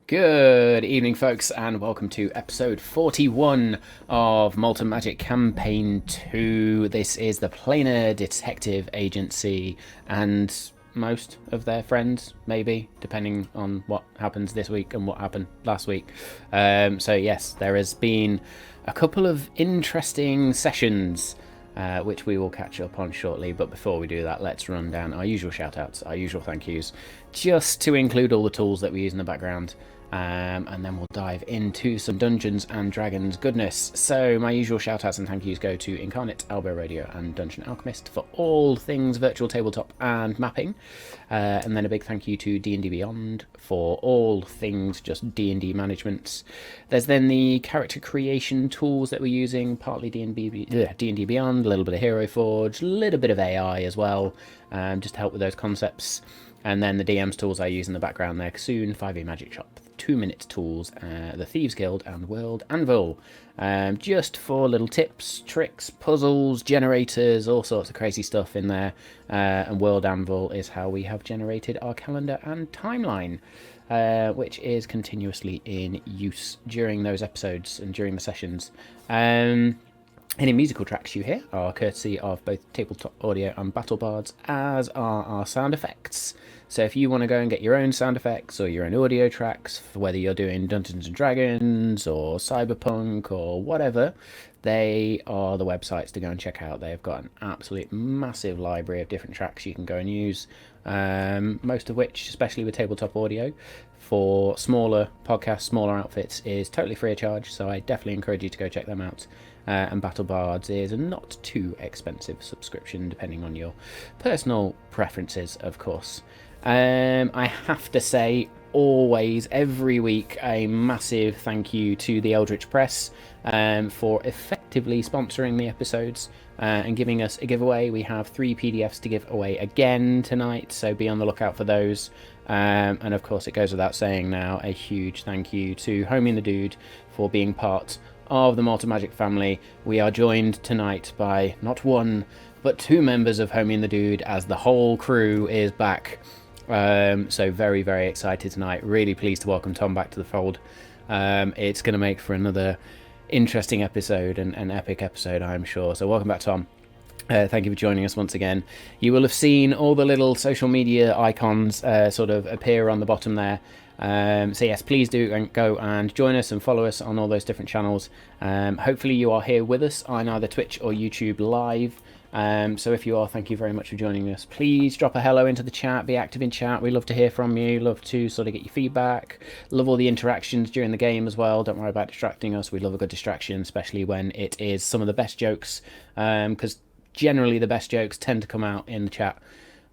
Good evening, folks, and welcome to episode 41 of Malt and Magic Campaign 2. This is the Planar Detective Agency and most of their friends, maybe, depending on what happens this week and what happened last week. So yes, there has been a couple of interesting sessions which we will catch up on shortly. But before we do that, let's run down our usual shout-outs, our usual thank yous, just to include all the tools that we use in the background. And then we'll dive into some Dungeons and Dragons goodness. So my usual shout-outs and thank yous go to Incarnate, Albo Radio and Dungeon Alchemist for all things virtual tabletop and mapping. And then a big thank you to D&D Beyond for all things just D&D management. There's then the character creation tools that we're using, partly D&D Beyond, a little bit of Hero Forge, a little bit of AI as well, just to help with those concepts. And then the DM's tools I use in the background there, soon 5e Magic Shop, 2-minute tools, the Thieves Guild and World Anvil, just for little tips, tricks, puzzles, generators, all sorts of crazy stuff in there. And World Anvil is how we have generated our calendar and timeline, which is continuously in use during those episodes and during the sessions. Any musical tracks you hear are courtesy of both Tabletop Audio and Battle Bards, as are our sound effects. So if you want to go and get your own sound effects or your own audio tracks, for whether you're doing Dungeons and Dragons or Cyberpunk or whatever, they are the websites to go and check out. They've got an absolute massive library of different tracks you can go and use, most of which, especially with Tabletop Audio, for smaller podcasts, smaller outfits, is totally free of charge. So I definitely encourage you to go check them out. And Battle Bards is a not too expensive subscription, depending on your personal preferences, of course. I have to say, always, every week, a massive thank you to the Eldritch Press for effectively sponsoring the episodes and giving us a giveaway. We have 3 PDFs to give away again tonight, so be on the lookout for those. And of course, it goes without saying now, a huge thank you to Homie and the Dude for being part of the Malt and Magic family. We are joined tonight by not one, but 2 members of Homie and the Dude, as the whole crew is back. So very, very excited tonight. Really pleased to welcome Tom back to the fold. It's going to make for another interesting episode and an epic episode, I'm sure. So welcome back, Tom. Thank you for joining us once again. You will have seen all the little social media icons sort of appear on the bottom there. So yes, please do go and join us and follow us on all those different channels. Hopefully you are here with us on either Twitch or YouTube live. So if you are, thank you very much for joining us. Please drop a hello into the chat, be active in chat. We love to hear from you, love to sort of get your feedback, love all the interactions during the game as well. Don't worry about distracting us. We love a good distraction, especially when it is some of the best jokes, because generally the best jokes tend to come out in the chat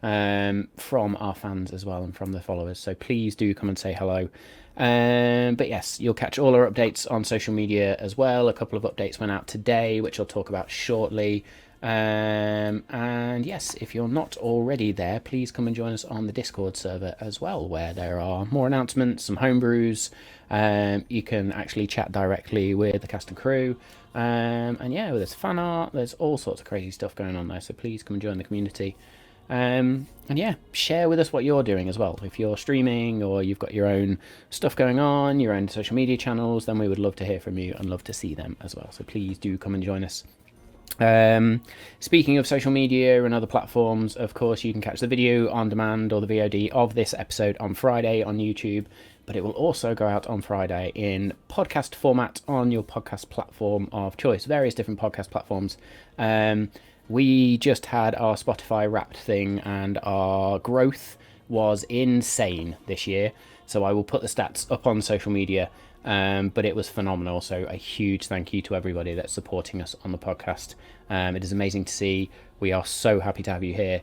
from our fans as well and from the followers. So please do come and say hello. But yes, you'll catch all our updates on social media as well. A couple of updates went out today, which I'll talk about shortly. And yes, if you're not already there, please come and join us on the Discord server as well, where there are more announcements, some homebrews. You can actually chat directly with the cast and crew. And yeah, there's fan art, there's all sorts of crazy stuff going on there. So please come and join the community. And yeah, share with us what you're doing as well. If you're streaming or you've got your own stuff going on, your own social media channels, then we would love to hear from you and love to see them as well. So please do come and join us. Speaking of social media and other platforms, of course, you can catch the video on demand or the VOD of this episode on Friday on YouTube, but it will also go out on Friday in podcast format on your podcast platform of choice, various different podcast platforms. We just had our Spotify Wrapped thing, and our growth was insane this year. So I will put the stats up on social media, but it was phenomenal. So a huge thank you to everybody that's supporting us on the podcast. It is amazing to see. We are so happy to have you here.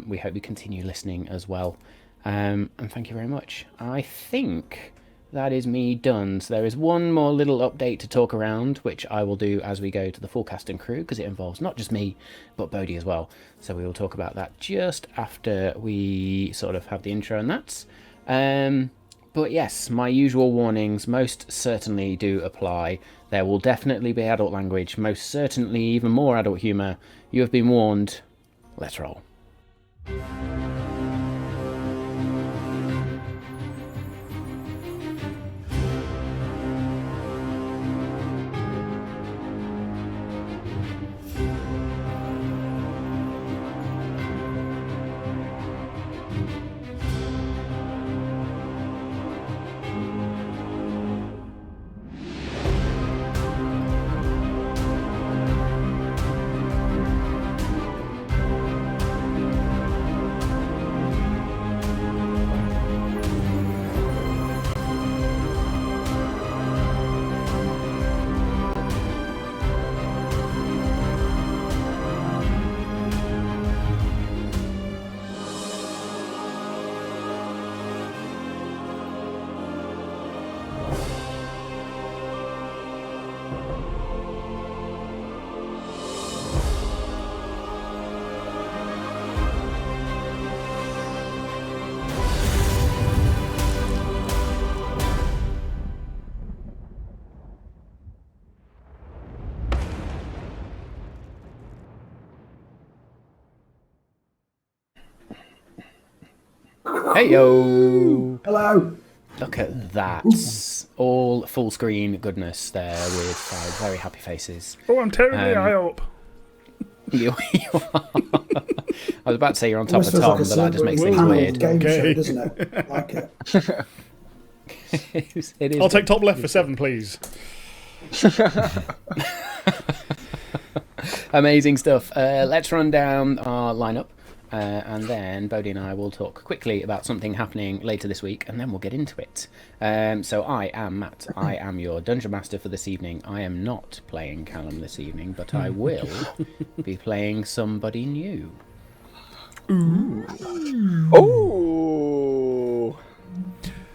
We hope you continue listening as well. And thank you very much. I think that is me done. So there is one more little update to talk around, which I will do as we go to the full cast and crew, because it involves not just me, but Bodhi as well. So we will talk about that just after we sort of have the intro and that. But yes, my usual warnings most certainly do apply. There will definitely be adult language, most certainly even more adult humour. You have been warned. Let's roll. Hey yo! Hello. Look at that. All full screen goodness there with 5 very happy faces. Oh, I'm terribly high up. You are. I was about to say you're on top Almost of feels Tom, like a but that just makes things panel weird. game Okay. show, doesn't it? Like it. It is. I'll take top left for 7, please. Amazing stuff. Let's run down our lineup. And then Bodhi and I will talk quickly about something happening later this week, and then we'll get into it. So I am Matt. I am your Dungeon Master for this evening. I am not playing Callum this evening, but I will be playing somebody new. Oh!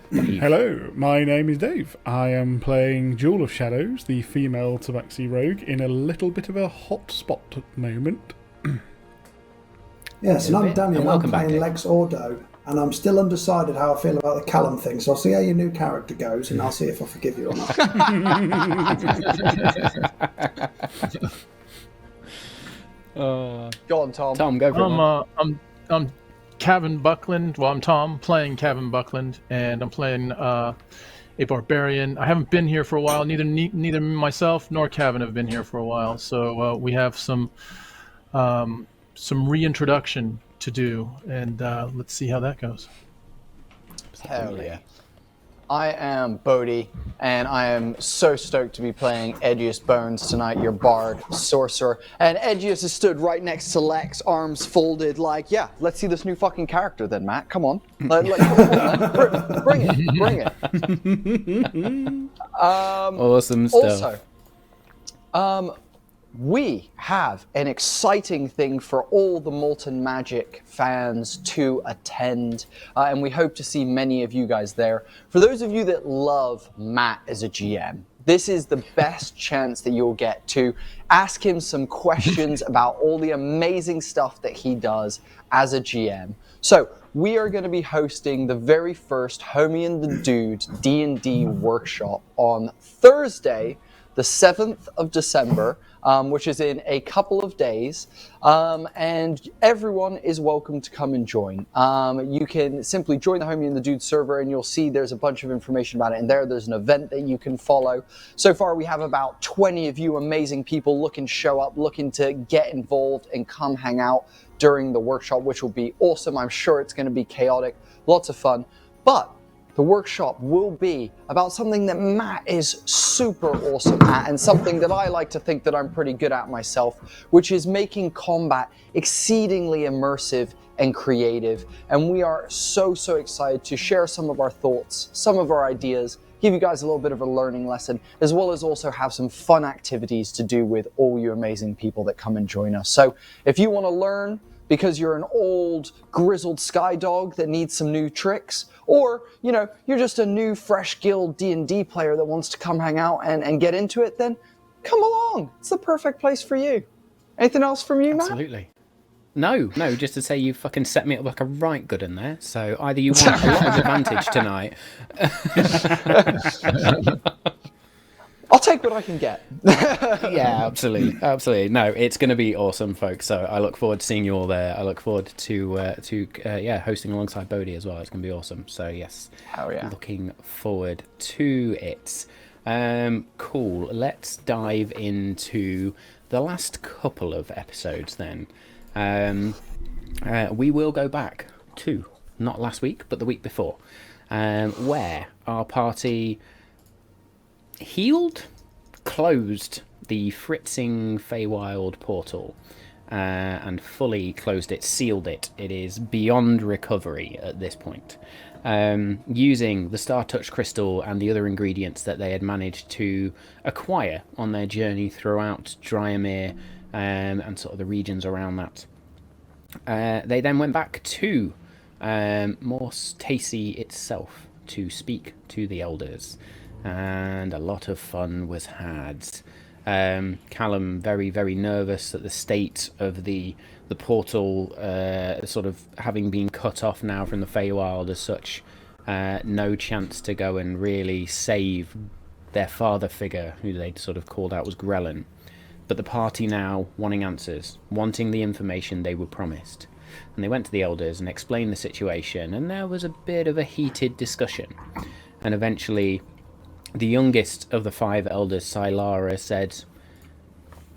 Hello, my name is Dave. I am playing Jewel of Shadows, the female Tabaxi rogue, in a little bit of a hot spot at the moment. Yes, and I'm Daniel. I'm welcome back, playing Dave. Lex Ordo, and I'm still undecided how I feel about the Callum thing. So I'll see how your new character goes, and I'll see if I forgive you or not. Go on, Tom. Tom, go for it. man. I'm Kavan Buckland. Well, I'm Tom playing Kavan Buckland, and I'm playing a barbarian. I haven't been here for a while. Neither myself nor Kavan have been here for a while, so we have some reintroduction to do, and let's see how that goes. Hell yeah. I am Bodhi, and I am so stoked to be playing Edgius Bones tonight, your bard, sorcerer. And Edgius has stood right next to Lex, arms folded, like, yeah, let's see this new fucking character then, Matt. Come on. Come on, man. Bring it. Awesome stuff. Also, we have an exciting thing for all the Molten Magic fans to attend, and we hope to see many of you guys there. For those of you that love Matt as a GM, this is the best chance that you'll get to ask him some questions about all the amazing stuff that he does as a GM. So we are going to be hosting the very first Homie and the Dude D&D workshop on Thursday, the 7th of December, which is in a couple of days, and everyone is welcome to come and join. You can simply join the Homie and the Dude server, and you'll see there's a bunch of information about it in there. There's an event that you can follow. So far, we have about 20 of you amazing people looking to show up, looking to get involved and come hang out during the workshop, which will be awesome. I'm sure it's going to be chaotic, lots of fun, but the workshop will be about something that Matt is super awesome at, and something that I like to think that I'm pretty good at myself, which is making combat exceedingly immersive and creative. And we are so excited to share some of our thoughts, some of our ideas, give you guys a little bit of a learning lesson, as well as also have some fun activities to do with all you amazing people that come and join us. So if you want to learn because you're an old grizzled sky dog that needs some new tricks, or you're just a new fresh guild D&D player that wants to come hang out and get into it, then come along. It's the perfect place for you. Anything else from you, Matt? Absolutely. No, just to say you fucking set me up like a right good in there. So either you want a lot of advantage tonight. I'll take what I can get. Yeah, absolutely. No, it's going to be awesome, folks. So I look forward to seeing you all there. I look forward to hosting alongside Bodhi as well. It's going to be awesome. So yes, Hell yeah. Looking forward to it. Cool. Let's dive into the last couple of episodes then. We will go back to not last week, but the week before, where our party closed the fritzing Feywild portal, and fully closed it, sealed it. It is beyond recovery at this point. Using the Star Touch crystal and the other ingredients that they had managed to acquire on their journey throughout Dryamere, and sort of the regions around that. They then went back to Morse Tacey itself to speak to the elders, and a lot of fun was had. Callum very, very nervous at the state of the portal, sort of having been cut off now from the Feywild as such. No chance to go and really save their father figure, who they'd sort of called out was Grellan. But the party now wanting answers, wanting the information they were promised. And they went to the elders and explained the situation, and there was a bit of a heated discussion. And eventually, the youngest of the 5 elders, Sylara, said,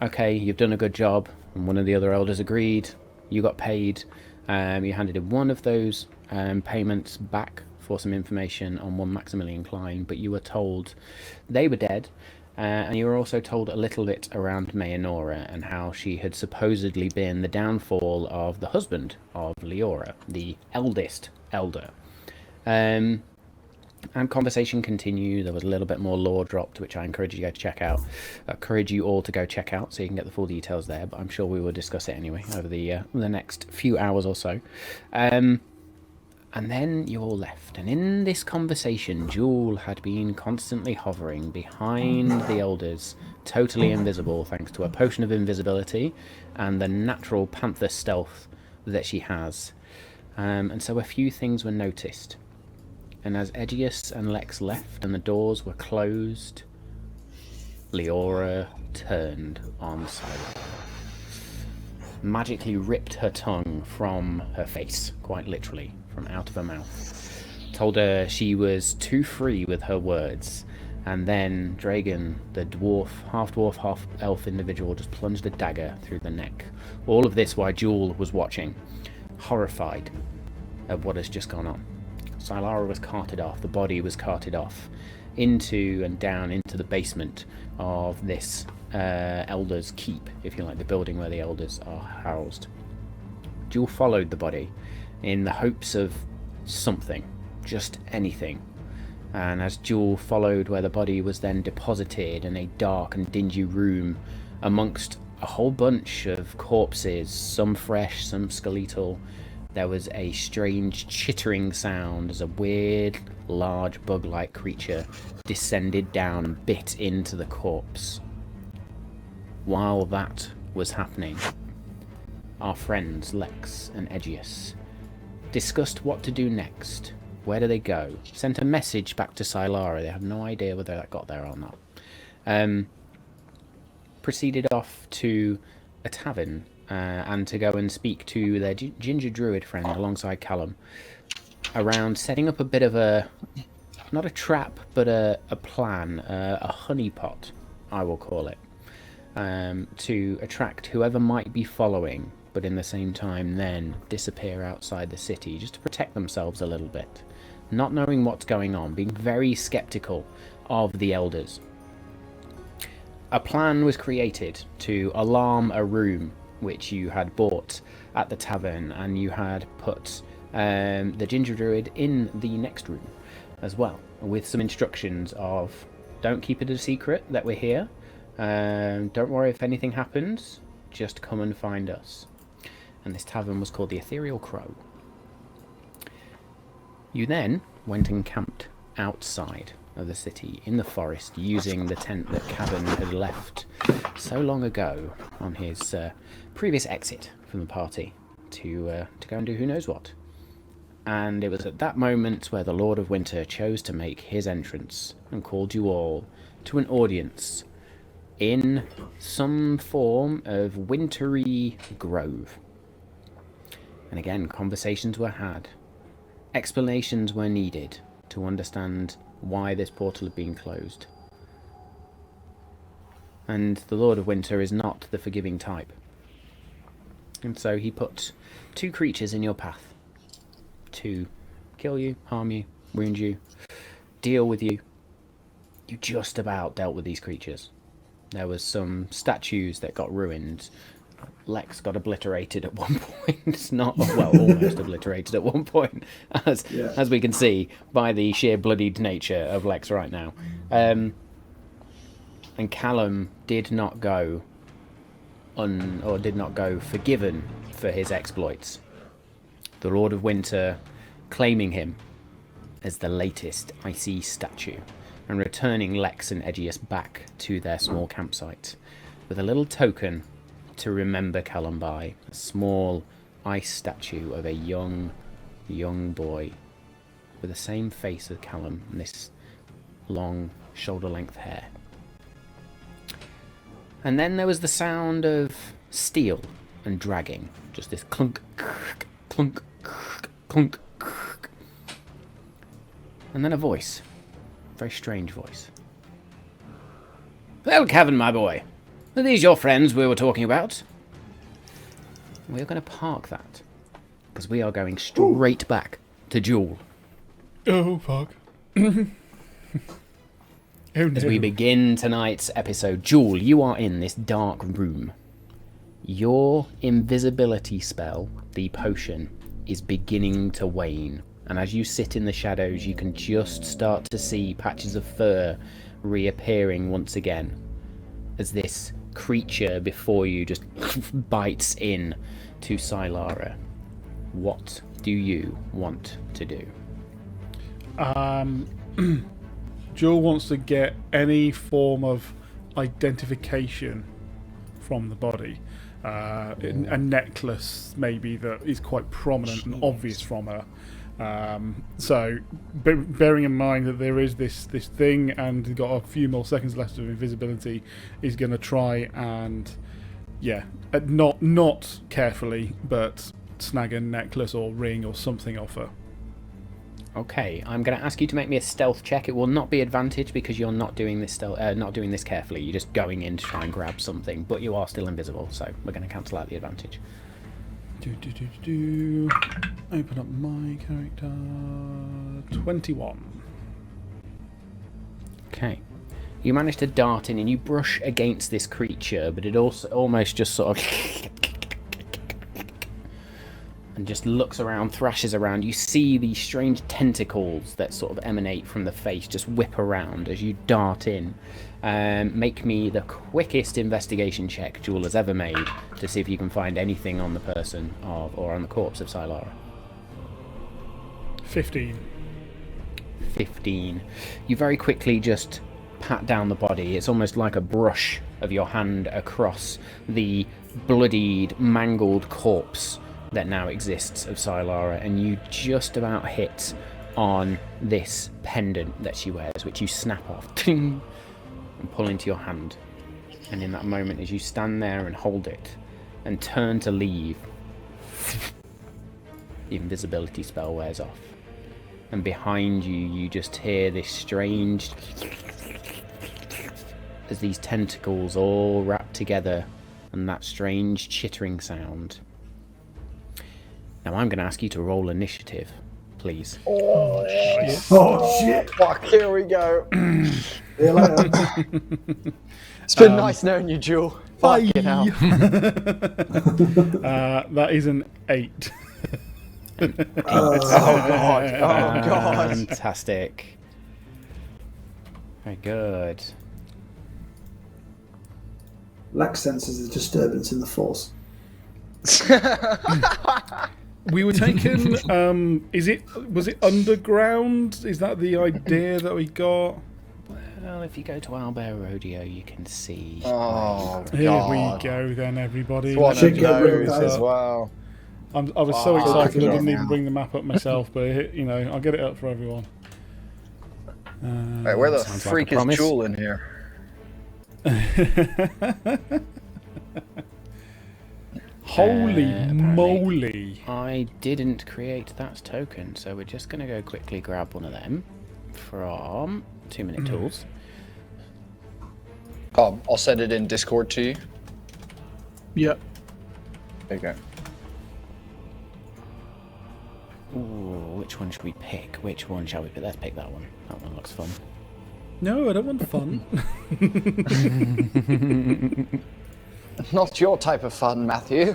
okay, you've done a good job. And one of the other elders agreed. You got paid. You handed in one of those payments back for some information on one Maximilian Klein, but you were told they were dead. And you were also told a little bit around Mayanora and how she had supposedly been the downfall of the husband of Leora, the eldest elder. And conversation continued. There was a little bit more lore dropped, which I encourage you to go to check out. I encourage you all to go check out so you can get the full details there, but I'm sure we will discuss it anyway over the next few hours or so. And then you all left, and in this conversation, Jewel had been constantly hovering behind the elders, totally invisible thanks to a potion of invisibility and the natural panther stealth that she has. And so a few things were noticed. And as Aegeus and Lex left and the doors were closed, Leora turned on Sylara. Magically ripped her tongue from her face, quite literally, from out of her mouth. Told her she was too free with her words. And then Dragon, the half-dwarf, half-elf individual, just plunged a dagger through the neck. All of this while Jewel was watching, horrified at what has just gone on. Sylara was carted off, the body was carted off, into and down into the basement of this Elders' Keep, if you like, the building where the Elders are housed. Jewel followed the body in the hopes of something, just anything. And as Jewel followed where the body was then deposited in a dark and dingy room amongst a whole bunch of corpses, some fresh, some skeletal, there was a strange chittering sound as a weird, large bug-like creature descended down and bit into the corpse. While that was happening, our friends Lex and Aegeus discussed what to do next. Where do they go? Sent a message back to Sylara. They have no idea whether that got there or not. Proceeded off to a tavern and to go and speak to their ginger druid friend alongside Callum around setting up a bit of a, not a trap, but a plan, a honeypot, I will call it, to attract whoever might be following, but in the same time then disappear outside the city just to protect themselves a little bit. Not knowing what's going on, being very skeptical of the elders. A plan was created to alarm a room which you had bought at the tavern, and you had put the ginger druid in the next room as well, with some instructions of don't keep it a secret that we're here, don't worry if anything happens, just come and find us. And this tavern was called the Ethereal Crow. You then went and camped outside of the city in the forest, using the tent that Kavan had left so long ago on his previous exit from the party to go and do who knows what. And it was at that moment where the Lord of Winter chose to make his entrance and called you all to an audience in some form of wintry grove. And again, conversations were had. Explanations were needed to understand why this portal had been closed. And the Lord of Winter is not the forgiving type. And so he put 2 creatures in your path to kill you, harm you, wound you, deal with you. You just about dealt with these creatures. There was some statues that got ruined. Lex got obliterated at one point. Almost obliterated at one point, as we can see by the sheer bloodied nature of Lex right now. And Callum did not go forgiven for his exploits. The Lord of Winter claiming him as the latest icy statue and returning Lex and Aegeus back to their small campsite with a little token to remember Callum by, a small ice statue of a young boy with the same face as Callum and this long shoulder-length hair. And then there was the sound of steel and dragging. Just this clunk, clunk, clunk. And then a voice. A very strange voice. Well, Kavan, my boy. Are these your friends we were talking about? We're going to park that. Because we are going straight back to Jewel. Oh, fuck. Oh, no. As we begin tonight's episode, Jewel, you are in this dark room. Your invisibility spell, the potion, is beginning to wane. And as you sit in the shadows, you can just start to see patches of fur reappearing once again. As this creature before you just bites in to Sylara. What do you want to do? Joel wants to get any form of identification from the body. A necklace, maybe, that is quite prominent and obvious from her. So, bearing in mind that there is this thing and got a few more seconds left of invisibility, is going to try and, not carefully, but snag a necklace or ring or something off her. Okay, I'm going to ask you to make me a stealth check. It will not be advantage because you're not doing this carefully. You're just going in to try and grab something, but you are still invisible, so we're going to cancel out the advantage. Open up my character. 21. Okay. You manage to dart in and you brush against this creature, but it also almost just sort of and just looks around, thrashes around. You see these strange tentacles that sort of emanate from the face just whip around as you dart in. Make me the quickest investigation check Jewel has ever made to see if you can find anything on the person or on the corpse of Sylara. 15. 15. You very quickly just pat down the body. It's almost like a brush of your hand across the bloodied, mangled corpse that now exists of Sylara, and you just about hit on this pendant that she wears, which you snap off ting, and pull into your hand. And in that moment, as you stand there and hold it and turn to leave, the invisibility spell wears off. And behind you, you just hear this strange, as these tentacles all wrap together, and that strange chittering sound. Now I'm going to ask you to roll initiative, please. Oh, shit. Oh, shit. Fuck, here we go. See you later. It's been nice knowing you, Jewel. Fucking hell. That is an 8. Oh, God. Oh, God. Fantastic. Very good. Lex senses a disturbance in the force. We were taken. Was it underground? Is that the idea that we got? Well, if you go to Owlbear Rodeo, you can see. Oh, God. Here we go, then, everybody. What Should a get rid of nose that. as well. I was so excited I didn't even now. bring the map up myself, but I'll get it up for everyone. Wait, where the Sounds like freak a is promise. Jewel in here? Holy apparently. moly! I didn't create that token, so we're just going to go quickly grab one of them from 2-minute tools. I'll send it in Discord to you. Yep. There you go. Ooh, which one should we pick? Which one shall we pick? Let's pick that one. That one looks fun. No, I don't want fun. Not your type of fun, Matthew.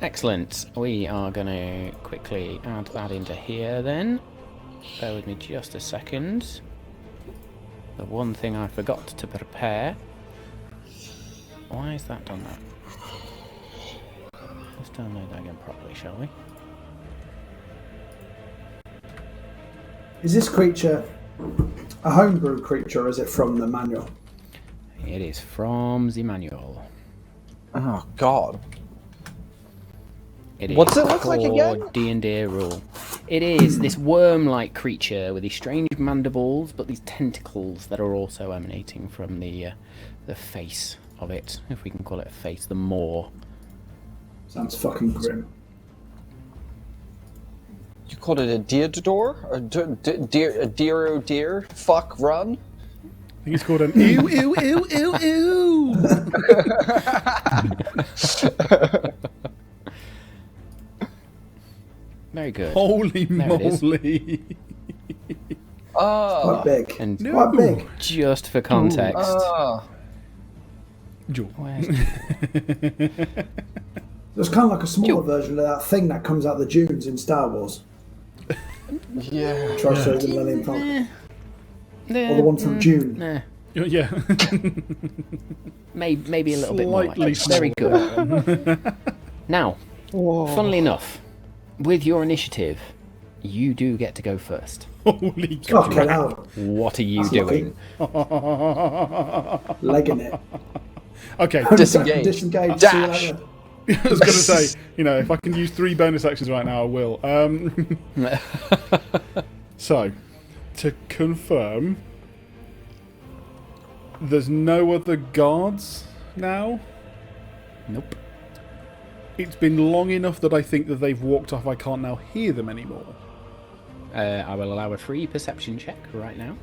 Excellent. We are going to quickly add that into here then. Bear with me just a second. The one thing I forgot to prepare. Why has that done that? Let's download that again properly, shall we? Is this creature a homebrew creature, or is it from the manual? It is from the manual. Oh, God. It is What's it look like again? D&D rule. It is this worm-like creature with these strange mandibles, but these tentacles that are also emanating from the face of it, if we can call it a face, the maw. Sounds fucking grim. You called it a deer-door? A deer? Fuck, run? I think it's called an ew, ew, ew, ew, ew. Very good. Holy There it is. moly. Quite big. And Quite big. just for context, Joel. where's It's kind of like a smaller version of that thing that comes out of the dunes in Star Wars. Yeah. Try to show the Millennium Falcon. Nah, Or the one from Dune. nah. Yeah. Maybe a little bit more. Slightly Very good. Now, funnily enough, with your initiative, you do get to go first. Holy God. Fucking hell. What are you That's doing? Legging it. Okay. Disengage. Disengage. Dash. See you later. I was going to say, if I can use 3 bonus actions right now, I will. So, to confirm, there's no other guards now? Nope. It's been long enough that I think that they've walked off. I can't now hear them anymore. I will allow a free perception check right now.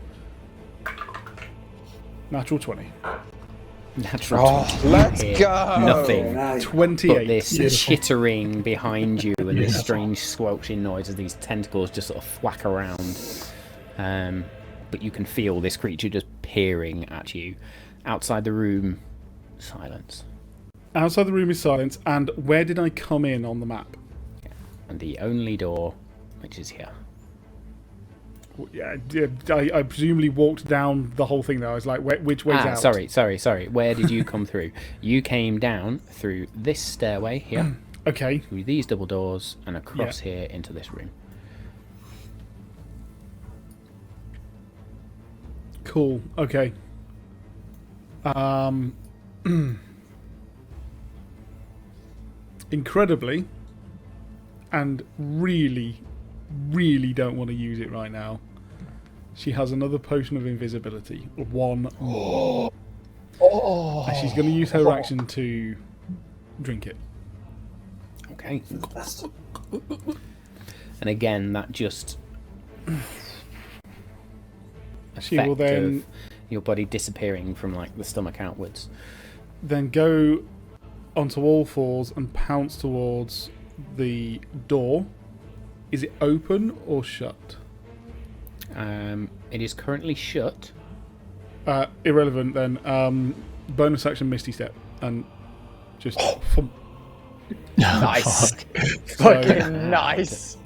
Natural 20. Natural 20. Let's Hear go. Nothing. Nice. 28. But this chittering behind you and this strange squelching noise as these tentacles just sort of thwack around. But you can feel this creature just peering at you. Outside the room, silence. Outside the room is silence, and where did I come in on the map? And the only door, which is here. Yeah, I presumably walked down the whole thing, though. I was like, which way's out? Sorry. Where did you come through? You came down through this stairway here, Okay. through these double doors, and across here into this room. Cool. Okay. Incredibly, and really don't want to use it right now. She has another potion of invisibility. 1 more. And she's going to use her action to drink it. Okay. That's And again, that just She will effect then of your body disappearing from like the stomach outwards. then go onto all fours and pounce towards the door. Is it open or shut? It is currently shut. Irrelevant then. Bonus action Misty Step and just Nice. Fucking nice.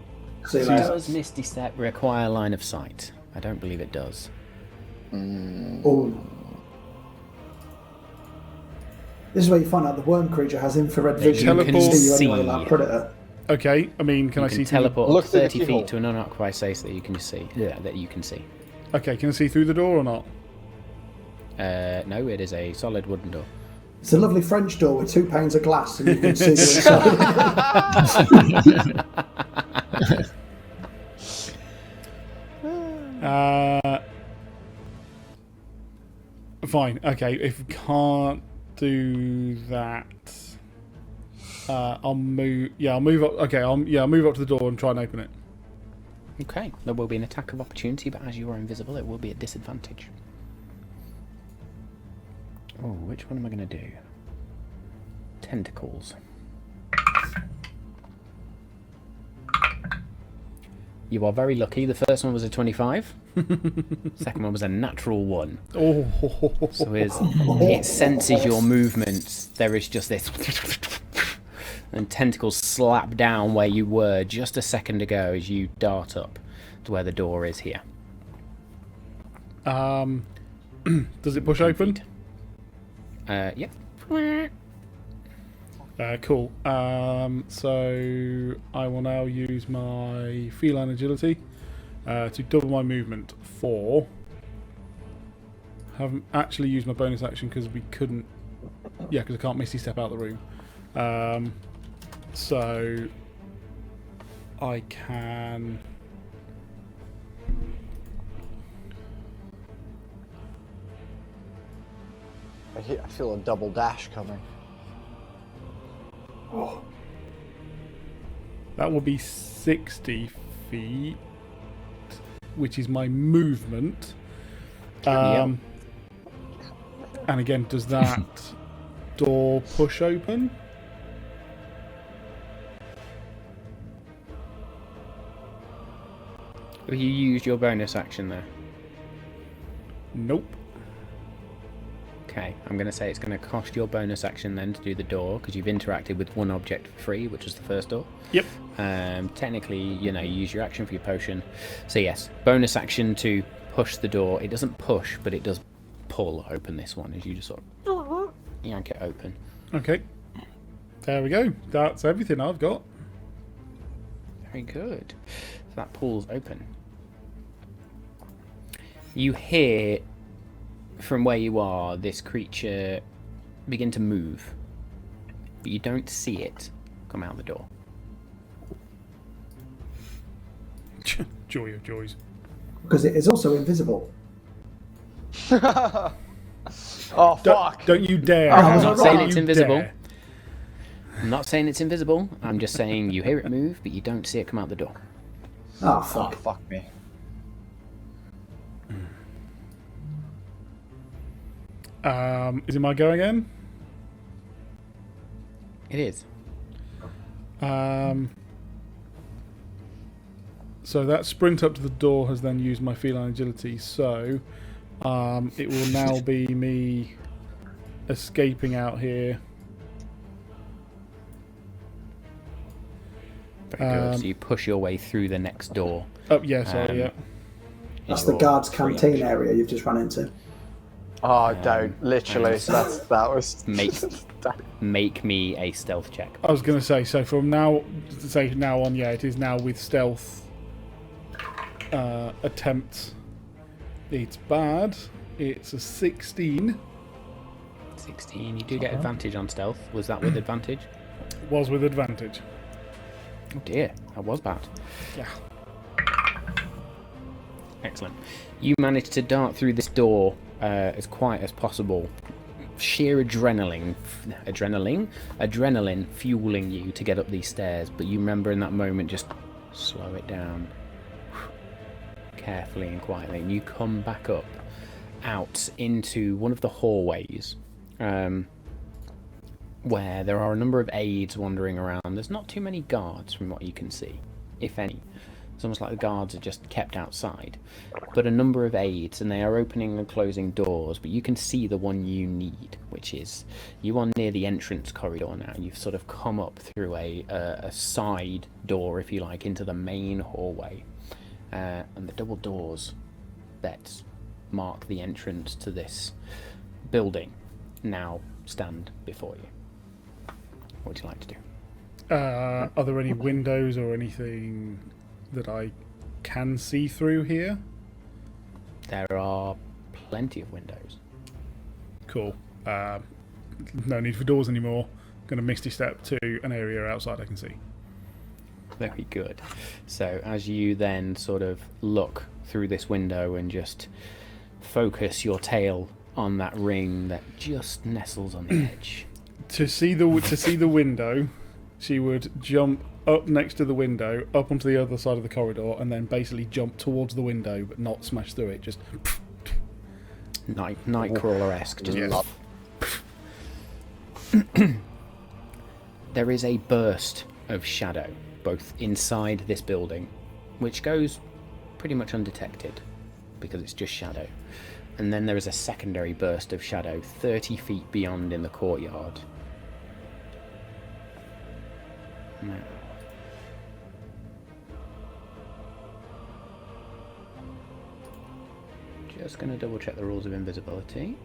See you later. Does Misty Step require line of sight? I don't believe it does. Oh. This is where you find out the worm creature has infrared vision. You It can see you anyway, see. like Predator. Okay, I mean, can I You see can through teleport Look through the 30 keyhole. feet to an unoccupied space that you can see. Yeah, that you can see. Okay, can I see through the door or not? No, it is a solid wooden door. It's a lovely French door with 2 panes of glass and you can see the inside. Fine. Okay, if we can't do that, I'll move. Yeah, I'll move up. Okay, I'll move up to the door and try and open it. Okay, there will be an attack of opportunity, but as you are invisible, it will be a disadvantage. Oh, which one am I going to do? Tentacles. You are very lucky. The first one was a 25. Second one was a natural 1. Oh, So it senses your movements. There is just this... and tentacles slap down where you were just a second ago as you dart up to where the door is here. does it push open? Yep. Cool. So I will now use my feline agility to double my movement. 4. Haven't actually used my bonus action because we couldn't. Yeah, because I can't Misty Step out of the room. So I can. I feel a double dash coming. Oh, That will be 60 feet, which is my movement. And again, does that door push open? Have you used your bonus action there? Nope. Okay, I'm going to say it's going to cost your bonus action then to do the door, because you've interacted with one object for free, which was the first door. Yep. Technically, you use your action for your potion. So yes, bonus action to push the door. It doesn't push, but it does pull open this one as you just sort of yank it open. Okay. There we go. That's everything I've got. Very good. So that pulls open. You hear from where you are this creature begin to move, but you don't see it come out the door. Joy of joys. because it is also invisible. Oh, fuck. Don't you dare. I'm was not I saying wrong? it's You invisible. dare. I'm not saying it's invisible. I'm just saying you hear it move, but you don't see it come out the door. Oh, Oh, fuck. fuck me. Is it my go again? It is. So that sprint up to the door has then used my feline agility, so it will now be me escaping out here. Very good. So you push your way through the next door. Oh, yeah, sorry, yeah. That's the guard's canteen area you've just run into. Oh, don't. Literally, that was... Make me a stealth check. I was going to say, so from now on, yeah, it is now with stealth attempt. It's bad. It's a 16. 16. You do get advantage on stealth. Was that with advantage? Was with advantage. Oh dear, that was bad. Yeah. Excellent. You managed to dart through this door as quiet as possible. Sheer adrenaline fueling you to get up these stairs, but you remember in that moment just slow it down carefully and quietly, and you come back up out into one of the hallways where there are a number of aides wandering around. There's not too many guards from what you can see, if any. It's almost like the guards are just kept outside. But a number of aides, and they are opening and closing doors, but you can see the one you need, which is, you are near the entrance corridor now. You've sort of come up through a side door, if you like, into the main hallway. And the double doors that mark the entrance to this building now stand before you. What would you like to do? Are there any windows or anything that I can see through here? There are plenty of windows. Cool. No need for doors anymore. Going to misty step to an area outside I can see. Very good. So as you then sort of look through this window and just focus your tail on that ring that just nestles on the edge. To see the window, she would jump up next to the window, up onto the other side of the corridor, and then basically jump towards the window, but not smash through it. Just Nightcrawler-esque. Just Yes. There is a burst of shadow, both inside this building, which goes pretty much undetected because it's just shadow. And then there is a secondary burst of shadow 30 feet beyond in the courtyard. Now, just going to double check the rules of invisibility.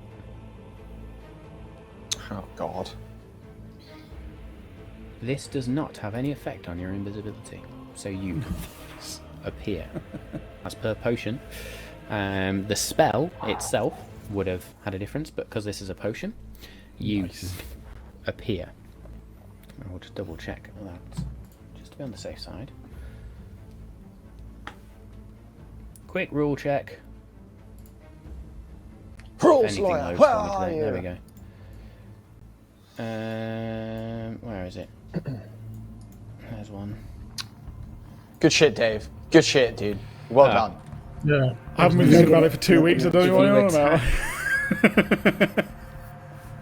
Oh, God. This does not have any effect on your invisibility, so you appear as per potion. The spell itself would have had a difference, but because this is a potion, you appear. I'll just double check that, just to be on the safe side. quick rule check. Rules Anything lawyer, loads where for me are today. you? There we go. Where is it? There's one. Good shit, Dave. Good shit, dude. Well done. Yeah. I haven't been thinking about it for 2 weeks. I don't know what If you're you on about.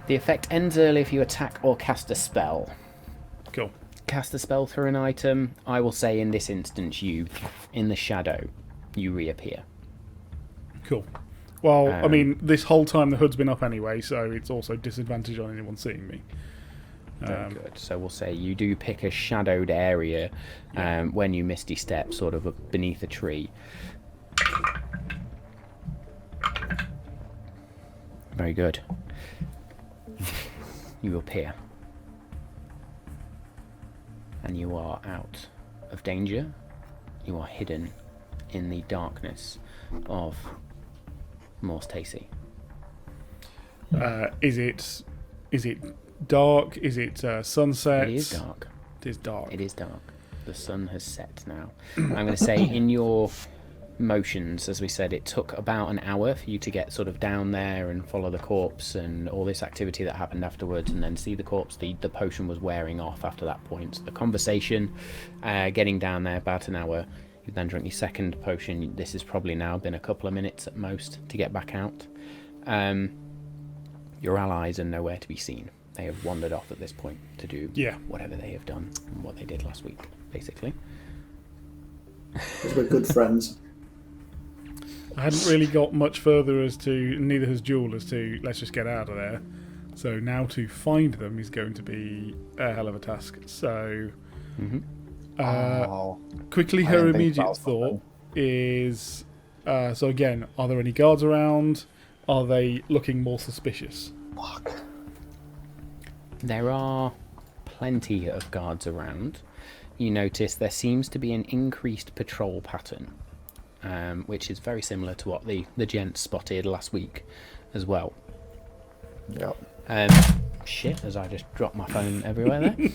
The effect ends early if you attack or cast a spell. Cool. Cast a spell through an item. I will say in this instance, you, in the shadow, you reappear. Cool. Well, I mean, this whole time the hood's been up anyway, so it's also disadvantage on anyone seeing me. Very good. So we'll say you do pick a shadowed area when you misty step, sort of beneath a tree. Very good. You appear. And you are out of danger. You are hidden in the darkness of Morse Tacy. Is it dark? Is it sunset? It is dark. It is dark. It is dark. The sun has set now. I'm going to say in your motions, as we said, it took about an hour for you to get sort of down there and follow the corpse and all this activity that happened afterwards, and then see the corpse. The potion was wearing off after that point. So the conversation, getting down there, about an hour. You've then drunk your second potion. This has probably now been a couple of minutes at most to get back out. Your allies are nowhere to be seen. They have wandered off at this point to do whatever they have done and what they did last week, basically. Because we're good friends. I hadn't really got much further as to, neither has Jewel, as to let's just get out of there. So now to find them is going to be a hell of a task. So, quickly, her immediate thought is, so again, are there any guards around? Are they looking more suspicious? Fuck. There are plenty of guards around. You notice there seems to be an increased patrol pattern, which is very similar to what the gent spotted last week as well. Yep. Shit, as I just dropped my phone everywhere there.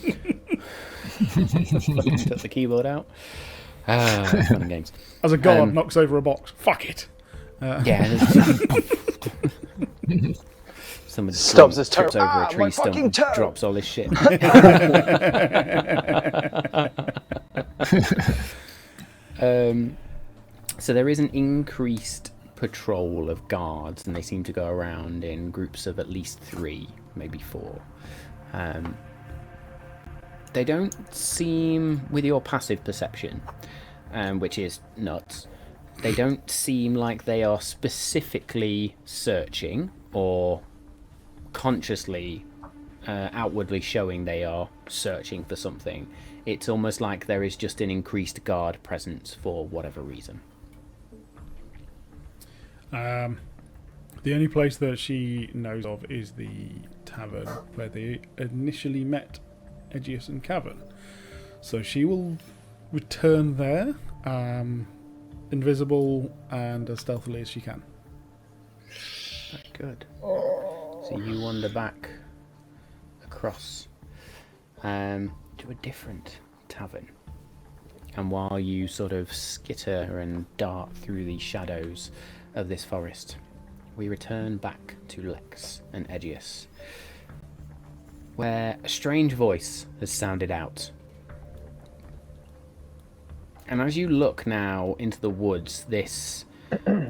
Took the keyboard out. Fun and games. As a guard knocks over a box, fuck it. Yeah. Someone Stubs his toe. trips over a tree my stump fucking and toe. drops all his shit. So there is an increased patrol of guards, and they seem to go around in groups of at least 3, maybe 4. They don't seem, with your passive perception, which is nuts, they don't seem like they are specifically searching or consciously outwardly showing they are searching for something. It's almost like there is just an increased guard presence for whatever reason. The only place that she knows of is the tavern where they initially met Aegeus and Kavan. So she will return there, invisible and as stealthily as she can. Very good. So you wander back across to a different tavern. And while you sort of skitter and dart through the shadows of this forest, we return back to Lex and Aegeus, where a strange voice has sounded out. And as you look now into the woods, this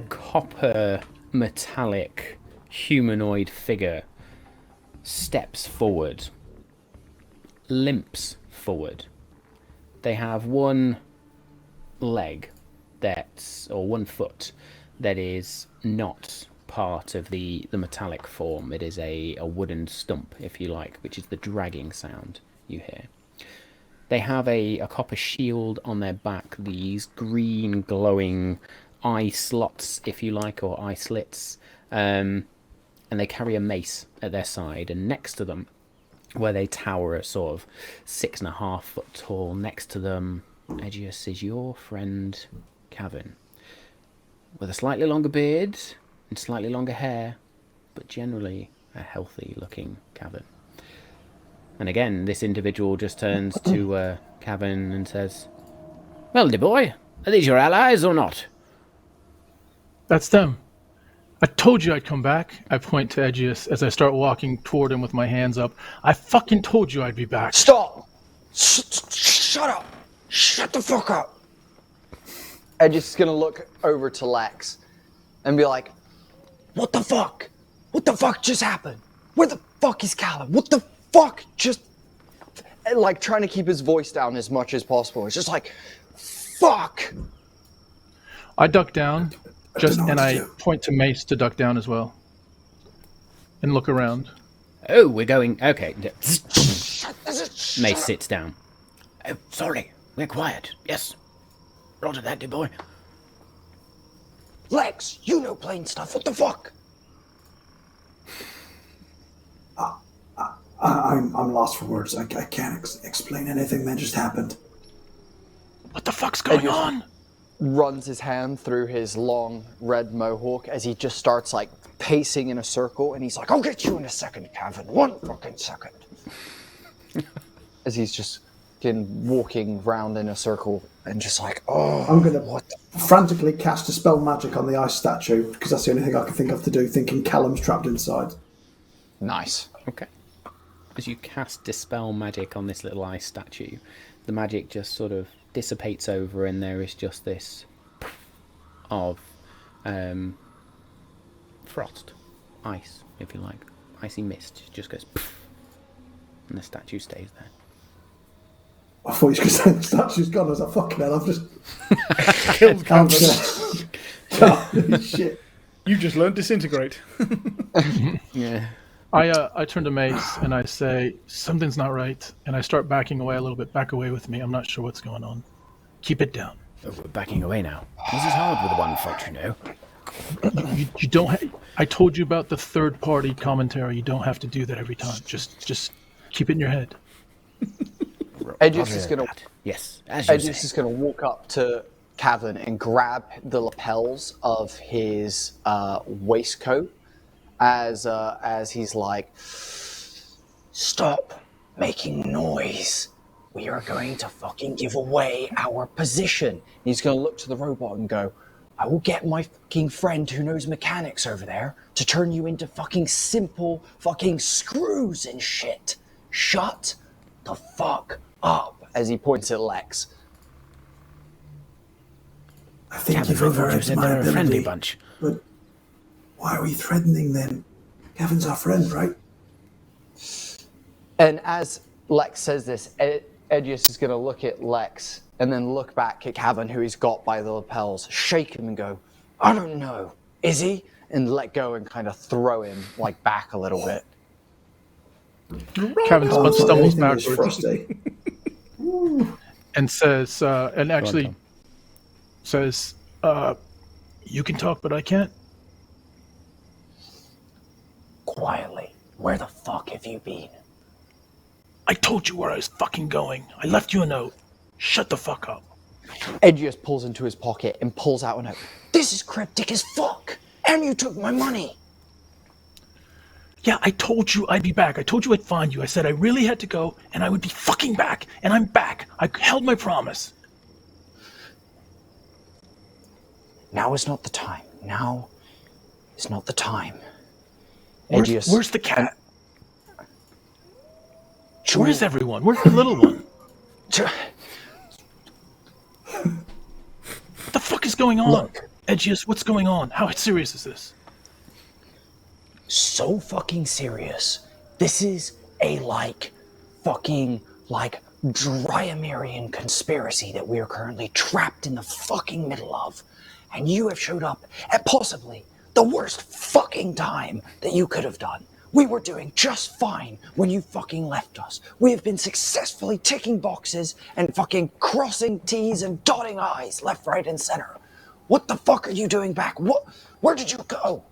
copper metallic humanoid figure steps forward, limps forward. They have one leg or one foot that is not part of the metallic form. It is a wooden stump, if you like, which is the dragging sound you hear. They have a copper shield on their back, these green glowing eye slots, if you like, or eye slits, and they carry a mace at their side, and next to them, where they tower a sort of 6.5 foot tall, next to them, Aegeus, is your friend Kavan, with a slightly longer beard and slightly longer hair, but generally a healthy looking Kavan. And again, this individual just turns to Kavan and says, "Well, dear boy, are these your allies or not?" That's them. I told you I'd come back. I point to Edgius as I start walking toward him with my hands up. I fucking told you I'd be back. Stop! Shut up! Shut the fuck up! Edgius is gonna look over to Lex and be like, what the fuck? What the fuck just happened? Where the fuck is Callum? What the fuck just... Like, trying to keep his voice down as much as possible. It's just like, fuck! I duck down, and I point to Mace to duck down as well. And look around. Oh, we're going... Okay. Mace sits down. Oh, sorry. We're quiet. Yes. Roger that, dear boy. Lex, you know plain stuff. What the fuck? I'm lost for words. I can't explain anything that just happened. What the fuck's going on? Runs his hand through his long red mohawk as he just starts like pacing in a circle, and he's like, I'll get you in a second, Kavan. 1 fucking second. As he's just walking round in a circle and just like, I'm going to frantically cast a spell magic on the ice statue because that's the only thing I can think of to do, thinking Callum's trapped inside. Nice. Okay. As you cast Dispel Magic on this little ice statue, the magic just sort of dissipates over, and there is just this of frost, ice, if you like, icy mist. It just goes, and the statue stays there. I thought you were going to say the statue's gone. I was like, fucking hell, I've just Killed Kavan. Holy shit. You just learned disintegrate. Yeah. I turn to Mace and I say, something's not right. And I start backing away a little bit. Back away with me. I'm not sure what's going on. Keep it down. Oh, we're backing away now. This is hard with one foot, you know. You don't. I told you about the third-party commentary. You don't have to do that every time. Just keep it in your head. Edgius is gonna. Yes. As you Edgius is gonna walk up to Kavan and grab the lapels of his waistcoat as he's like, stop making noise. We are going to fucking give away our position. He's going to look to the robot and go, I will get my fucking friend who knows mechanics over there to turn you into fucking simple fucking screws and shit. Shut the fuck up, as he points at Lex. I think Kavan, you've I thought you overrated said my they're a friendly ability. bunch. But why are we threatening them? Kavan's our friend, right? And as Lex says this, Edgius is going to look at Lex and then look back at Kavan, who he's got by the lapels, shake him and go, I don't know, is he? And let go and kind of throw him like back a little bit. Kevin stumbles Anything is backwards frosty. and says, and actually Tom. says, you can talk, but I can't. Quietly, where the fuck have you been? I told you where I was fucking going. I left you a note. Shut the fuck up. Edgius pulls into his pocket and pulls out a note. This is cryptic as fuck, and you took my money. Yeah, I told you I'd be back. I told you I'd find you. I said I really had to go, and I would be fucking back. And I'm back. I held my promise. Now is not the time. Now is not the time. Where's the cat? Where's everyone? Where's the little one? What the fuck is going on? Look. Edgius, what's going on? How serious is this? So fucking serious. This is a fucking Dryamerian conspiracy that we are currently trapped in the fucking middle of. And you have showed up at possibly the worst fucking time that you could have done. We were doing just fine when you fucking left us. We have been successfully ticking boxes and fucking crossing T's and dotting I's left, right, and center. What the fuck are you doing back? Where did you go?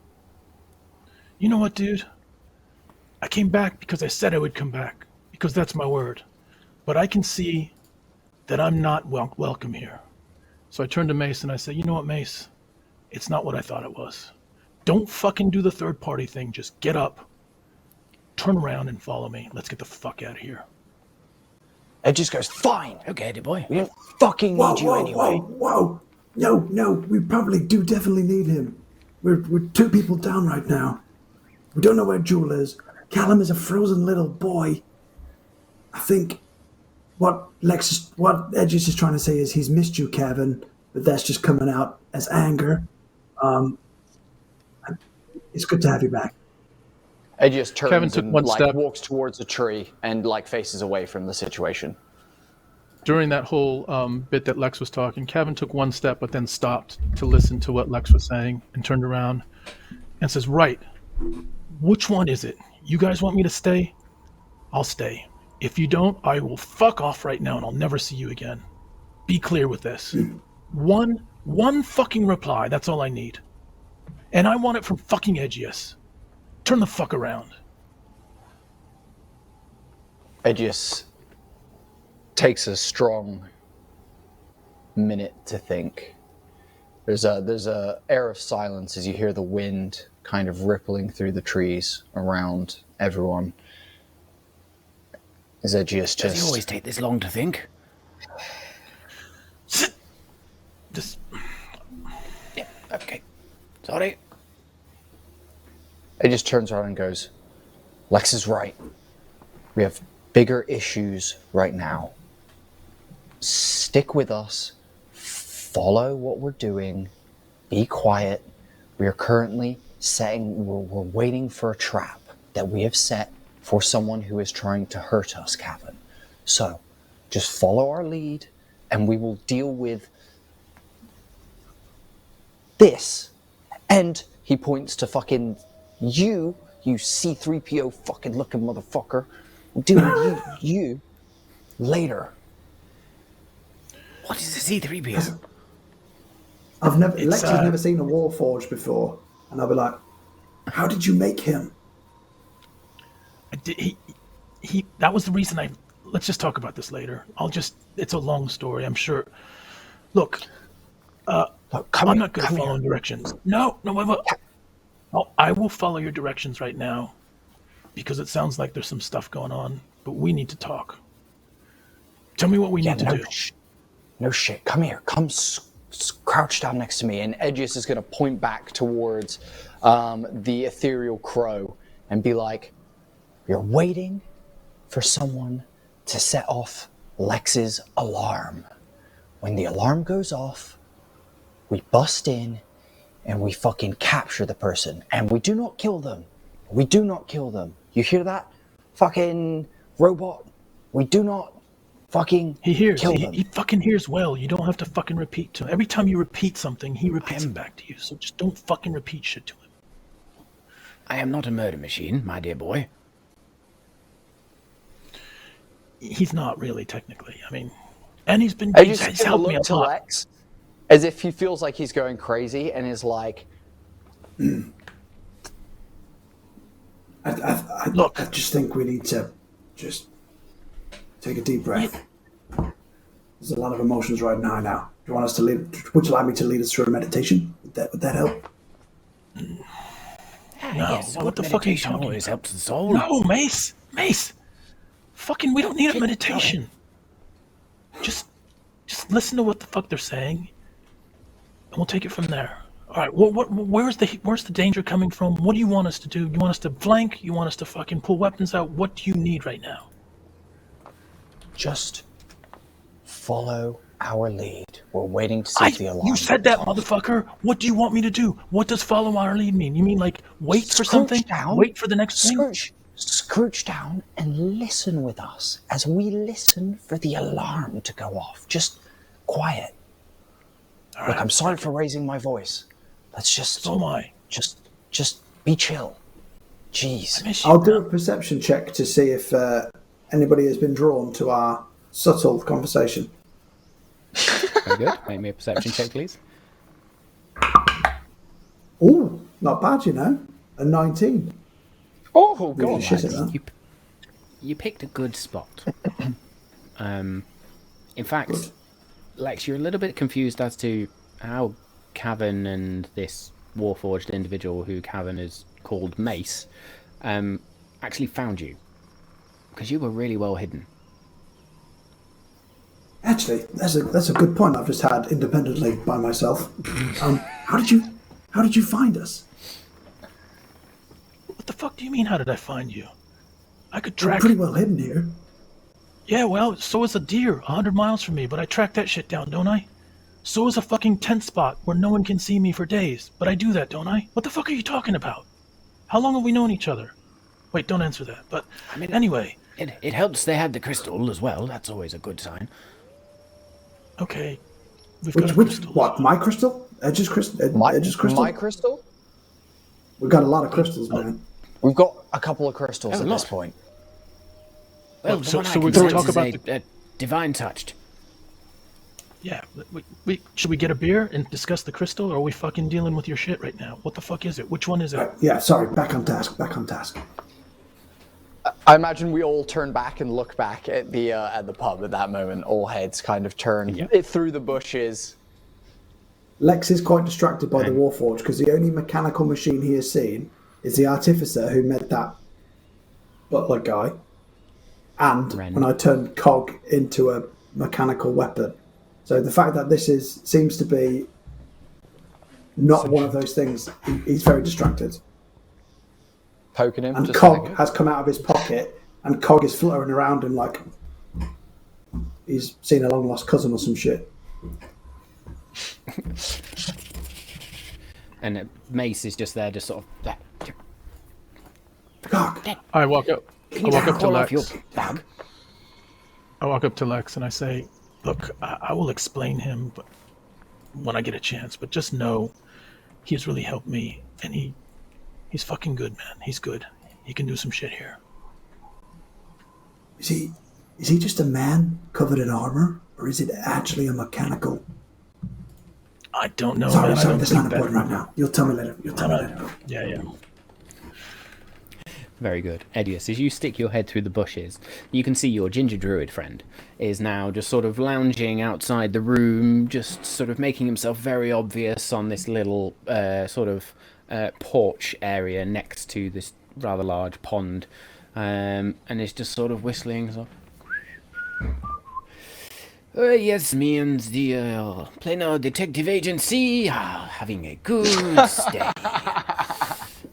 You know what, dude? I came back because I said I would come back, because that's my word. But I can see that I'm not welcome here. So I turned to Mace and I said, you know what, Mace? It's not what I thought it was. Don't fucking do the third party thing. Just get up, turn around and follow me. Let's get the fuck out of here. It just goes, fine. Okay, dear boy. We didn't fucking need you anyway. Whoa. No, we probably do definitely need him. We're two people down right now. We don't know where Jewel is. Callum is a frozen little boy. I think what Edges is trying to say is he's missed you, Kavan, but that's just coming out as anger. It's good to have you back. Edges turns Kavan took and one step. walks towards a tree and faces away from the situation. During that whole bit that Lex was talking, Kavan took one step but then stopped to listen to what Lex was saying and turned around and says, right, which one is it? You guys want me to stay? I'll stay. If you don't, I will fuck off right now and I'll never see you again. Be clear with this. One fucking reply, that's all I need. And I want it from fucking Edgius. Turn the fuck around. Edgius takes a strong minute to think. There's a air of silence as you hear the wind kind of rippling through the trees around everyone. As Edgius Does he always take this long to think? Just Yeah, okay. Sorry. He just turns around and goes, Lex is right. We have bigger issues right now. Stick with us. Follow what we're doing. Be quiet. We are currently we're waiting for a trap that we have set for someone who is trying to hurt us, Kavan. So, just follow our lead and we will deal with this. And he points to fucking you C-3PO fucking looking motherfucker. Dude, you later. What is a C-3PO? Lex has never seen a Warforged before, and I'll be like, how did you make him? That was the reason let's just talk about this later. It's a long story, I'm sure. Look, I'm not good at following directions. No, wait. No, I will follow your directions right now because it sounds like there's some stuff going on, but we need to talk. Tell me what we need to do. No shit. Come here. Come crouch down next to me. And Edgius is going to point back towards the ethereal crow and be like, you're waiting for someone to set off Lex's alarm. When the alarm goes off, we bust in and we fucking capture the person. And we do not kill them. We do not kill them. You hear that? Fucking robot. We do not fucking kill them. He fucking hears well. You don't have to fucking repeat to him. Every time you repeat something, he repeats it back to you. So just don't fucking repeat shit to him. I am not a murder machine, my dear boy. He's not really, technically. I mean, and he's helped me a lot. Lex, as if he feels like he's going crazy and is like, I just think we need to just take a deep breath. There's a lot of emotions right now. Do you want us to would you like me to lead us through a meditation? Would that help? No, Yes, what the fuck are you meditation talking always about? helps the soul. No, Mace. Fucking, we don't need a meditation. Just listen to what the fuck they're saying, and we'll take it from there. All right, where's the danger coming from? What do you want us to do? You want us to flank? You want us to fucking pull weapons out? What do you need right now? just follow our lead. We're waiting to see if the alarm. You said that, motherfucker. What do you want me to do? What does follow our lead mean? You mean like wait for something? Down, wait for the next thing? Scrooge down and listen with us as we listen for the alarm to go off. Just quiet. All Look, right, I'm sorry for raising my voice. Let's just... So am I. Just be chill. Jeez. I'll do a perception check to see if anybody has been drawn to our subtle conversation. Very good. Make me a perception check, please. Ooh, not bad, you know. A 19. Oh, Really God. shit at that. You picked a good spot. In fact, Lex, you're a little bit confused as to how Kavan and this Warforged individual who Kavan has called Mace actually found you. Because you were really well hidden. Actually, that's a good point I've just had independently by myself. How did How did you find us? What the fuck do you mean, how did I find you? I could We're track... pretty well hidden here. Yeah, well, so is a deer 100 miles from me, but I track that shit down, don't I? So is a fucking tent spot where no one can see me for days, but I do that, don't I? What the fuck are you talking about? How long have we known each other? Wait, don't answer that, but I mean, anyway. It helps they had the crystal as well. That's always a good sign. Okay, we've got a Which, crystal. what, my crystal? Edge's crystal? Edge's crystal? My crystal? We've got a lot of crystals, man. We've got a couple of crystals at lot. this point. Well, So the one we're I gonna can talk sense about is a divine touched. Yeah, should we get a beer and discuss the crystal, or are we fucking dealing with your shit right now? What the fuck is it? Which one is it? Right, yeah, sorry, back on task. I imagine we all turn back and look back at the pub at that moment. All heads kind of turn through the bushes. Lex is quite distracted by the Warforge because the only mechanical machine he has seen is the artificer who made that butler guy. And when I turned Cog into a mechanical weapon. So the fact that this seems to be not one of those things, he's very distracted. Poking him. And just Cog like, has come out of his pocket, and Cog is fluttering around him like he's seen a long lost cousin or some shit. And Mace is just there, just sort of. Cog, I walk up. Can I you walk up to call off Lex. your bag? I walk up to Lex and I say, "Look, I will explain him, but when I get a chance. But just know, he's really helped me, and he's fucking good, man. He's good. He can do some shit here." is he just a man covered in armor, or is it actually a mechanical? I don't know. Sorry, man. I don't that's think not important right now. You'll tell me later. Yeah. Very good. Edius, as you stick your head through the bushes, you can see your ginger druid friend is now just sort of lounging outside the room, just sort of making himself very obvious on this little porch area next to this rather large pond, and is just sort of whistling. So, yes, me and the Planar Detective Agency are having a good stay.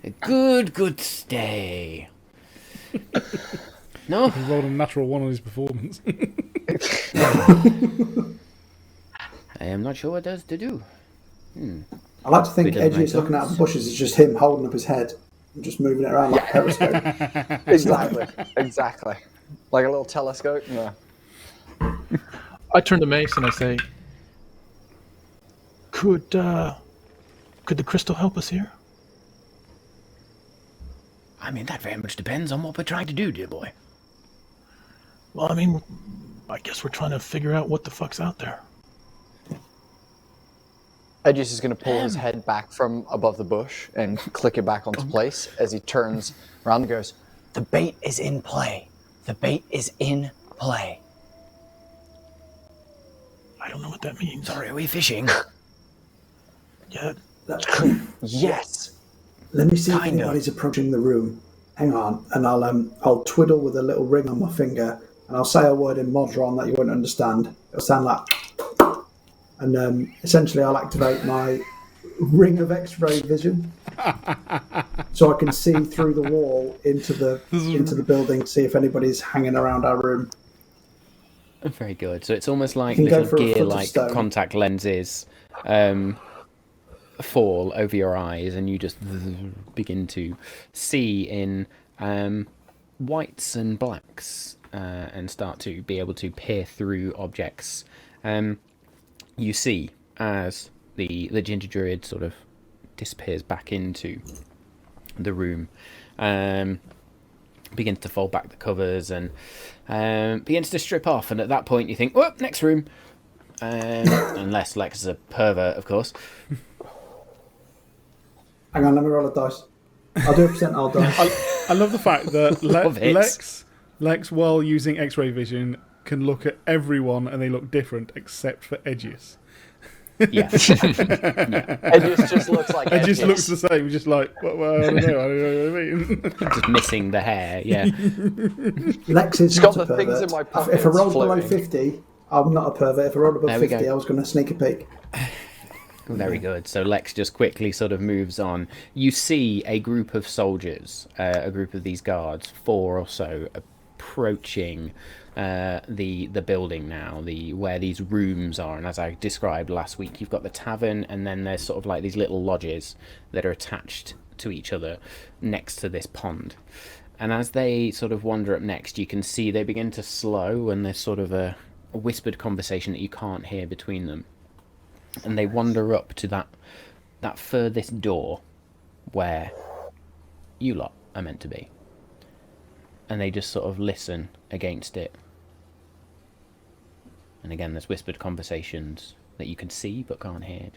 A good stay. No? He rolled a natural one on his performance. I am not sure what else to do. I like to think Bit of Edgy is looking out of the bushes is just him holding up his head and just moving it around like a periscope. Exactly. Like a little telescope. Yeah. I turn to Mace and I say, "Could the crystal help us here?" I mean, that very much depends on what we're trying to do, dear boy. Well, I mean, I guess we're trying to figure out what the fuck's out there. Edgius is going to pull his head back from above the bush and click it back onto place as he turns around and goes, "The bait is in play. The bait is in play." I don't know what that means. Sorry, are we fishing? Yeah. Yes. Let me see if Kinda. anybody's approaching the room. Hang on, and I'll twiddle with a little ring on my finger, and I'll say a word in Modron that you won't understand. It'll sound like, and essentially I'll activate my ring of X-ray vision, so I can see through the wall into the building, see if anybody's hanging around our room. Very good. So it's almost like You can go little for a foot of gear-like stone. contact lenses fall over your eyes, and you just begin to see in whites and blacks, and start to be able to peer through objects. You see as the ginger druid sort of disappears back into the room, begins to fold back the covers and begins to strip off, and at that point you think, oh, next room. Unless Lex is a pervert, of course. Hang on, let me roll a dice. I'll do a percentile dice. I love the fact that Love it. Lex, while using X-ray vision, can look at everyone and they look different except for Edgius. Yeah. Edgius just looks like It just Edgius. looks the same. He's just like, well, I don't know what I mean. Just missing the hair, yeah. Lex is got not a the things pervert. in my If I pockets roll below floating. 50, I'm not a pervert. If I roll above There we 50, go. I was going to sneak a peek. Very good. So Lex just quickly sort of moves on. You see a group of soldiers, a group of these guards, 4 or so, approaching the building now, where these rooms are. And as I described last week, you've got the tavern, and then there's sort of like these little lodges that are attached to each other next to this pond. And as they sort of wander up next, you can see they begin to slow, and there's sort of a whispered conversation that you can't hear between them. And they wander up to that furthest door where you lot are meant to be. And they just sort of listen against it. And again, there's whispered conversations that you can see but can't hear.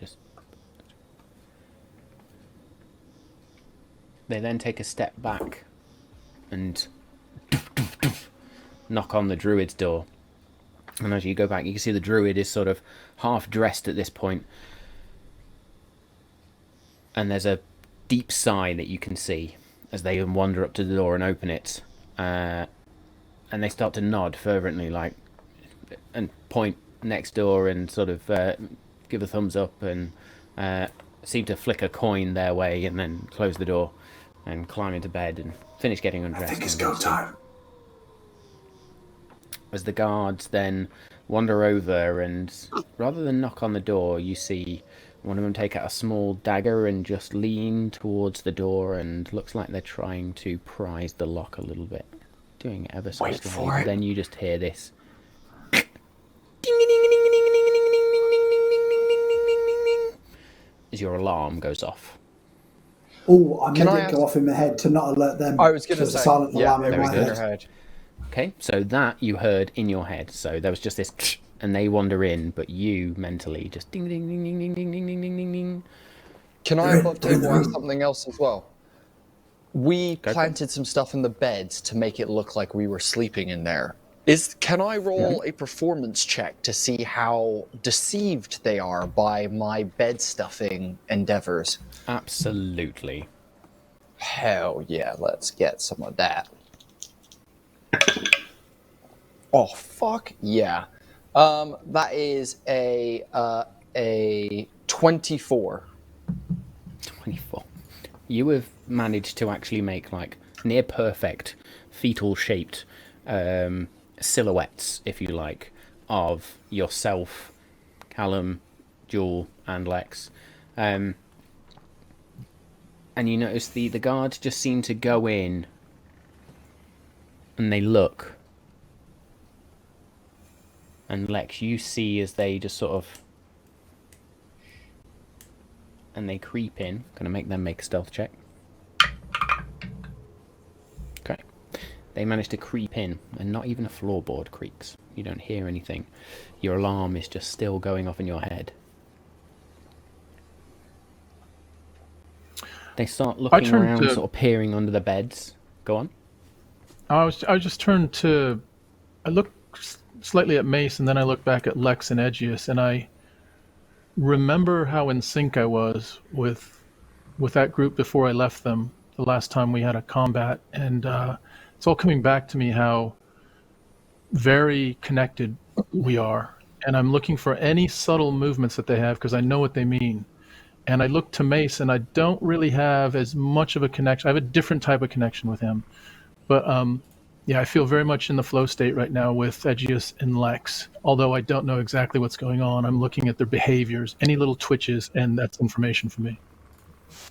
They then take a step back and knock on the druid's door. And as you go back, you can see the druid is sort of half dressed at this point. And there's a deep sigh that you can see as they wander up to the door and open it. And they start to nod fervently, like, and point next door and sort of give a thumbs up and seem to flick a coin their way and then close the door and climb into bed and finish getting undressed. I think it's go time. As the guards then wander over, and rather than knock on the door, you see one of them take out a small dagger and just lean towards the door, and looks like they're trying to prise the lock a little bit, doing it ever so Wait slowly. for it. Then you just hear this as your alarm goes off. Oh, I made I it go off in my head to not alert them. I was going to There's say, a silent alarm in very my good. head. Okay, so that you heard in your head. So there was just this, and they wander in, but you mentally just ding, ding, ding, ding, ding, ding, ding, ding, ding, ding, ding. Can I update something else as well? We planted some stuff in the beds to make it look like we were sleeping in there. Can I roll a performance check to see how deceived they are by my bed stuffing endeavors? Absolutely. Hell yeah, let's get some of that. Oh fuck yeah. That is a 24. 24. You have managed to actually make like near perfect fetal shaped silhouettes, if you like, of yourself, Callum, Jewel, and Lex. And you notice the guards just seem to go in and they look. And Lex, you see as they just sort of... and they creep in. Gonna make them make a stealth check. Okay. They manage to creep in, and not even a floorboard creaks. You don't hear anything. Your alarm is just still going off in your head. They start looking around, sort of peering under the beds. Go on. I just turned to... I looked slightly at Mace, and then I looked back at Lex and Edgius, and I remember how in sync I was with that group before I left them the last time we had a combat, and it's all coming back to me how very connected we are, and I'm looking for any subtle movements that they have because I know what they mean. And I look to Mace, and I don't really have as much of a connection. I have a different type of connection with him, but yeah, I feel very much in the flow state right now with Edgius and Lex. Although I don't know exactly what's going on, I'm looking at their behaviors, any little twitches, and that's information for me.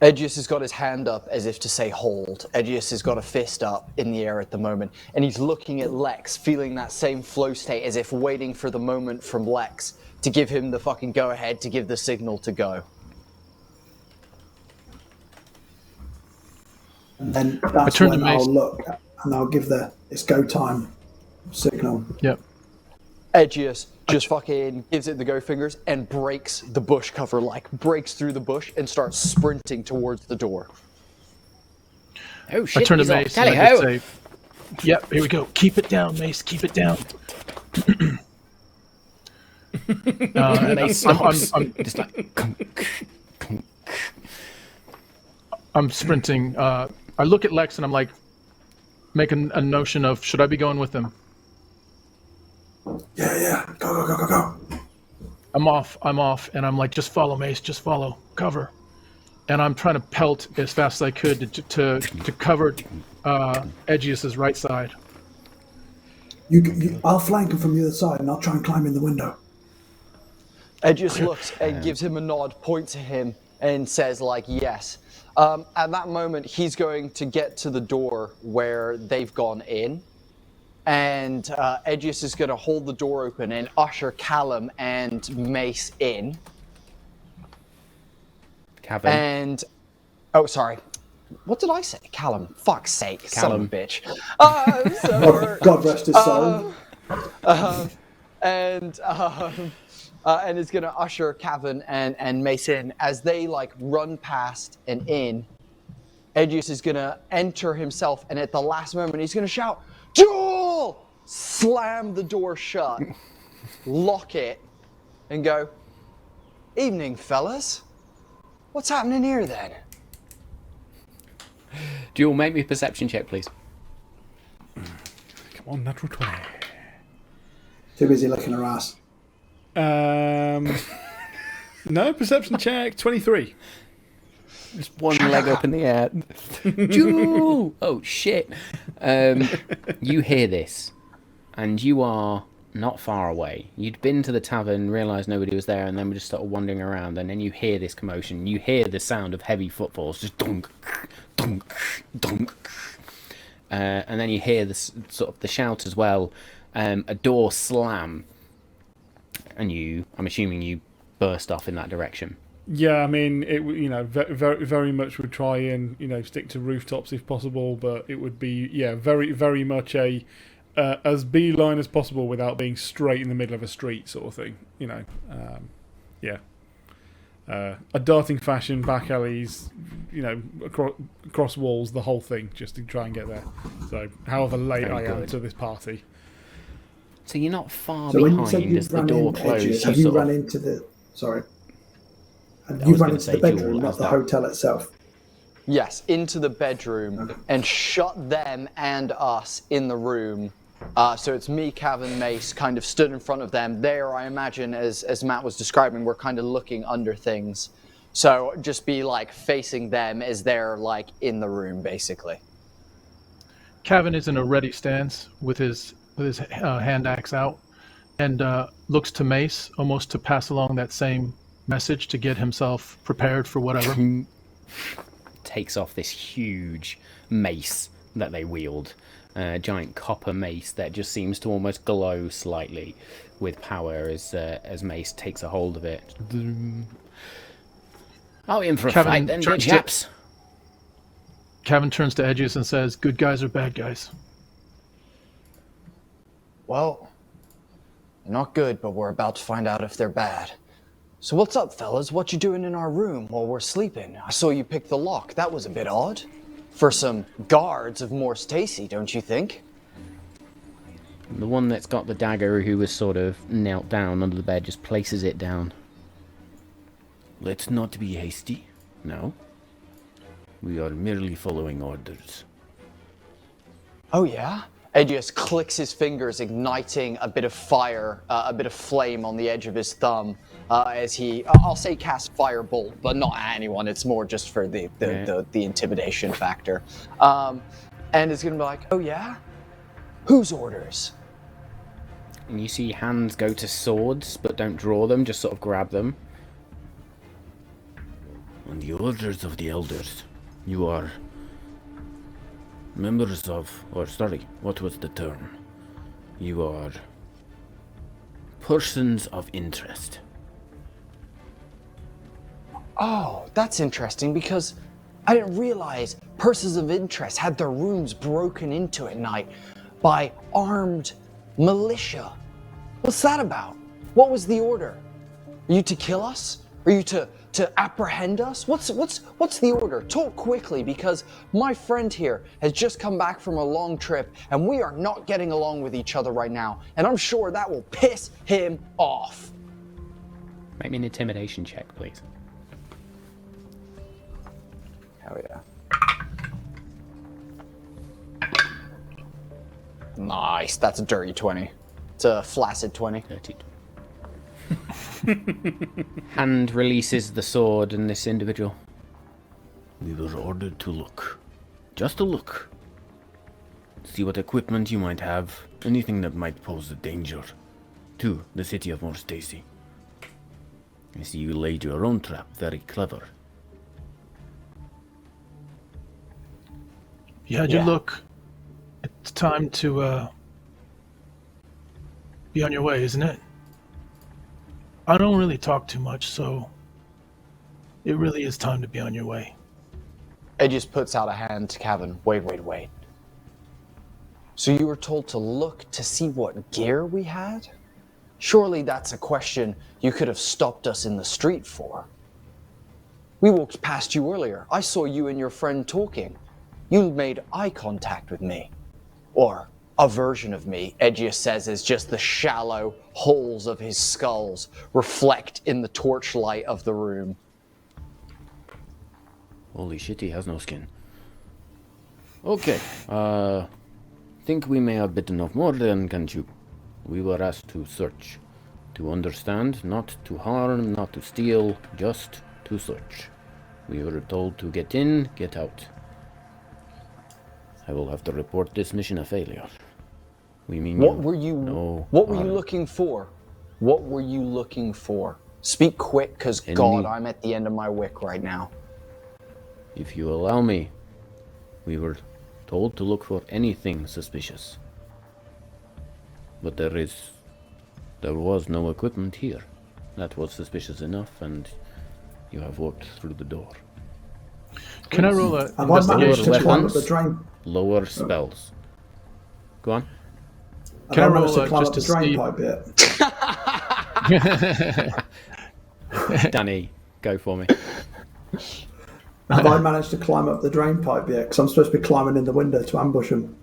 Edgius has got his hand up as if to say hold. Edgius has got a fist up in the air at the moment, and he's looking at Lex, feeling that same flow state as if waiting for the moment from Lex to give him the fucking go-ahead, to give the signal to go. And then that's when I'll look and I'll give the it's go time signal. Yep. Edgius just fucking gives it the go fingers and breaks the bush cover, like breaks through the bush and starts sprinting towards the door. Oh shit, I turn to he's off. Mace and I just say, yep, here we go. Keep it down, Mace, keep it down. I'm sprinting. I look at Lex and I'm like, making a notion of, should I be going with him? Yeah, go. I'm off, and I'm like, just follow, Mace, just follow, cover. And I'm trying to pelt as fast as I could to cover Edgius's right side. I'll flank him from the other side, and I'll try and climb in the window. Edgius looks and gives him a nod, points to him, and says, like, yes. At that moment, he's going to get to the door where they've gone in. And Edgius is going to hold the door open and usher Callum and Mace in. Kavan. And... Oh, sorry. What did I say? Callum. Fuck's sake. Son of a bitch. God rest his soul. And is going to usher Kavan and Mace in. As they, like, run past and in, Edgius is going to enter himself, and at the last moment, he's going to shout, Jewel! Slam the door shut, lock it, and go, evening, fellas. What's happening here, then? Jewel, make me a perception check, please. Come on, natural 20. Too busy licking her ass. No, perception check, 23. Just one leg up in the air. Jewel! Oh, shit. You hear this, and you are not far away. You'd been to the tavern, realised nobody was there, and then were just sort of wandering around, and then you hear this commotion. You hear the sound of heavy footfalls, just dunk, dunk, dunk. And then you hear the sort of the shout as well, a door slam, and I'm assuming you burst off in that direction. Yeah, I mean, it very, very much would try and stick to rooftops if possible, but it would be very, very much a as beeline as possible without being straight in the middle of a street sort of thing. A darting fashion, back alleys, across walls, the whole thing, just to try and get there. So, however late I am to this party. So you're not far So when you behind said as the door closed. have you run into the... Sorry. You've run into the bedroom, not the hotel itself. Yes, into the bedroom and shut them and us in the room. So it's me, Kavan, Mace, kind of stood in front of them. There, I imagine, as Matt was describing, we're kind of looking under things. So just be like facing them as they're like in the room, basically. Kavan is in a ready stance with his hand axe out, and looks to Mace almost to pass along that same message to get himself prepared for whatever. Takes off this huge mace that they wield, a giant copper mace that just seems to almost glow slightly with power as Mace takes a hold of it. Are we in for a fight then, good chaps? Kavan turns to Edgius and says, "Good guys or bad guys?" Well, they're not good, but we're about to find out if they're bad. So what's up, fellas? What you doing in our room while we're sleeping? I saw you pick the lock. That was a bit odd. For some guards of Mor Stacy, don't you think? The one that's got the dagger, who was sort of knelt down under the bed, just places it down. Let's not be hasty. No. We are merely following orders. Oh, yeah? Edgius clicks his fingers, igniting a bit of fire, a bit of flame on the edge of his thumb as he, I'll say cast firebolt, but not at anyone. It's more just for the intimidation factor. And it's going to be like, oh, yeah? Whose orders? And you see hands go to swords, but don't draw them, just sort of grab them. On the orders of the elders, you are members of, or sorry, what was the term? You are persons of interest. Oh, that's interesting, because I didn't realize persons of interest had their rooms broken into at night by armed militia. What's that about? What was the order? Are you to kill us? Are you to apprehend us? What's the order? Talk quickly, because my friend here has just come back from a long trip and we are not getting along with each other right now, and I'm sure that will piss him off. Make me an intimidation check, please. Hell yeah. Nice, that's a dirty 20. It's a flaccid 20. 32. hand releases the sword in this individual. We were ordered to look. Just to look. See what equipment you might have. Anything that might pose a danger to the city of Morstacy. I see you laid your own trap. Very clever. You had your look. It's time to be on your way, isn't it? I don't really talk too much, so it really is time to be on your way. Aegis puts out a hand to Kavan. Wait. So you were told to look to see what gear we had? Surely that's a question you could have stopped us in the street for. We walked past you earlier. I saw you and your friend talking. You made eye contact with me. Or a version of me, Aegis says, is just the shallow holes of his skulls reflect in the torchlight of the room. Holy shit, he has no skin. Okay, think we may have bitten off more than can chew. We were asked to search. To understand, not to harm, not to steal, just to search. We were told to get in, get out. I will have to report this mission a failure. We mean What were you harm. looking for? What were you looking for? Speak quick, because God, I'm at the end of my wick right now. If you allow me, we were told to look for anything suspicious. But there was no equipment here. That was suspicious enough, and you have walked through the door. Can I roll a Have I managed to investigation? climb up the drain? Lower spells. Go on. Can I Have roll managed to climb just up the to drain see? pipe yet? Danny, go for me. Have I managed to climb up the drain pipe yet? Because I'm supposed to be climbing in the window to ambush him.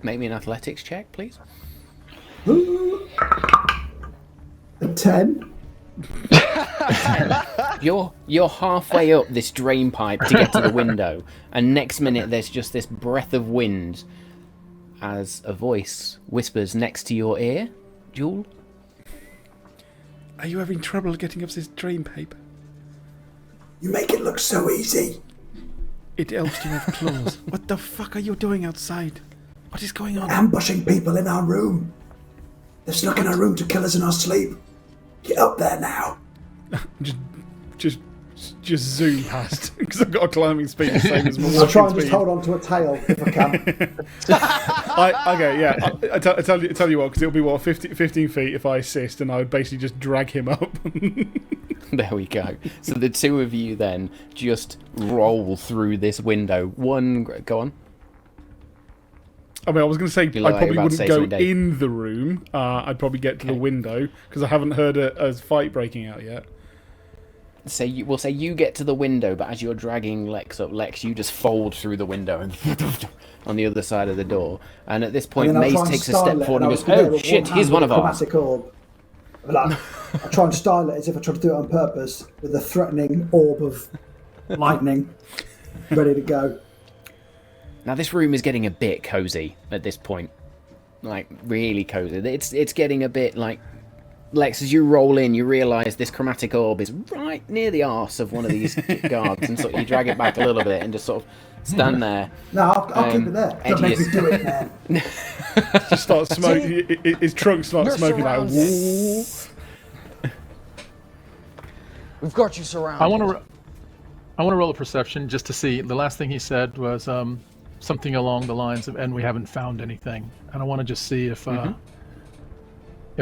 Make me an athletics check, please. A 10? You're halfway up this drain pipe to get to the window, and next minute there's just this breath of wind as a voice whispers next to your ear. Jewel? Are you having trouble getting up this drain pipe? You make it look so easy. It helps to have claws. What the fuck are you doing outside? What is going on? Ambushing people in our room. They've snuck in our room to kill us in our sleep. Get up there now. Just zoom past because I've got a climbing speed the same as my I'll try and walking just speed. hold on to a tail if I can. I tell you what, because it'll be 15 feet if I assist, and I would basically just drag him up. There we go. So the two of you then just roll through this window. Go on. I mean, I was going to say You I look like probably you're about to wouldn't say go something, Dave. in the room. I'd probably get to the Okay. window because I haven't heard a fight breaking out yet. We'll say you get to the window, but as you're dragging Lex up, you just fold through the window and on the other side of the door. And at this point, And then I try Maze and takes a style step it, forward and and I goes, was gonna do it "Oh with shit, hand here's one with of a ours." chromatic orb. Like, I try and style it as if I try to do it on purpose with a threatening orb of lightning ready to go. Now this room is getting a bit cozy at this point, like really cozy. It's getting a bit like Lex. As you roll in, you realise this chromatic orb is right near the arse of one of these guards, and so you drag it back a little bit and just sort of stand there. No, I'll keep it there. Don't make me Edgiest. do it, man. Just start smoking. His trunk starts You're smoking like. surrounded. We've got you surrounded. I want to roll a perception just to see. The last thing he said was something along the lines of, "And we haven't found anything." And I want to just see if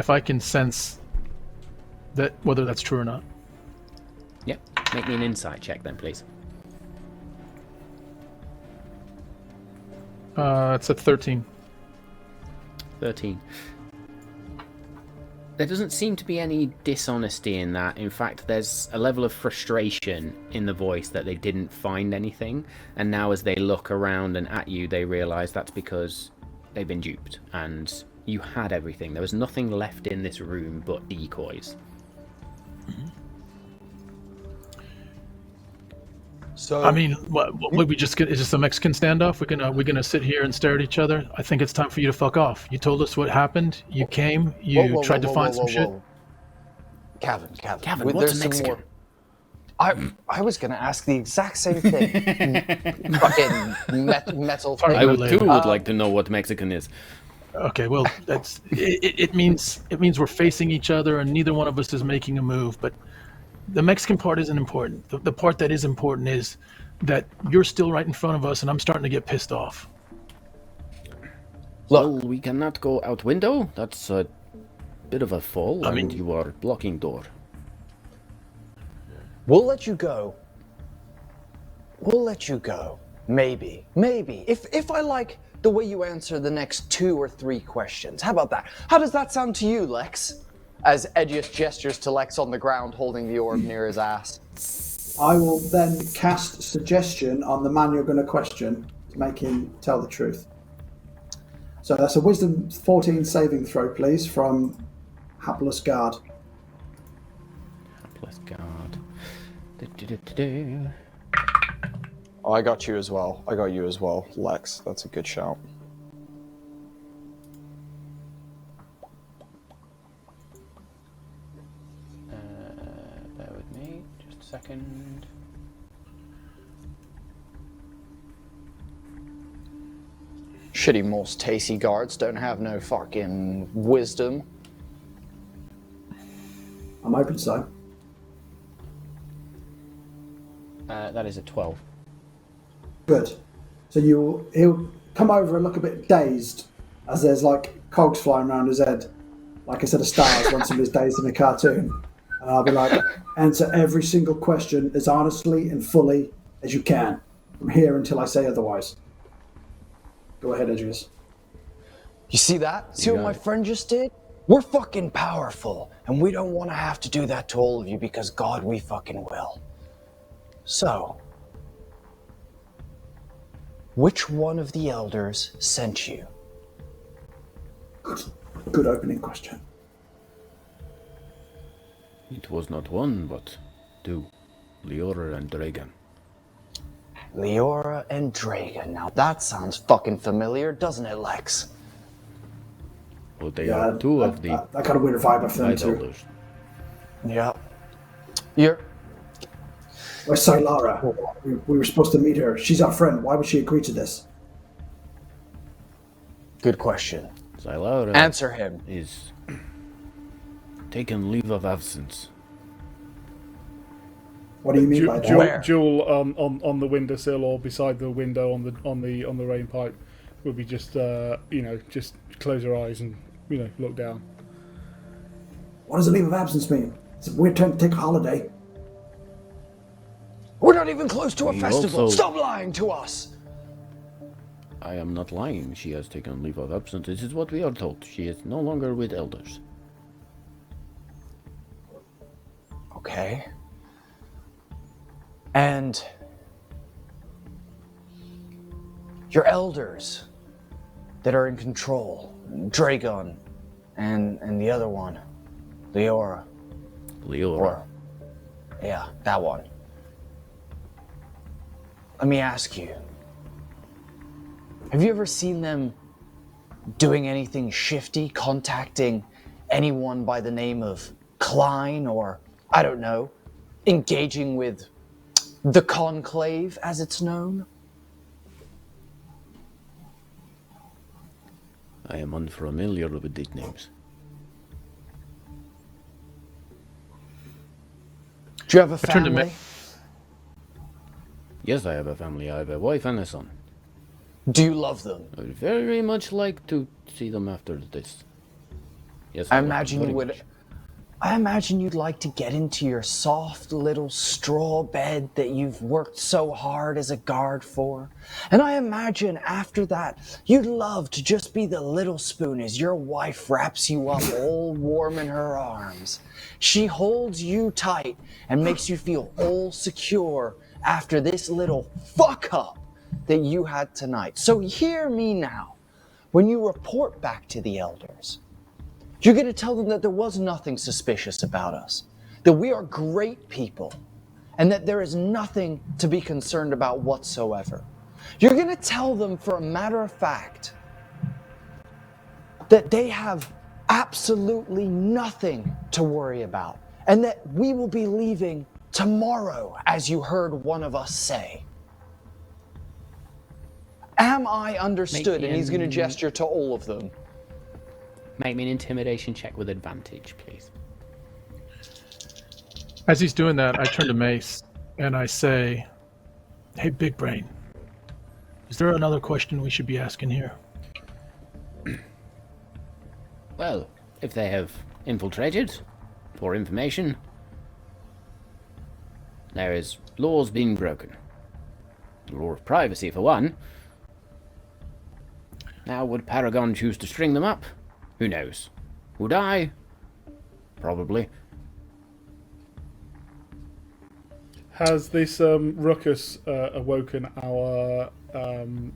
I can sense that whether that's true or not. Yep. Make me an insight check then, please. It's at 13. 13. There doesn't seem to be any dishonesty in that. In fact, there's a level of frustration in the voice that they didn't find anything, and now as they look around and at you, they realise that's because they've been duped, and you had everything. There was nothing left in this room but decoys. So I mean, what we just get is just a Mexican standoff. We're gonna sit here and stare at each other. I think it's time for you to fuck off. You told us what happened. You came. You tried to find some shit. Cavan, Kevin, what's a Mexican? I was gonna ask the exact same thing. Fucking metal thing. I would too would like to know what Mexican is. Okay, well, that's it means we're facing each other and neither one of us is making a move. But the Mexican part isn't important. The part that is important is that you're still right in front of us, and I'm starting to get pissed off. Well, we cannot go out window. That's a bit of a fall, I mean- and you are blocking door. We'll let you go. Maybe. If I like the way you answer the next 2 or 3 questions. How about that? How does that sound to you, Lex? As Edius gestures to Lex on the ground, holding the orb near his ass. I will then cast suggestion on the man you're going to question to make him tell the truth. So that's a Wisdom 14 saving throw, please, from Hapless Guard. Hapless guard. Du-du-du-du-du. Oh, I got you as well, Lex. That's a good shout. Bear with me, just a second. Shitty most tasty guards don't have no fucking wisdom. I'm hoping so. That is a 12. Good. So he'll come over and look a bit dazed as there's like cogs flying around his head, like a set of stars once in his days in a cartoon. And I'll be like, answer every single question as honestly and fully as you can from here until I say otherwise. Go ahead, Edgius. You see that? See You what got my it. friend just did? We're fucking powerful, and we don't want to have to do that to all of you because God, we fucking will. So, which one of the elders sent you? Good opening question. It was not one, but two. Leora and Dragon. Leora and Dragon. Now that sounds fucking familiar, doesn't it, Lex? Well, they are two of the I got a weird vibe of them Night too. Elders. Yeah. You're... Where's Lara? We were supposed to meet her. She's our friend. Why would she agree to this? Good question. Xylara Answer him. is taken leave of absence. What do you mean by that? Where? Jewel on the windowsill or beside the window on the rain pipe would be just just close her eyes and look down. What does a leave of absence mean? It's a weird time to take a holiday. We're not even close to a We festival. also- Stop lying to us. I am not lying. She has taken leave of absence. This is what we are told. She is no longer with elders. Okay. And your elders that are in control, Dragon and the other one, Leora. Leora. Yeah, that one. Let me ask you, have you ever seen them doing anything shifty, contacting anyone by the name of Klein, or, I don't know, engaging with the Conclave, as it's known? I am unfamiliar with these names. Do you have a I turned to family? Yes, I have a family. I have a wife and a son. Do you love them? I would very much like to see them after this. Yes, I love them imagine very you would. much. I imagine you'd like to get into your soft little straw bed that you've worked so hard as a guard for. And I imagine after that, you'd love to just be the little spoon as your wife wraps you up all warm in her arms. She holds you tight and makes you feel all secure after this little fuck up that you had tonight. So hear me now. When you report back to the elders, you're going to tell them that there was nothing suspicious about us, that we are great people, and that there is nothing to be concerned about whatsoever. You're going to tell them, for a matter of fact, that they have absolutely nothing to worry about, and that we will be leaving tomorrow, as you heard one of us say. Am I understood? And he's going to gesture to all of them. Make me an intimidation check with advantage, please. As he's doing that, I turn to Mace and I say, "Hey, Big Brain, is there another question we should be asking here?" Well, if they have infiltrated for information, there is laws being broken. The law of privacy, for one. Now, would Paragon choose to string them up? Who knows? Would I? Probably. Has this ruckus awoken our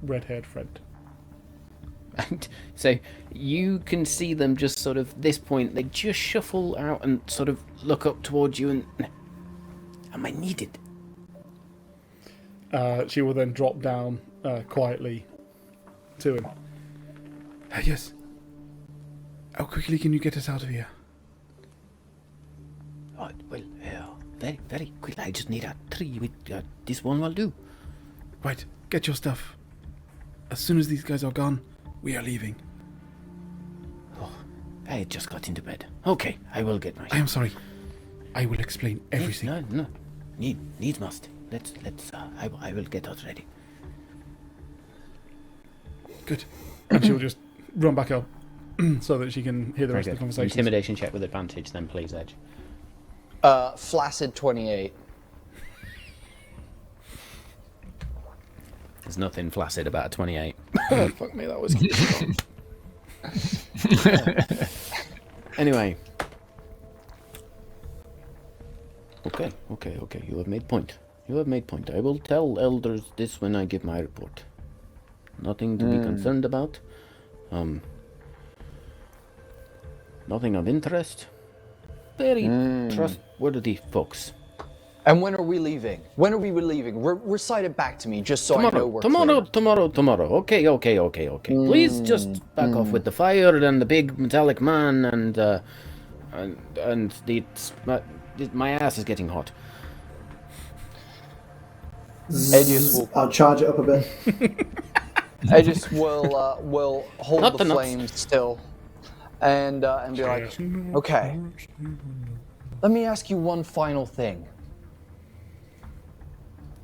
red-haired friend? And so you can see them just sort of, this point, they just shuffle out and sort of look up towards you and... Am I needed? She will then drop down quietly to him. Yes. How quickly can you get us out of here? Oh, well, very, very quickly. I just need a tree with this one will do. Right, get your stuff. As soon as these guys are gone, we are leaving. Oh, I just got into bed. Okay, I will get my... I am sorry. I will explain everything. No. Needs must. Let's. I will get us ready. Good. And she'll just run back up so that she can hear the rest of the conversation. Intimidation check with advantage, then, please, Edge. Flaccid 28. There's nothing flaccid about a 28. Fuck me, that was... Anyway. Okay. You have made point. I will tell elders this when I give my report. Nothing to be concerned about. Nothing of interest. Very trustworthy folks. And when are we leaving? Recite it back to me, just so I know we're clear. Tomorrow. Okay. Please just back off with the fire and the big metallic man and my ass is getting hot. I'll charge it up a bit. Aegis will hold Not the the flames still, and be like, okay. Let me ask you one final thing.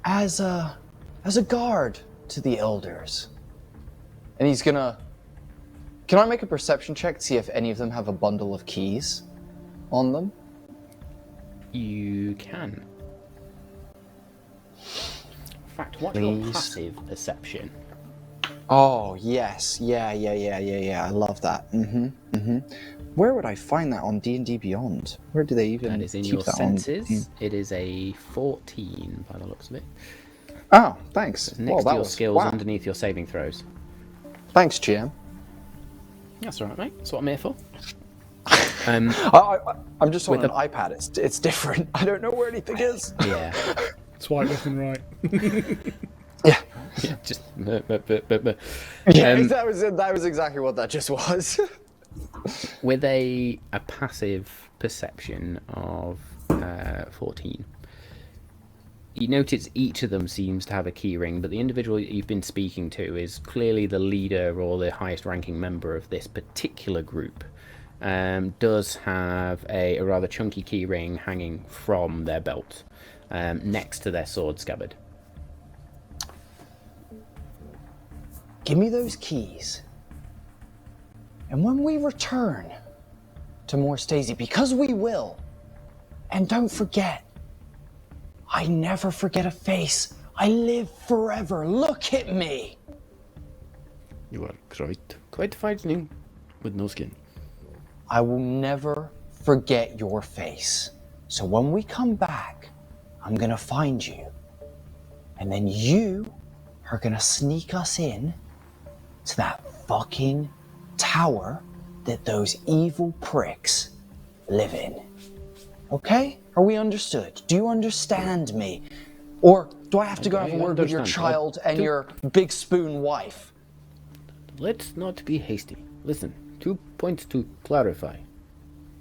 As a guard to the elders, and he's gonna. Can I make a perception check to see if any of them have a bundle of keys on them? You can. In fact, what's your passive perception? Oh, yes. Yeah. I love that. Where would I find that on D&D Beyond? Where do they even That is in keep your that senses. It is a 14 by the looks of it. Oh, thanks. It's next to your skills, underneath your saving throws. Thanks, GM. That's all right, mate. That's what I'm here for. I'm just on an iPad. It's different. I don't know where anything is. Yeah. Swipe left and right. Yeah. Just. Yeah, that was exactly what that just was. With a passive perception of 14, you notice each of them seems to have a key ring, but the individual that you've been speaking to is clearly the leader or the highest ranking member of this particular group. Does have a rather chunky key ring hanging from their belt next to their sword scabbard. Give me those keys. And when we return to More Stacey, because we will, and don't forget, I never forget a face. I live forever. Look at me. You are quite frightening with no skin. I will never forget your face. So when we come back, I'm gonna find you. And then you are gonna sneak us in to that fucking tower that those evil pricks live in. Okay? Are we understood? Do you understand me? Or do I have to go have a word with your child and your big spoon wife? Let's not be hasty. Listen, 2 points to clarify.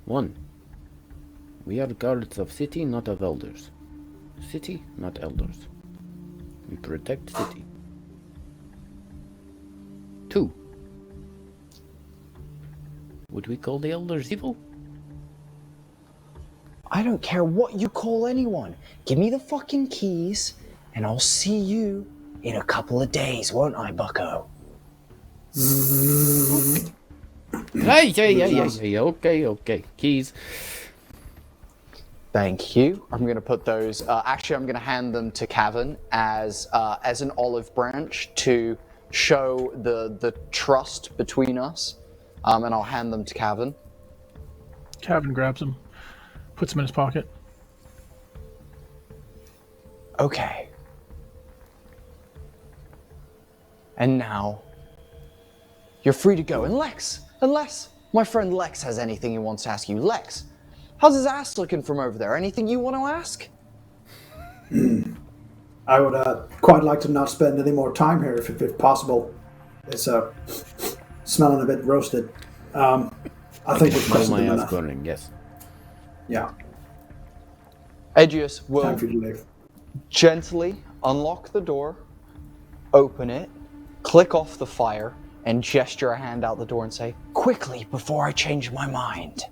1. We are guards of city, not of elders. City, not elders. We protect city. 2. Would we call the elders evil? I don't care what you call anyone. Give me the fucking keys, and I'll see you in a couple of days, won't I, bucko? Hey, okay. Keys. Thank you. I'm going to put those... actually, I'm going to hand them to Kavan as an olive branch to show the trust between us. And I'll hand them to Kavan. Kavan grabs him, puts him in his pocket. Okay. And now, you're free to go. Unless my friend Lex has anything he wants to ask you. Lex, how's his ass looking from over there? Anything you want to ask? I would quite like to not spend any more time here if possible. It's smelling a bit roasted. I think we've questioned him enough. Burning, yes. Yeah. Aegeus will Time for you to leave. gently unlock the door, open it, click off the fire, and gesture a hand out the door and say, "Quickly, before I change my mind."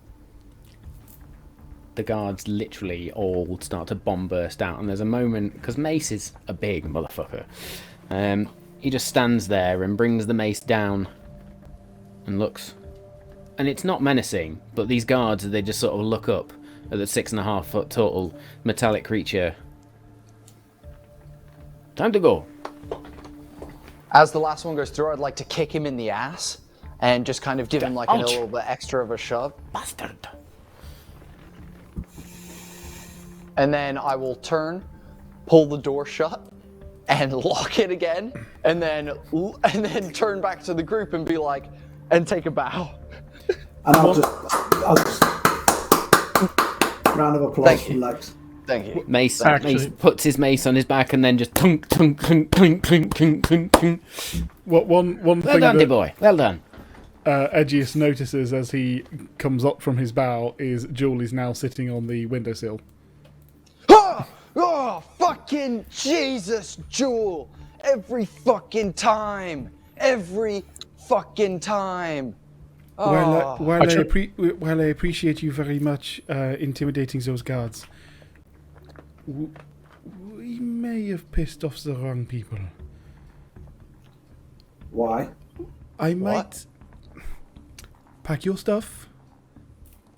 The guards literally all start to bomb burst out, and there's a moment, because Mace is a big motherfucker. He just stands there and brings the mace down and looks. And it's not menacing, but these guards, they just sort of look up at the 6.5 foot tall metallic creature. Time to go. As the last one goes through, I'd like to kick him in the ass and just kind of give him like a Ouch. little bit extra of a shove. Bastard. And then I will turn, pull the door shut, and lock it again, and then turn back to the group and be like, and take a bow. And I'll just round of applause for Lex. Thank you. Mace puts his mace on his back and then just tunk, tunk, tunk, tunk, tunk, tunk, tunk, tunk. One Well thing done, dear that boy. Well done. Aegeus notices as he comes up from his bow is Jewel is now sitting on the windowsill. Oh, fucking Jesus, Jewel! Every fucking time! Every fucking time! Oh. While I appreciate you very much intimidating those guards, we may have pissed off the wrong people. Why? I might pack your stuff.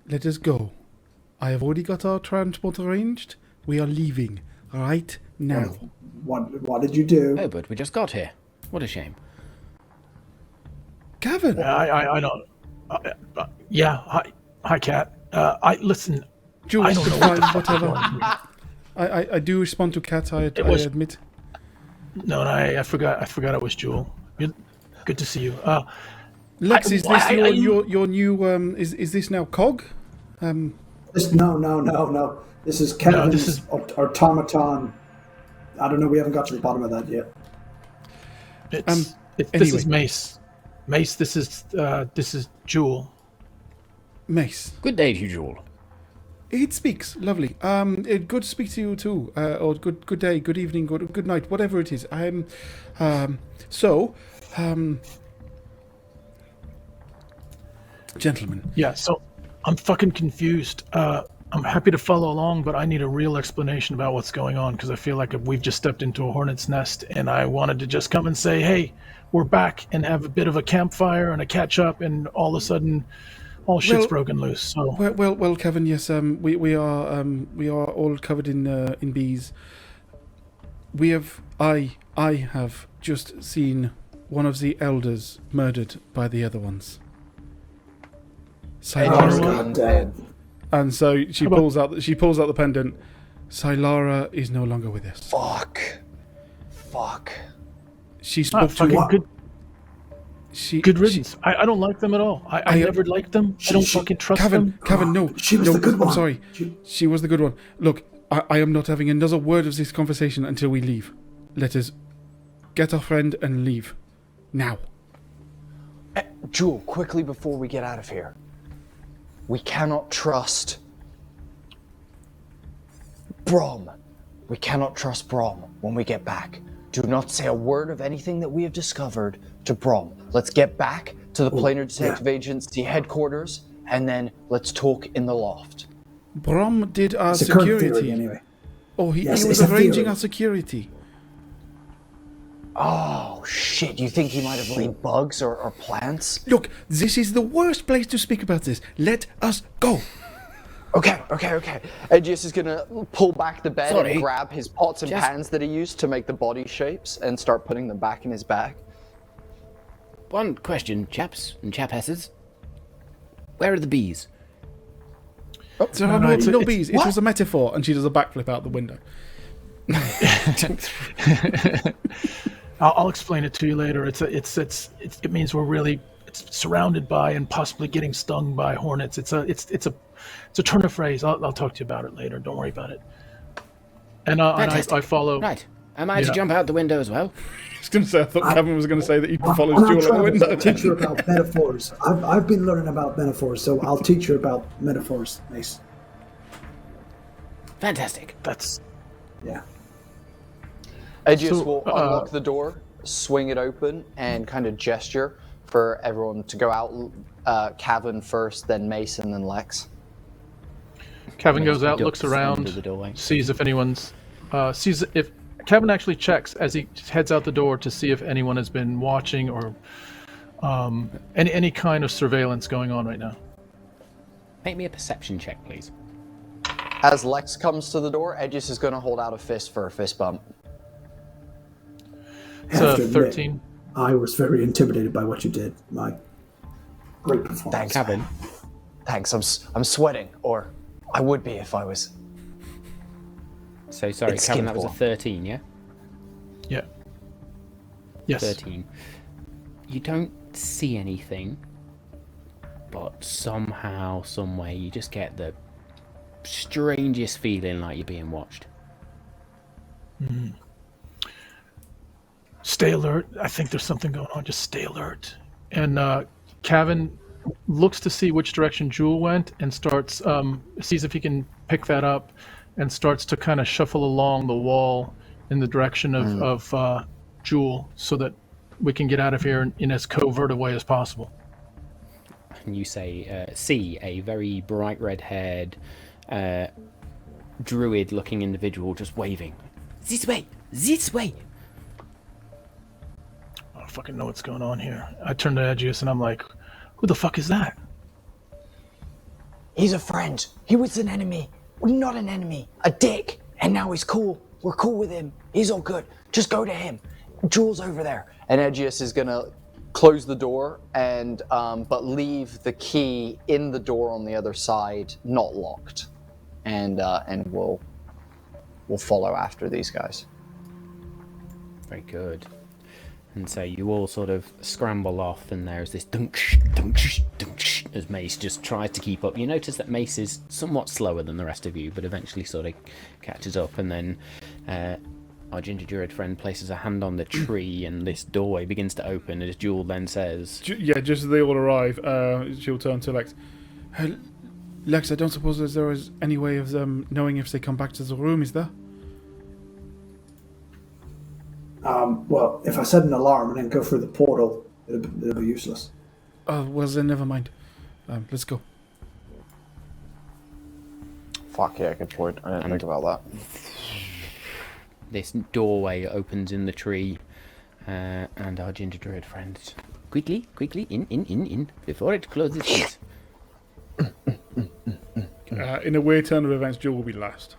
Let us go. I have already got our transport arranged. We are leaving right now. What did you do? Oh, but we just got here. What a shame. Kavan! I don't. Yeah, hi, Cat. Listen. Jules, I don't know fine, what the fuck whatever. I do respond to Cat. I admit. No, I forgot it was Jewel. Good to see you. Lex, is this your new? Is this now Cog? No. This is Kevin's automaton. I don't know. We haven't got to the bottom of that yet. This anyway. is Mace. Mace, this is Jewel. Mace. Good day to you, Jewel. It speaks. Lovely. Good to speak to you too. Or good day, good evening, good night, whatever it is. Gentlemen. Yeah. So I'm fucking confused. I'm happy to follow along, but I need a real explanation about what's going on because I feel like we've just stepped into a hornet's nest, and I wanted to just come and say, hey, we're back and have a bit of a campfire and a catch up, and all of a sudden, all shit's broken loose. So well, Kevin. Yes, we are all covered in bees. I have just seen one of the elders murdered by the other ones. God damn. And so she pulls out the pendant. Sylara is no longer with us. Fuck. She spoke to Good riddance. I don't like them at all. I never liked them. I don't fucking trust them. Cavan, no. She was no, the good one. I'm sorry. She was the good one. Look, I am not having another word of this conversation until we leave. Let us get our friend and leave. Now. Jewel, quickly before we get out of here. We cannot trust Brom. We cannot trust Brom when we get back. Do not say a word of anything that we have discovered to Brom. Let's get back to the Planar Detective Agency headquarters, and then let's talk in the loft. Brom did our It's a current security. theory, anyway. Oh, he Yes, was it's a arranging theory. our security. Oh, shit. You think he might have laid bugs or plants? Look, this is the worst place to speak about this. Let us go. Okay. Aegeus is gonna pull back the bed Sorry. and grab his pots and Just- pans that he used to make the body shapes and start putting them back in his bag. One question, chaps and chapesses. Where are the bees? There are no, it's a- no it's- bees. It was a metaphor, and she does a backflip out the window. I'll explain it to you later. It means we're really surrounded by and possibly getting stung by hornets. It's a turn of phrase. I'll talk to you about it later. Don't worry about it. And Fantastic. I follow. Right. Am I to Yeah. jump out the window as well? I was going to say, I thought Cavan was going to say that he follows I'm Jewel out the Travis. window. I'll teach you about metaphors. I've been learning about metaphors, so I'll teach you about metaphors. Nice. Fantastic. That's Yeah. Aegeus So, will unlock the door, swing it open, and kind of gesture for everyone to go out. Kavan first, then Mason, then Lex. Kevin goes out, Ducks looks under around, the doorway. sees if anyone's sees if Kevin actually checks as he heads out the door to see if anyone has been watching or any kind of surveillance going on right now. Make me a perception check, please. As Lex comes to the door, Aegeus is going to hold out a fist for a fist bump. It's Have to a admit, 13. I was very intimidated by what you did. My great performance. Thanks. Cabin. Thanks. I'm sweating, or I would be if I was. So sorry, It's Cabin, that was a skin 13, yeah? Yeah. Yes. 13. You don't see anything, but somehow, some way, you just get the strangest feeling like you're being watched. Stay alert. I think there's something going on. Just stay alert. And Kevin looks to see which direction Jewel went and starts sees if he can pick that up and starts to kind of shuffle along the wall in the direction of Jewel so that we can get out of here in as covert a way as possible. And you see a very bright red-haired, druid-looking individual just waving. This way! This way! I don't fucking know what's going on here. I turn to Aegeus and I'm like, who the fuck is that? He's a friend. He was an enemy. Not an enemy. A dick. And now he's cool. We're cool with him. He's all good. Just go to him. Jewel's over there. And Aegeus is gonna close the door and but leave the key in the door on the other side, not locked. And we'll follow after these guys. Very good. And so you all sort of scramble off, and there's this dunk, dunk, dunk, as Mace just tries to keep up. You notice that Mace is somewhat slower than the rest of you, but eventually sort of catches up, and then our ginger druid friend places a hand on the tree, and this doorway begins to open, as Jewel then says... Yeah, just as they all arrive, she'll turn to Lex. Lex, I don't suppose there is any way of them knowing if they come back to the room, is there? Well, if I set an alarm and then go through the portal, it'll be useless. Oh, well then, never mind. Let's go. Fuck yeah, good point. I didn't think about that. This doorway opens in the tree, and our ginger druid friend... Quickly, in, before it closes. In a weird turn of events, Jewel will be last.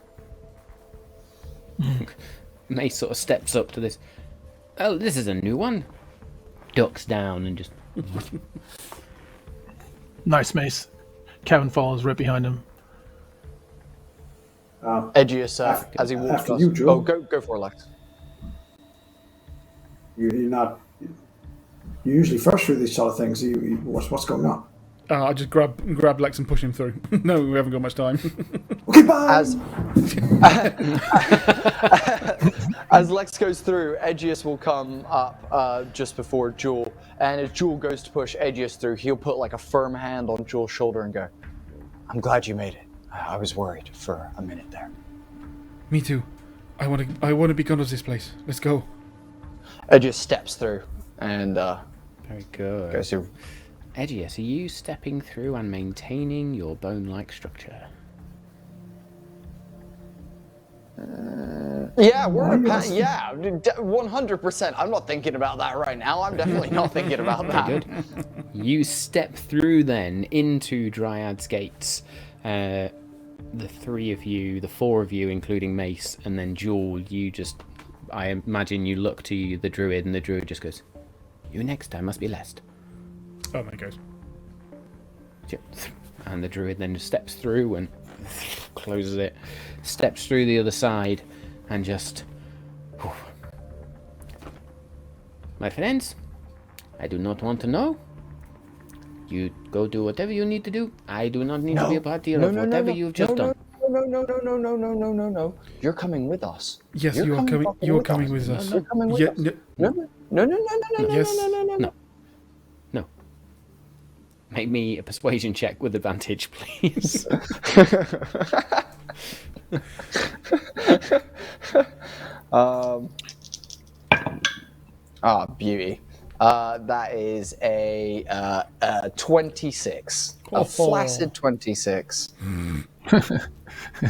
Mace sort of steps up to this. Oh, this is a new one. Ducks down and just... Nice, Mace. Kevin follows right behind him. Aegeus, as he walks after past... you, Jewel. Oh, go for it, Lex. You're You're usually first through these sort of things. What's going on? I just grab Lex and push him through. No, we haven't got much time. Okay, bye. As Lex goes through, Edgius will come up just before Jewel, and as Jewel goes to push Edgius through, he'll put like a firm hand on Jewel's shoulder and go, "I'm glad you made it. I was worried for a minute there." Me too. I want to be gone of this place. Let's go. Edgius steps through and Very good. goes through. Edgius, are you stepping through and maintaining your bone-like structure? Yeah, yeah, 100%. I'm not thinking about that right now. I'm definitely not thinking about that. Good. You step through then into Dryad's Gates. The four of you, including Mace, and then Jewel, I imagine you look to the druid, and the druid just goes, "You next, I must be lest." Oh, there it goes. And the druid then just steps through and closes it, steps through the other side, and just... Whew. My friends, I do not want to know. You go do whatever you need to do. I do not need to be a part of whatever you've just done. No. You're coming with us. Yes, you are coming with us. You're coming with us. No. Yes. No. Make me a persuasion check with advantage, please. Beauty. That is a 26. A flaccid 26.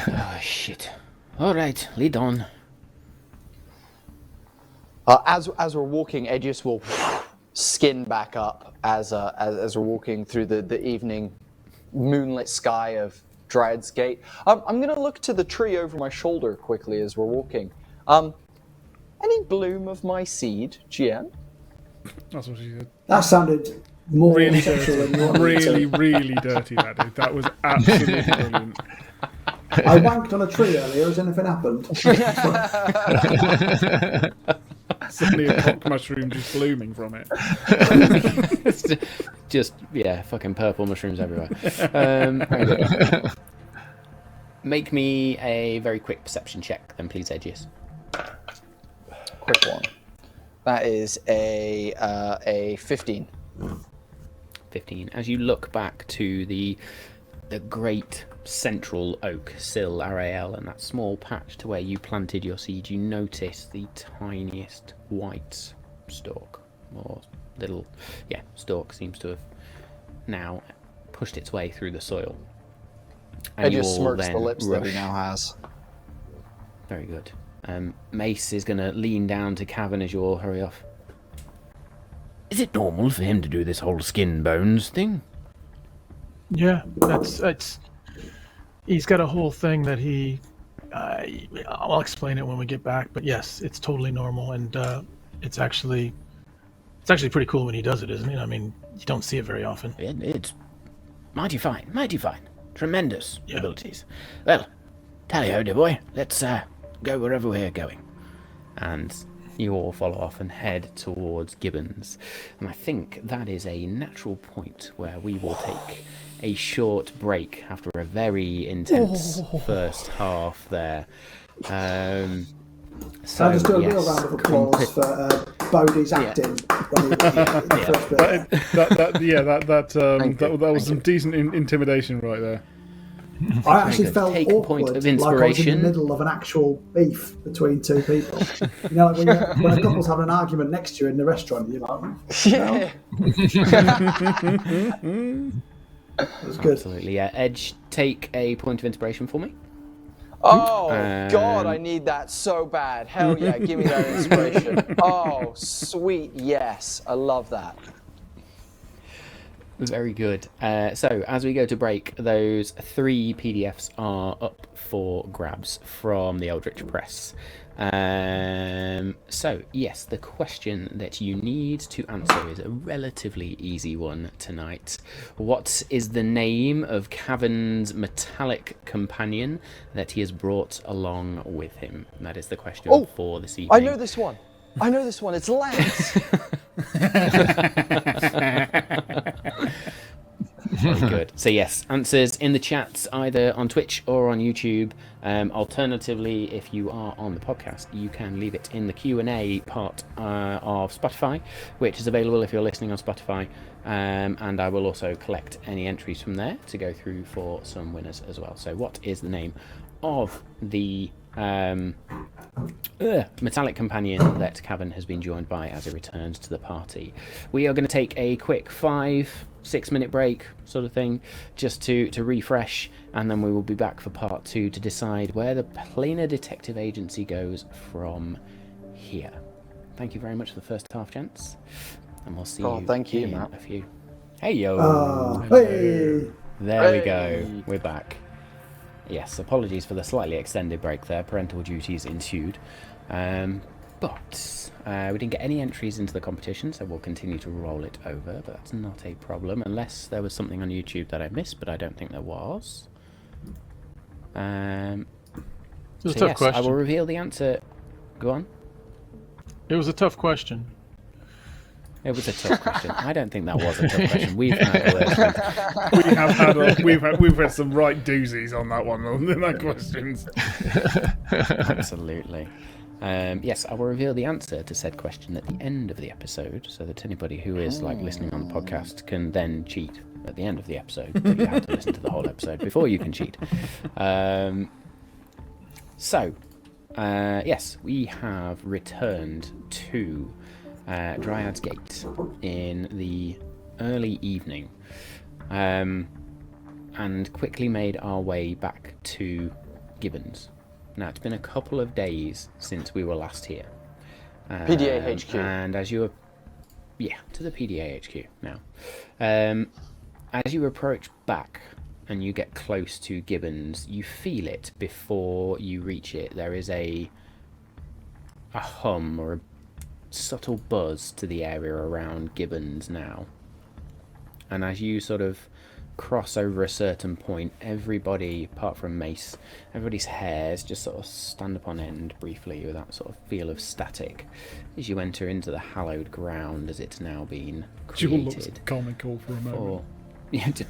Oh, shit. All right, lead on. As we're walking, Edgius will skin back up as we're walking through the evening moonlit sky of Dryad's Gate. I'm going to look to the tree over my shoulder quickly as we're walking. Any bloom of my seed, GM? That's what she said. That sounded more Really sexual dirty. than you wanted it to. Really dirty, that did. That was absolutely brilliant. I wanked on a tree earlier. Has anything happened? Suddenly a cock mushroom just blooming from it. Just fucking purple mushrooms everywhere. Make me a very quick perception check, then, please, Edgius. Quick one. That is a 15. 15. As you look back to the great central oak, Sil Arael, and that small patch to where you planted your seed, you notice the tiniest white stalk, or little, stalk seems to have now pushed its way through the soil. And it just smirks the lips that he now has. Very good. Mace is going to lean down to Kavan as you all hurry off. Is it normal for him to do this whole skin bones thing? Yeah, it's. He's got a whole thing that he. I'll explain it when we get back, but yes, it's totally normal, and it's actually pretty cool when he does it, isn't it? I mean, you don't see it very often. It's mighty fine, tremendous abilities. Well, tally-ho, dear boy, let's go wherever we're going. And you all follow off and head towards Gibbons. And I think that is a natural point where we will take a short break after a very intense first half there. So, I'll just do a real round of applause for Bodhi's acting. That was some decent intimidation right there. I actually felt Take a awkward, point of like I was in inspiration. the middle of an actual beef between two people. You know, like when a couple's having an argument next to you in the restaurant, you're like, Yeah. it was good. Absolutely, yeah. Edge, take a point of inspiration for me. Oh, God, I need that so bad. Hell yeah, give me that inspiration. Oh, sweet, yes. I love that. Very good. So, as we go to break, those 3 PDFs are up for grabs from the Eldritch Press. So, yes, the question that you need to answer is a relatively easy one tonight. What is the name of Kavan's metallic companion that he has brought along with him? That is the question for this evening. I know this one. I know this one. It's Lance. Very good. So yes, answers in the chats either on Twitch or on YouTube. Alternatively, if you are on the podcast, you can leave it in the Q&A part of Spotify, which is available if you're listening on Spotify. And I will also collect any entries from there to go through for some winners as well. So what is the name of the metallic companion that Kavan has been joined by as he returns to the party? We are going to take a quick 5-6 minute break sort of thing just to refresh, and then we will be back for part 2 to decide where the Planar Detective Agency goes from here. Thank you very much for the first half, gents, and we'll see you thank you, in Matt. a few. Hey yo! Hey! There we go. We're back. Yes, apologies for the slightly extended break there. Parental duties ensued. But we didn't get any entries into the competition, so we'll continue to roll it over. But that's not a problem, unless there was something on YouTube that I missed, but I don't think there was. It was a So tough yes, question. I will reveal the answer. Go on. It was a tough question. It was a tough question. I don't think that was a tough question. We've had worse. We've had some right doozies on that one, on that questions. Absolutely. Yes, I will reveal the answer to said question at the end of the episode, so that anybody who is listening on the podcast can then cheat at the end of the episode. But you have to listen to the whole episode before you can cheat. Yes, we have returned to Dryad's Gate in the early evening, and quickly made our way back to Gibbons. Now, it's been a couple of days since we were last here. PDA HQ. And as you were... Yeah, to the PDA HQ now. As you approach back and you get close to Gibbons, you feel it before you reach it. There is a hum or a subtle buzz to the area around Gibbons now. And as you sort of cross over a certain point, everybody, apart from Mace, everybody's hairs just sort of stand up on end briefly with that sort of feel of static as you enter into the hallowed ground as it's now been Jewel looks created. comical for a moment. Yeah, just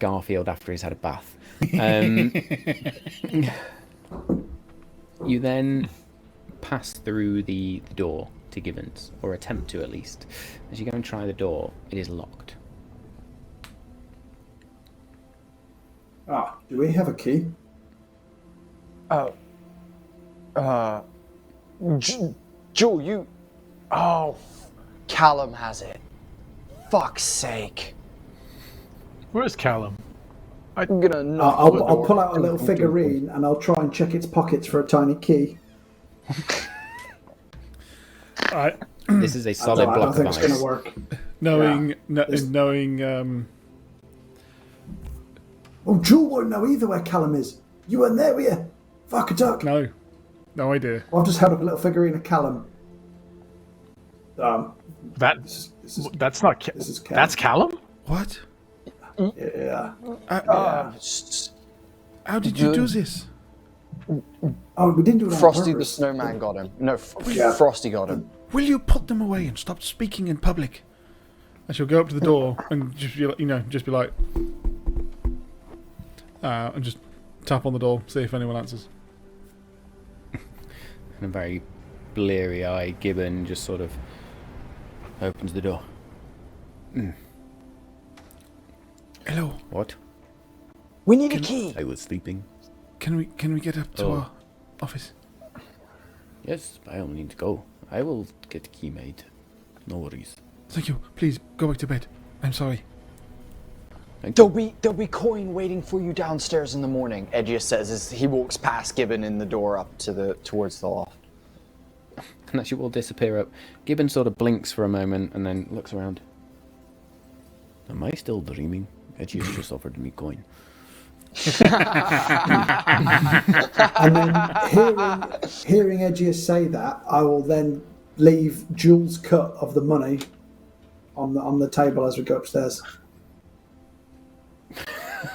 Garfield after he's had a bath. You then pass through the door to Gibbons, or attempt to at least. As you go and try the door, it is locked. Do we have a key? Jewel, you... Oh, Callum has it. Fuck's sake. Where's Callum? I'm gonna knock on the I'll door. pull out a little figurine and I'll try and check its pockets for a tiny key. This is a solid I block don't of think it's ice. going to work. Knowing, Yeah. Oh, Jewel won't know either where Callum is. You weren't there, were you? Fuck a duck. no idea. Well, I've just held up a little figurine of Callum. That's This is not. this is Callum. That's Callum. What? Yeah. How did you do this? Oh, we didn't do it on Frosty the purpose. Snowman got him. No, Yeah. Frosty got him. Will you put them away and stop speaking in public? I shall go up to the door and just be like, and just tap on the door, see if anyone answers. And a very bleary-eyed Gibbon just sort of opens the door. Hello. What? We need a key. I was sleeping. Can we get up to Oh. our office? Yes, by all means, go. I will get the key made. No worries. Thank you. Please go back to bed. I'm sorry. There'll be coin waiting for you downstairs in the morning, Edgius says as he walks past Gibbon in the door up to towards the loft. And as you all disappear up, Gibbon sort of blinks for a moment and then looks around. Am I still dreaming? Edgius just offered me coin. And then hearing Edgius say that, I will then leave Jules' cut of the money on the table as we go upstairs.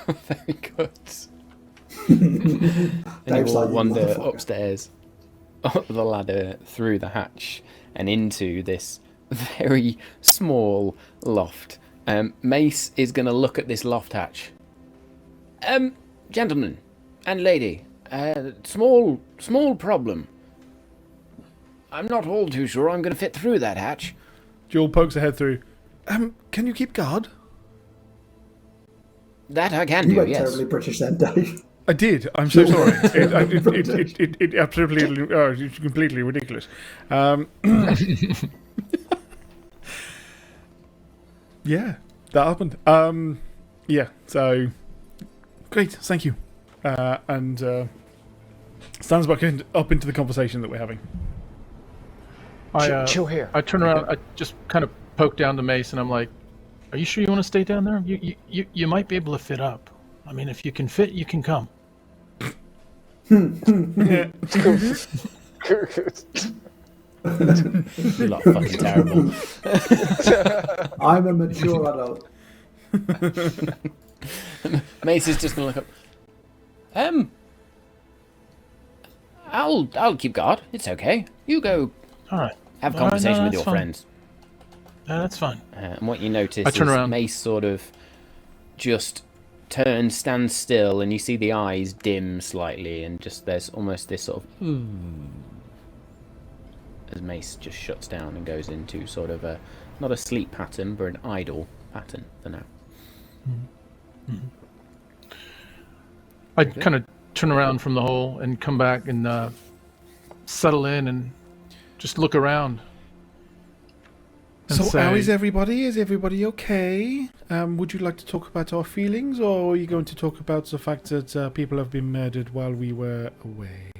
Very good. Dave like, you wander motherfucker. upstairs, up the ladder, through the hatch, and into this very small loft. Mace is going to look at this loft hatch. Gentlemen and lady, small problem. I'm not all too sure I'm going to fit through that hatch. Jewel pokes her head through. Can you keep guard? That I can You do, went yes. terribly British then, Dave. I did. I'm so sorry. It absolutely, it's completely ridiculous. Yeah, that happened. Yeah, so great, thank you. And stands back up into the conversation that we're having. Chill here. I turn around. I just kind of poke down the Mace, and I'm like, "Are you sure you want to stay down there? You might be able to fit up. I mean, if you can fit, you can come." You lot are fucking terrible. I'm a mature adult. Mace is just going to look up. I'll keep guard. It's okay. You go All right. have a All right, conversation no, with that's your fine. friends. That's fine. And what you notice I turn is around. Mace sort of just stands still, and you see the eyes dim slightly, and just there's almost this sort of as Mace just shuts down and goes into sort of a not a sleep pattern, but an idle pattern for now. I kind of turn around from the hole and come back and settle in and just look around. And So, how say, is everybody? Is everybody okay? Would you like to talk about our feelings, or are you going to talk about the fact that people have been murdered while we were away?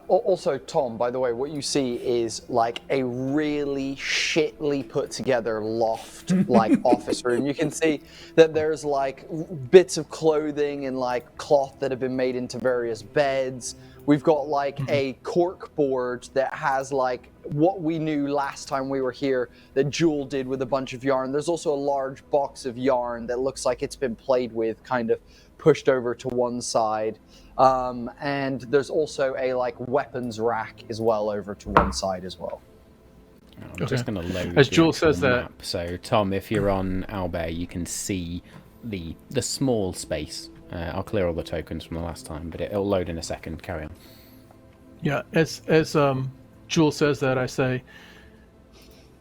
Also, Tom, by the way, what you see is like a really shittily put together loft, like office room. You can see that there's like bits of clothing and like cloth that have been made into various beds. We've got like a cork board that has like what we knew last time we were here that Jewel did with a bunch of yarn. There's also a large box of yarn that looks like it's been played with, kind of pushed over to one side. And there's also a like weapons rack as well over to one side as well. I'm just going to load As the Jewel actual says that- map. So, Tom, if you're on Owlbear, you can see the small space. I'll clear all the tokens from the last time, but it'll load in a second. Carry on. Yeah, as Jewel says that, I say,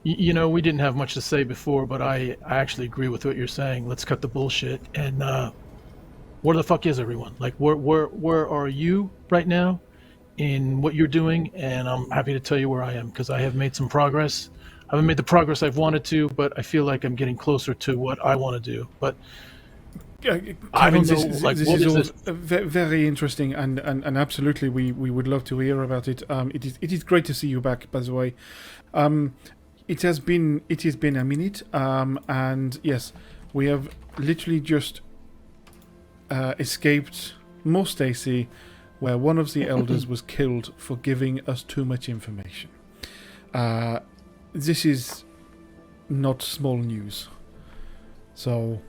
you know, we didn't have much to say before, but I actually agree with what you're saying. Let's cut the bullshit. And where the fuck is everyone? Like, where are you right now in what you're doing? And I'm happy to tell you where I am, because I have made some progress. I haven't made the progress I've wanted to, but I feel like I'm getting closer to what I want to do. But I don't know, like, this what is is all this? very interesting, and absolutely, we would love to hear about it. It is great to see you back, by the way. It has been a minute, and yes, we have literally just escaped More Stacy, where one of the elders was killed for giving us too much information. This is not small news. So,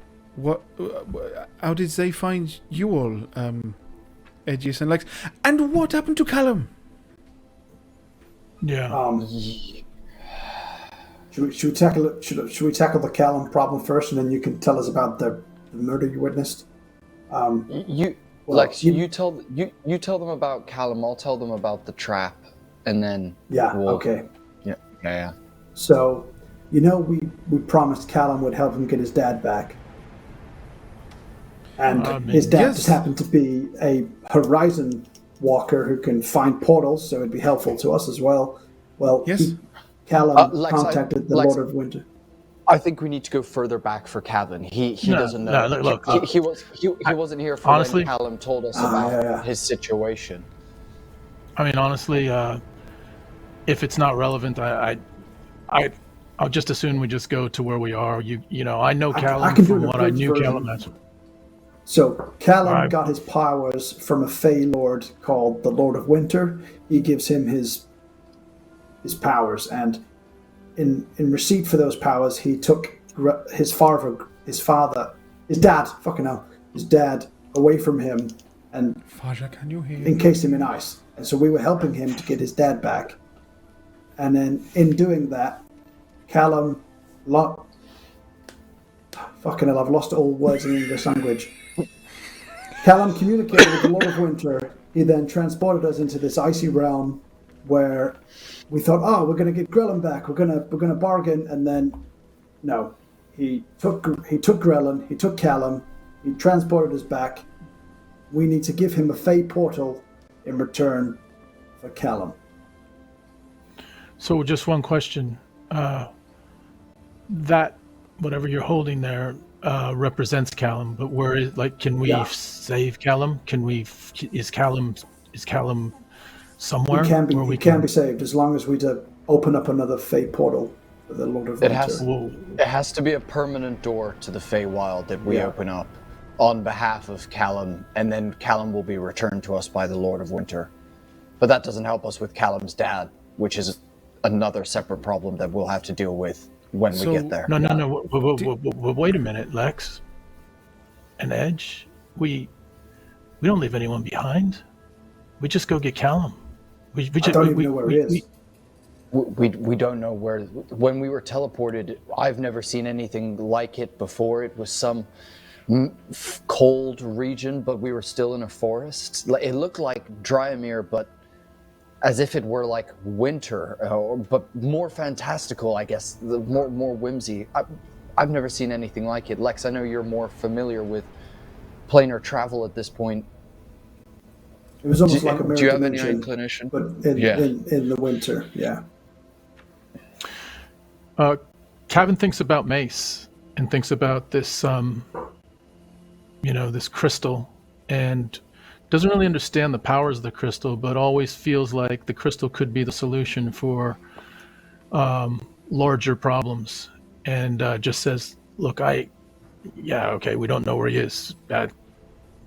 how did they find you all, Edges and Lex? And what happened to Callum? Yeah. Should we tackle it? Should we tackle the Callum problem first, and then you can tell us about the murder you witnessed? Lex, you tell them about Callum. I'll tell them about the trap, and then okay. Yeah. So, you know, we promised Callum would help him get his dad back. And his dad just happened to be a horizon walker who can find portals, so it'd be helpful to us as well. Well, Callum contacted the Lord of Winter. I think we need to go further back for Kavan. He doesn't know. No, look, he wasn't here for honestly, when Callum told us about his situation. I mean, honestly, if it's not relevant, I'll just assume we just go to where we are. You know, I know Callum from what I knew Callum as. So Callum got his powers from a Fey Lord called the Lord of Winter. He gives him his powers, and in receipt for those powers, he took his dad away from him and Faja, can you hear? encased him in ice. And so we were helping him to get his dad back. And then in doing that, Callum... Fucking hell, I've lost all words in the English language. Callum communicated with the Lord of Winter. He then transported us into this icy realm where we thought, oh, we're going to get Grelin back. We're going to bargain. And then, no. He took Grelin. He took Callum. He transported us back. We need to give him a Fey portal in return for Callum. So just one question. That whatever you're holding there represents Callum, but where is can we save Callum? Is Callum somewhere? He can be saved as long as we open up another Fey portal for the Lord of Winter. It has to be a permanent door to the Feywild that we open up on behalf of Callum, and then Callum will be returned to us by the Lord of Winter. But that doesn't help us with Callum's dad, which is another separate problem that we'll have to deal with when we get there. No. Wait a minute, Lex. And Edge, we don't leave anyone behind. We just go get Callum. I don't even know where he is. We don't know where. When we were teleported, I've never seen anything like it before. It was some cold region, but we were still in a forest. It looked like Dryamere, but as if it were like winter, but more fantastical, I guess, more whimsy. I've never seen anything like it. Lex, I know you're more familiar with planar travel at this point. It was almost like a mirror do you have dimension, any inclination? But in the winter, yeah. Kavan thinks about Mace and thinks about this, this crystal, and doesn't really understand the powers of the crystal, but always feels like the crystal could be the solution for larger problems. And just says, look, we don't know where he is.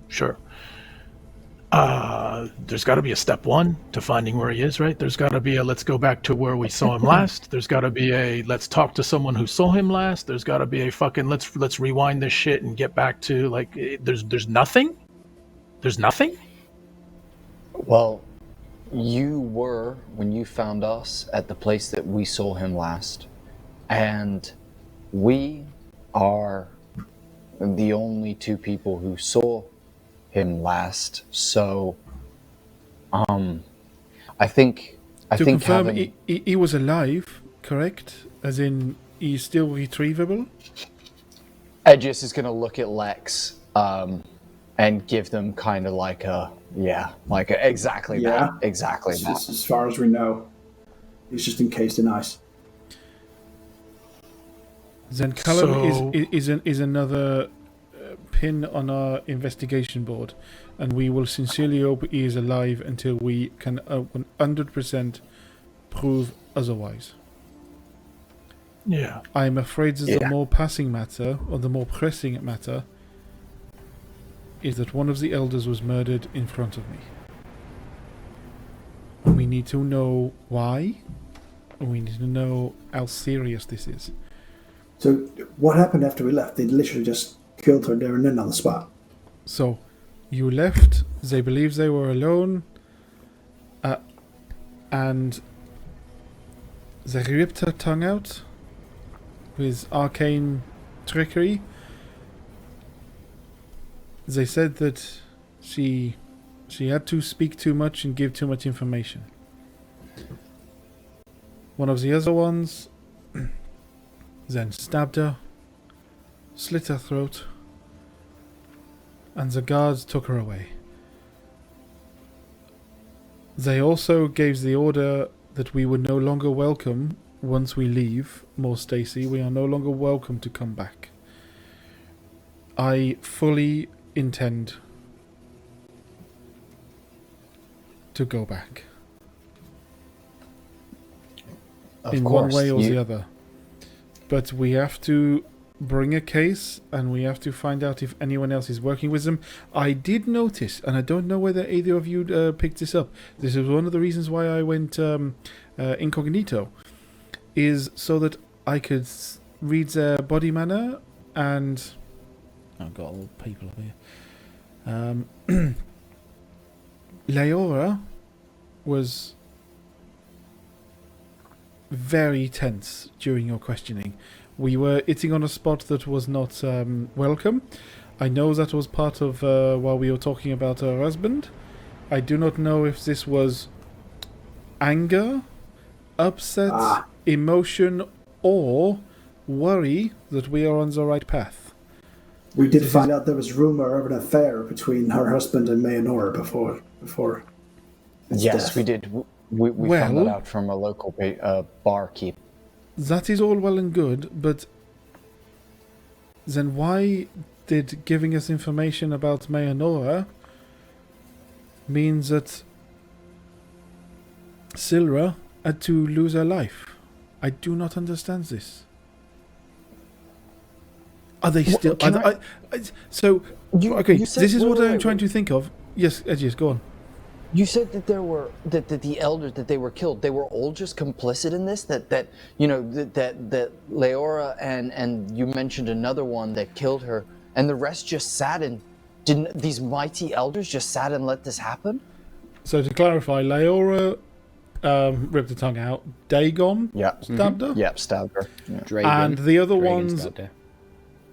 Sure. There's got to be a step one to finding where he is, right? There's got to be a let's go back to where we saw him last. There's got to be a let's talk to someone who saw him last. There's got to be a fucking let's rewind this shit and get back to there's nothing. There's nothing? Well, you were, when you found us, at the place that we saw him last. And we are the only two people who saw him last. So, I think confirm, he was alive, correct? As in, he's still retrievable? Edgius is going to look at Lex, and give them kind of exactly that. As far as we know, he's just encased in ice. Then Callum is another pin on our investigation board, and we will sincerely hope he is alive until we can 100% prove otherwise. Yeah. I'm afraid that the more passing matter, or the more pressing matter, is that one of the elders was murdered in front of me. We need to know why, and we need to know how serious this is. So what happened after we left? They literally just killed her there and then on the spot. So you left, they believed they were alone, and they ripped her tongue out with arcane trickery. They said that she had to speak too much and give too much information. One of the other ones then stabbed her, slit her throat, and the guards took her away. They also gave the order that we were no longer welcome once we leave More Stacy. We are no longer welcome to come back. I fully intend to go back. In one way or the other. But we have to bring a case, and we have to find out if anyone else is working with them. I did notice, and I don't know whether either of you picked this up. This is one of the reasons why I went incognito, is so that I could read their body manner, and I've got all people here. Leora was very tense during your questioning. We were hitting on a spot that was not welcome. I know that was part of while we were talking about her husband. I do not know if this was anger, upset, emotion, or worry that we are on the right path. We did find out there was rumor of an affair between her husband and Mayanora before his Yes, death. we did. We found that out from a local barkeep. That is all well and good, but then why did giving us information about Mayanora mean that Silra had to lose her life? I do not understand this. Are they still? So, okay, you said- this is what wait, I'm trying to think of. Yes, Edgius, go on. You said that there were that the elders that they were killed. They were all just complicit in this. That you know that Leora and you mentioned another one that killed her, and the rest just sat and didn't. These mighty elders just sat and let this happen. So to clarify, Leora ripped her tongue out. Dagon stabbed her. Yep, stabbed her. Yeah. And the other Dragon ones, stabbed her.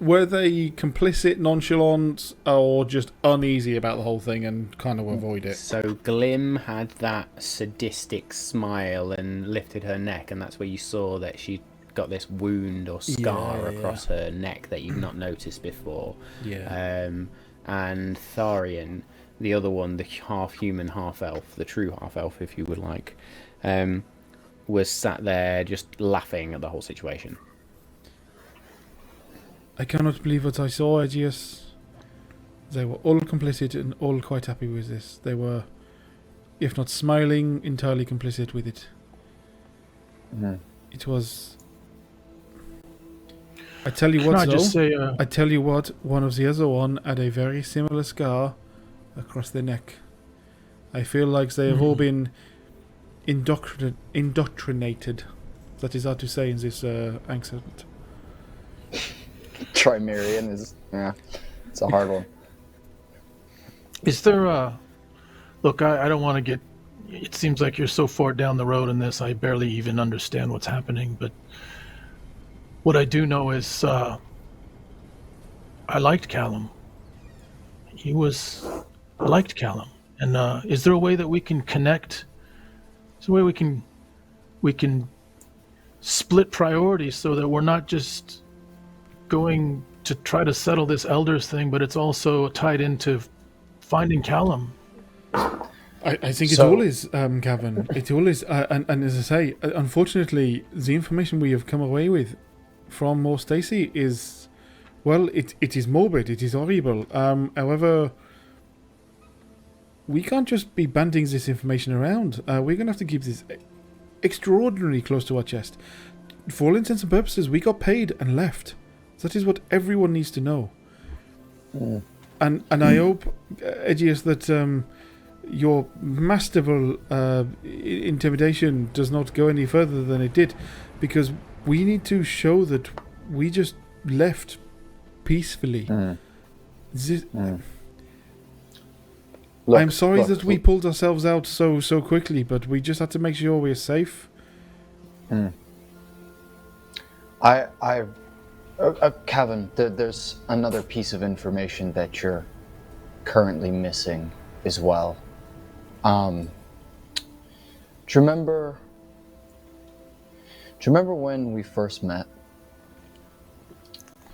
were they complicit, nonchalant, or just uneasy about the whole thing and kind of avoid it? So Glim had that sadistic smile and lifted her neck, and that's where you saw that she got this wound or scar across her neck that you'd not noticed before. Yeah. And Tharian, the other one, the half-human, half-elf, the true half-elf, if you would like, was sat there just laughing at the whole situation. I cannot believe what I saw, Aegeus. They were all complicit and all quite happy with this. They were, if not smiling, entirely complicit with it. It was... I tell you what, though. I tell you what, one of the other one had a very similar scar across their neck. I feel like they have all been indoctrinated. That is hard to say in this accent. Trimerian is it's a hard one. Is there a... Look, I don't want to get... It seems like you're so far down the road in this, I barely even understand what's happening, but what I do know is I liked Callum. I liked Callum. And is there a way that we can connect? Is there a way we can split priorities so that we're not just going to try to settle this elders thing, but it's also tied into finding Callum? I think it all is, Kavan. It all is. And as I say, unfortunately, the information we have come away with from More Stacy is, well, it is morbid, it is horrible. However, we can't just be banding this information around. We're going to have to keep this extraordinarily close to our chest. For all intents and purposes, we got paid and left. That is what everyone needs to know. And I hope, Aegeus, that your masterful intimidation does not go any further than it did, because we need to show that we just left peacefully. I'm sorry that we pulled ourselves out so quickly, but we just had to make sure we're safe. Kavan, there's another piece of information that you're currently missing as well. Do you remember when we first met?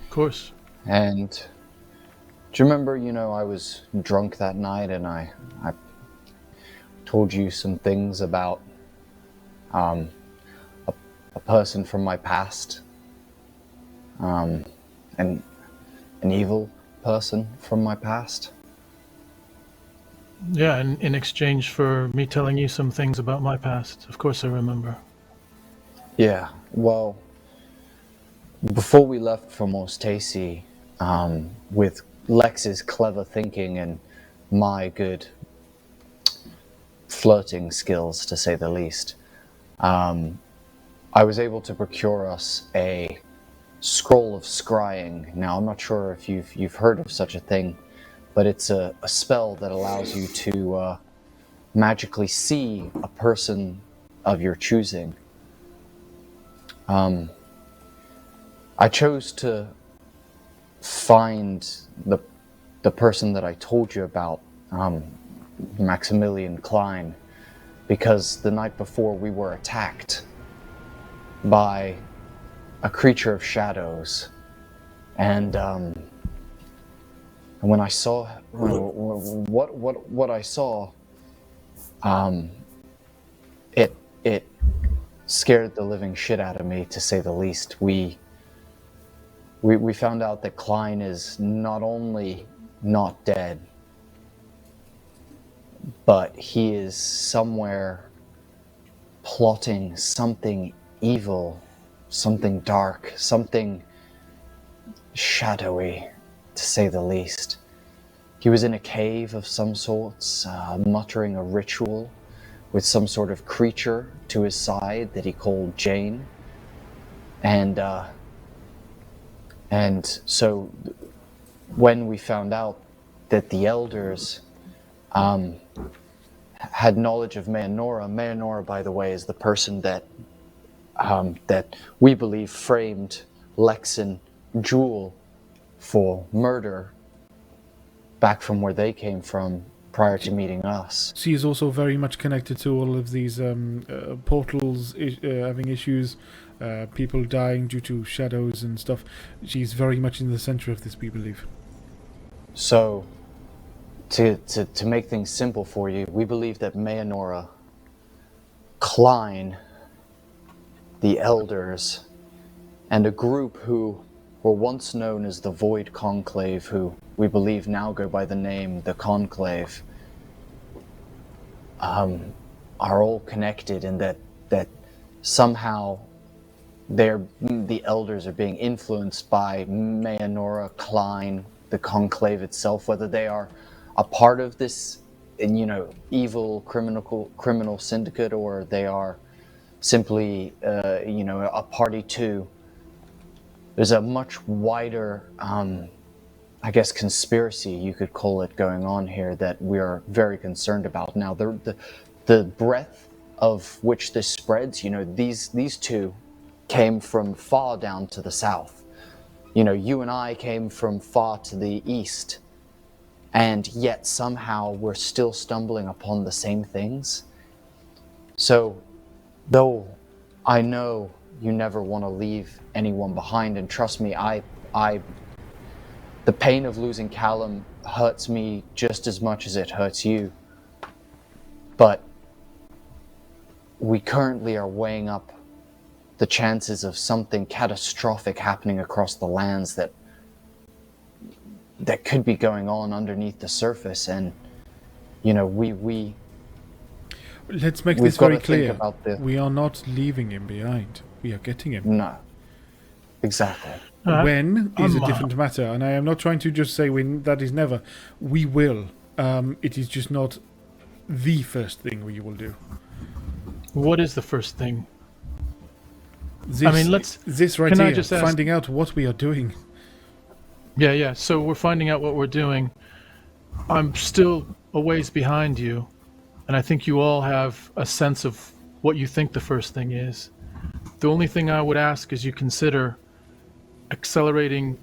Of course. And do you remember, I was drunk that night and I told you some things about a person from my past, an evil person from my past? Yeah, in exchange for me telling you some things about my past. Of course I remember. Yeah, well, before we left for Mostacy, with Lex's clever thinking and my good flirting skills, to say the least, I was able to procure us a scroll of scrying. Now, I'm not sure if you've heard of such a thing, but it's a spell that allows you to magically see a person of your choosing. I chose to find the person that I told you about, Maximilian Klein, because the night before we were attacked by a creature of shadows, and when I saw what I saw, it scared the living shit out of me, to say the least. We found out that Klein is not only not dead, but he is somewhere plotting something evil, something dark, something shadowy, to say the least. He was in a cave of some sorts, muttering a ritual with some sort of creature to his side that he called Jane. And so when we found out that the elders had knowledge of Mayanora, by the way, is the person that we believe framed Lex and Jewel for murder back from where they came from prior to meeting us. She is also very much connected to all of these portals having issues, people dying due to shadows and stuff. She's very much in the center of this, we believe. So, to make things simple for you, we believe that Mayanora, Klein, the elders, and a group who were once known as the Void Conclave, who we believe now go by the name the Conclave, are all connected, in that somehow the elders are being influenced by Mayanora, Klein, the Conclave itself, whether they are a part of this, evil criminal syndicate, or they are simply, a party to. There's a much wider, conspiracy, you could call it, going on here that we're very concerned about. Now, the breadth of which this spreads, these two came from far down to the south. You and I came from far to the east, and yet somehow we're still stumbling upon the same things. So, though I know you never want to leave anyone behind, and trust me, the pain of losing Callum hurts me just as much as it hurts you. But we currently are weighing up the chances of something catastrophic happening across the lands that could be going on underneath the surface, and we let's make this very clear. We are not leaving him behind. We are getting him. No. Exactly. When is a different matter, and I am not trying to just say when. That is never. We will. It is just not the first thing we will do. What is the first thing? This right here, finding out what we are doing. Yeah. So we're finding out what we're doing. I'm still a ways behind you, and I think you all have a sense of what you think the first thing is. The only thing I would ask is you consider accelerating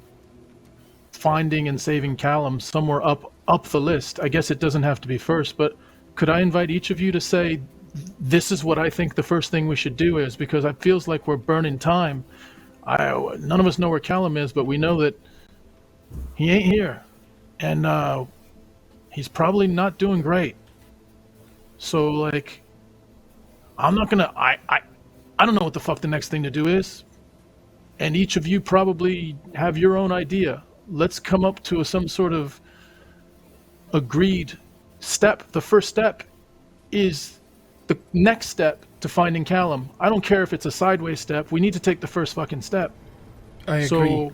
finding and saving Callum somewhere up the list. I guess it doesn't have to be first, but could I invite each of you to say, this is what I think the first thing we should do is, because it feels like we're burning time. None of us know where Callum is, but we know that he ain't here, and he's probably not doing great. So, I'm not gonna. I don't know what the fuck the next thing to do is, and each of you probably have your own idea. Let's come up to some sort of agreed step. The first step is the next step to finding Callum. I don't care if it's a sideways step. We need to take the first fucking step. I agree. So,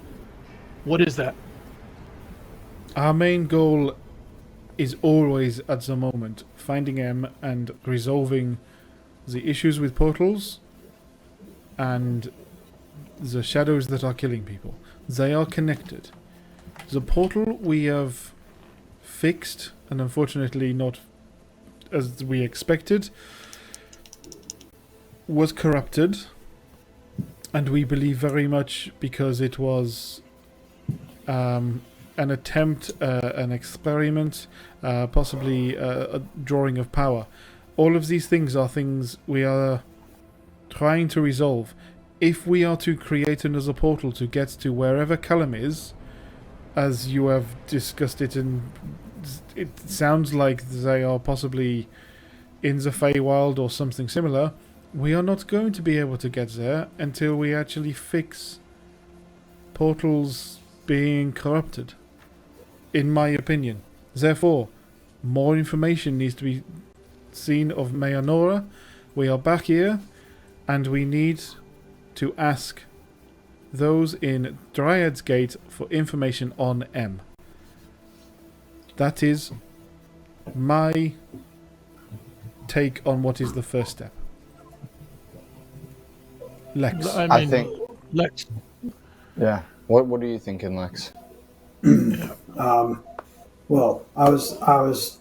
what is that? Our main goal is always, at the moment, finding him and resolving the issues with portals and the shadows that are killing people. They are connected. The portal we have fixed and unfortunately not as we expected, was corrupted, and we believe very much because it was an attempt, an experiment, possibly a drawing of power. All of these things are things we are trying to resolve. If we are to create another portal to get to wherever Callum is, as you have discussed it, and it sounds like they are possibly in the Feywild or something similar, we are not going to be able to get there until we actually fix portals being corrupted, in my opinion. Therefore, more information needs to be seen of Mayanora. We are back here, and we need to ask those in Dryad's Gate for information on M. That is my take on what is the first step. Lex. I think. Lex. Yeah. What are you thinking, Lex? Well, I was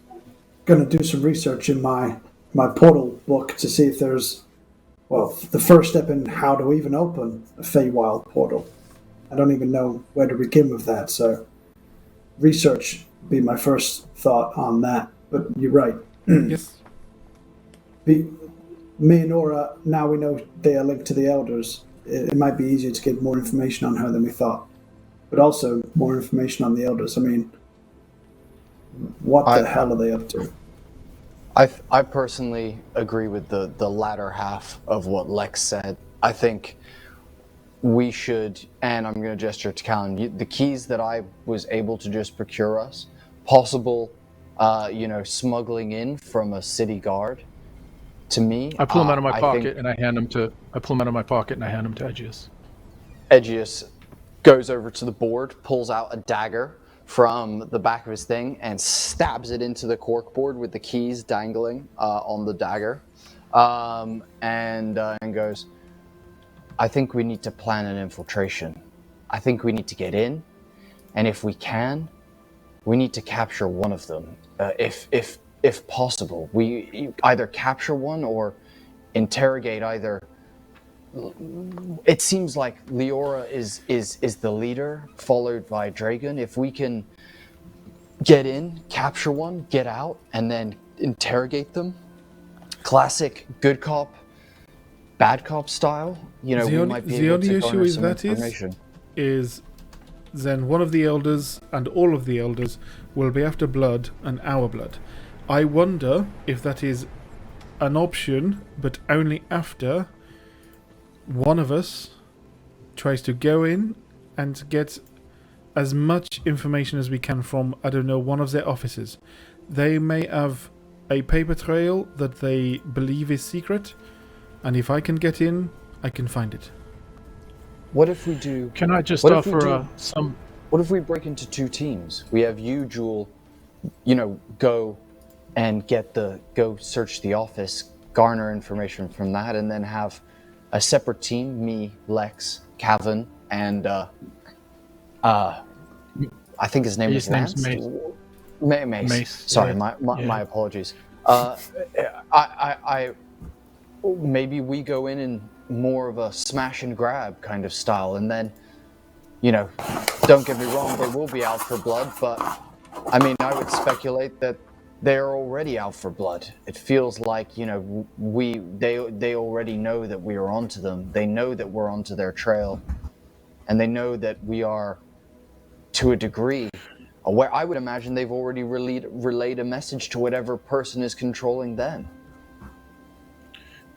going to do some research in my portal book to see if there's, well, the first step in how to even open a Feywild portal. I don't even know where to begin with that, so research would be my first thought on that. But you're right. Yes. Me and Nora, now we know they are linked to the Elders. It might be easier to get more information on her than we thought. But also more information on the Elders. I mean, what the hell are they up to? I personally agree with the latter half of what Lex said. I think we should, and I'm going to gesture to Callum, the keys that I was able to just procure us, possible, smuggling in from a city guard. To me, I pull them out of my pocket and I hand them to. Edgius. Edgius goes over to the board, pulls out a dagger from the back of his thing, and stabs it into the corkboard with the keys dangling on the dagger, and goes, I think we need to plan an infiltration. I think we need to get in, and if we can, we need to capture one of them. If possible, we either capture one or interrogate either. It seems like Leora is the leader, followed by Dragon. If we can get in, capture one, get out, and then interrogate them, classic good cop, bad cop style. We might be able to garner some information. Is then one of the elders and all of the elders will be after blood and our blood. I wonder if that is an option, but only after one of us tries to go in and get as much information as we can from, I don't know, one of their offices. They may have a paper trail that they believe is secret, and if I can get in, I can find it. What if we do... Can I just offer some... What if we break into two teams? We have you, Jewel, go and go search the office, garner information from that, and then have a separate team, me, Lex, Kavan, and I think his name is Lance. Mace. Sorry, yeah. my apologies. Maybe we go in more of a smash and grab kind of style, and then, don't get me wrong, they will be out for blood, but I mean, I would speculate that they're already out for blood. It feels like, they already know that we are onto them. They know that we're onto their trail, and they know that we are, to a degree, aware. I would imagine they've already relayed a message to whatever person is controlling them.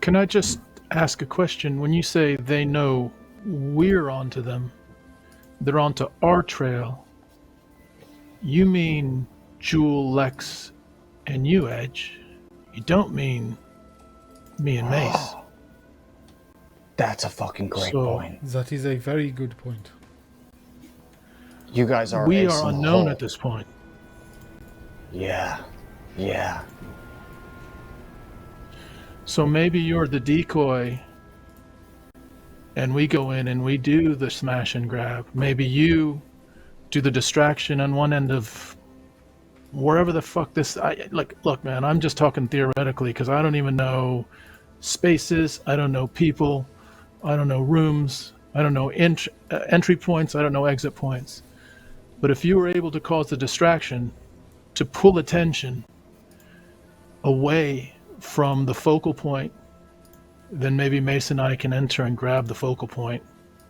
Can I just ask a question? When you say they know we're onto them, they're onto our trail, you mean Jewel, Lex, and you, Edge? You don't mean me and Mace? That's a fucking great point. That is a very good point. You guys are... We are unknown at this point. Yeah. So maybe you're the decoy, and we go in and we do the smash and grab. Maybe you do the distraction on one end of wherever the fuck this. Look, man, I'm just talking theoretically because I don't even know spaces. I don't know people. I don't know rooms. I don't know entry points. I don't know exit points. But if you were able to cause the distraction to pull attention away from the focal point, then maybe Mason and I can enter and grab the focal point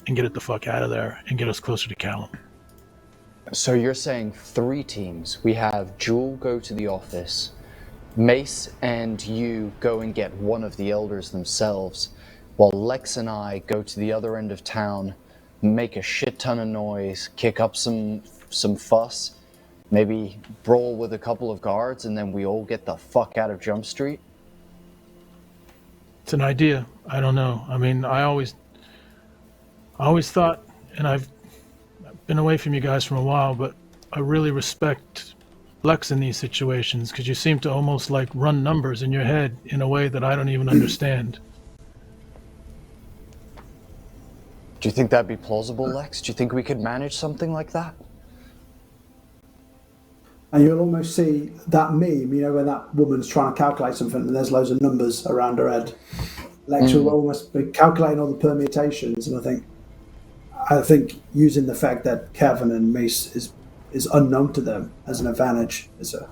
and get it the fuck out of there and get us closer to Callum. So you're saying 3 teams. We have Jewel go to the office, Mace and you go and get one of the elders themselves, while Lex and I go to the other end of town, make a shit ton of noise, kick up some fuss, maybe brawl with a couple of guards, and then we all get the fuck out of Jump Street? It's an idea. I don't know. I mean, I always thought, and I've been away from you guys for a while, but I really respect Lex in these situations because you seem to almost like run numbers in your head in a way that I don't even understand. Do you think that'd be plausible, Lex? Do you think we could manage something like that? And you'll almost see that meme, when that woman's trying to calculate something and there's loads of numbers around her head. Lex will almost be calculating all the permutations, and I think using the fact that Kavan and Mace is unknown to them as an advantage is a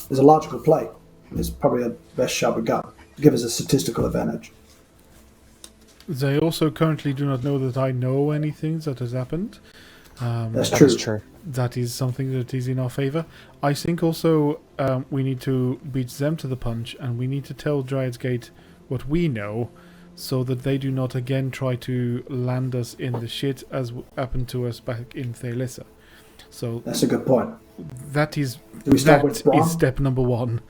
logical play. It's probably the best shot we got to give us a statistical advantage. They also currently do not know that I know anything that has happened. That's true. That is something that is in our favor. I think also we need to beat them to the punch, and we need to tell Dryad's Gate what we know, so that they do not again try to land us in the shit as happened to us back in Thalissa. So that's a good point. That is step number 1.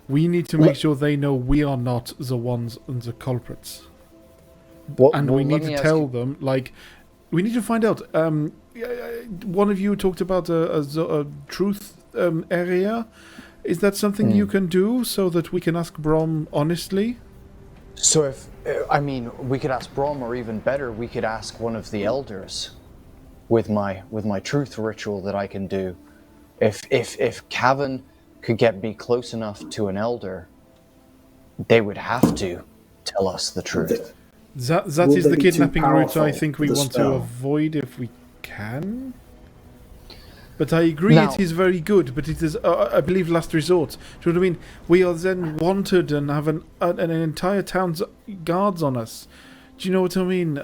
We need to make sure they know we are not the ones and the culprits. We need to tell them, we need to find out. One of you talked about a truth area. Is that something you can do so that we can ask Brom honestly? So we could ask Brom, or even better, we could ask one of the elders with my truth ritual that I can do. If Kavan could get me close enough to an elder, they would have to tell us the truth. That is the kidnapping route I think we want to avoid if we can. But I agree it is very good, but it is, I believe, last resort. Do you know what I mean? We are then wanted and have an entire town's guards on us. Do you know what I mean?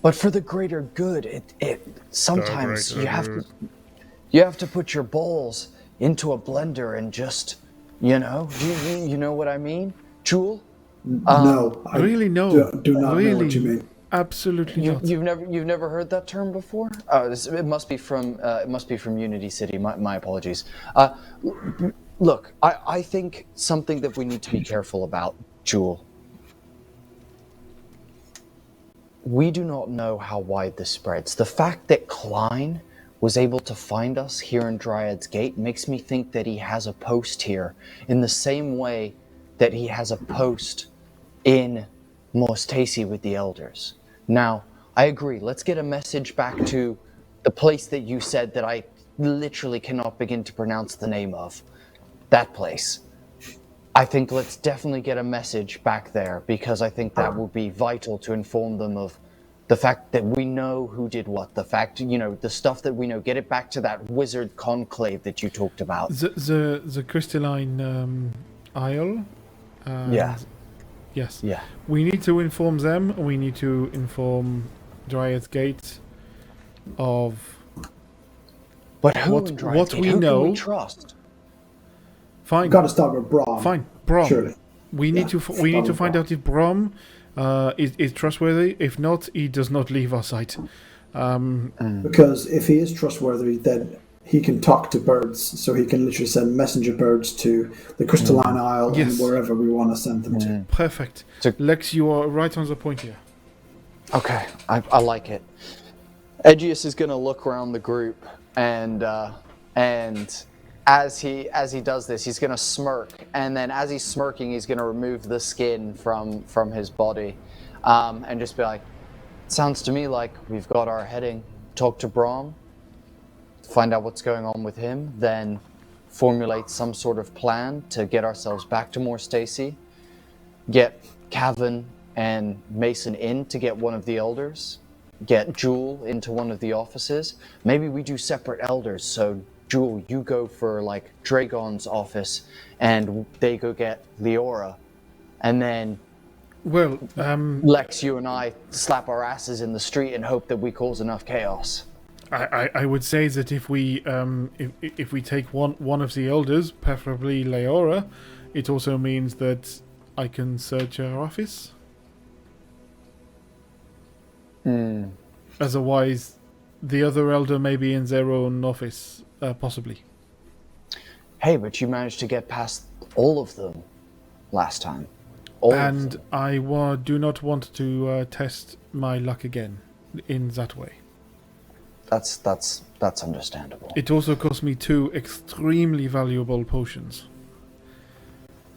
But for the greater good, it sometimes you have to put your balls into a blender and just, you know what I mean? Jewel? No, I really no. Do not know what you mean. Absolutely not. You've never heard that term before? Oh, it must be from Unity City. My apologies. Look, I think something that we need to be careful about, Jewel. We do not know how wide this spreads. The fact that Klein was able to find us here in Dryad's Gate makes me think that he has a post here, in the same way that he has a post in Mostasi with the elders. Now, I agree. Let's get a message back to the place that you said that I literally cannot begin to pronounce the name of. That place. I think let's definitely get a message back there, because I think that will be vital to inform them of the fact that we know who did what. The fact, the stuff that we know. Get it back to that wizard conclave that you talked about. The crystalline isle. Yes. Yeah. We need to inform them. We need to inform Dryad's Gate of what we know. Can we trust? Fine. We've got to start with Brom. Fine, Brom. Surely. We need to find out if Brom is trustworthy. If not, he does not leave our sight. Because if he is trustworthy, then he can talk to birds, so he can literally send messenger birds to the Crystalline Isle and wherever we want to send them to. Perfect. Lex, you are right on the point here. Okay, I like it. Edgius is going to look around the group, and as he does this, he's going to smirk, and then as he's smirking, he's going to remove the skin from his body, and just be like, "Sounds to me like we've got our heading. Talk to Brom, find out what's going on with him, then formulate some sort of plan to get ourselves back to More Stacy, get Kavan and Mason in to get one of the elders, get Jewel into one of the offices. Maybe we do separate elders, so Jewel, you go for like Dragon's office and they go get Leora, and then Lex, you and I slap our asses in the street and hope that we cause enough chaos. I would say that if we take one of the elders, preferably Leora, it also means that I can search her office. Otherwise, the other elder may be in their own office, possibly. Hey, but you managed to get past all of them last time. All and of them. I do not want to test my luck again in that way. That's understandable. It also cost me 2 extremely valuable potions.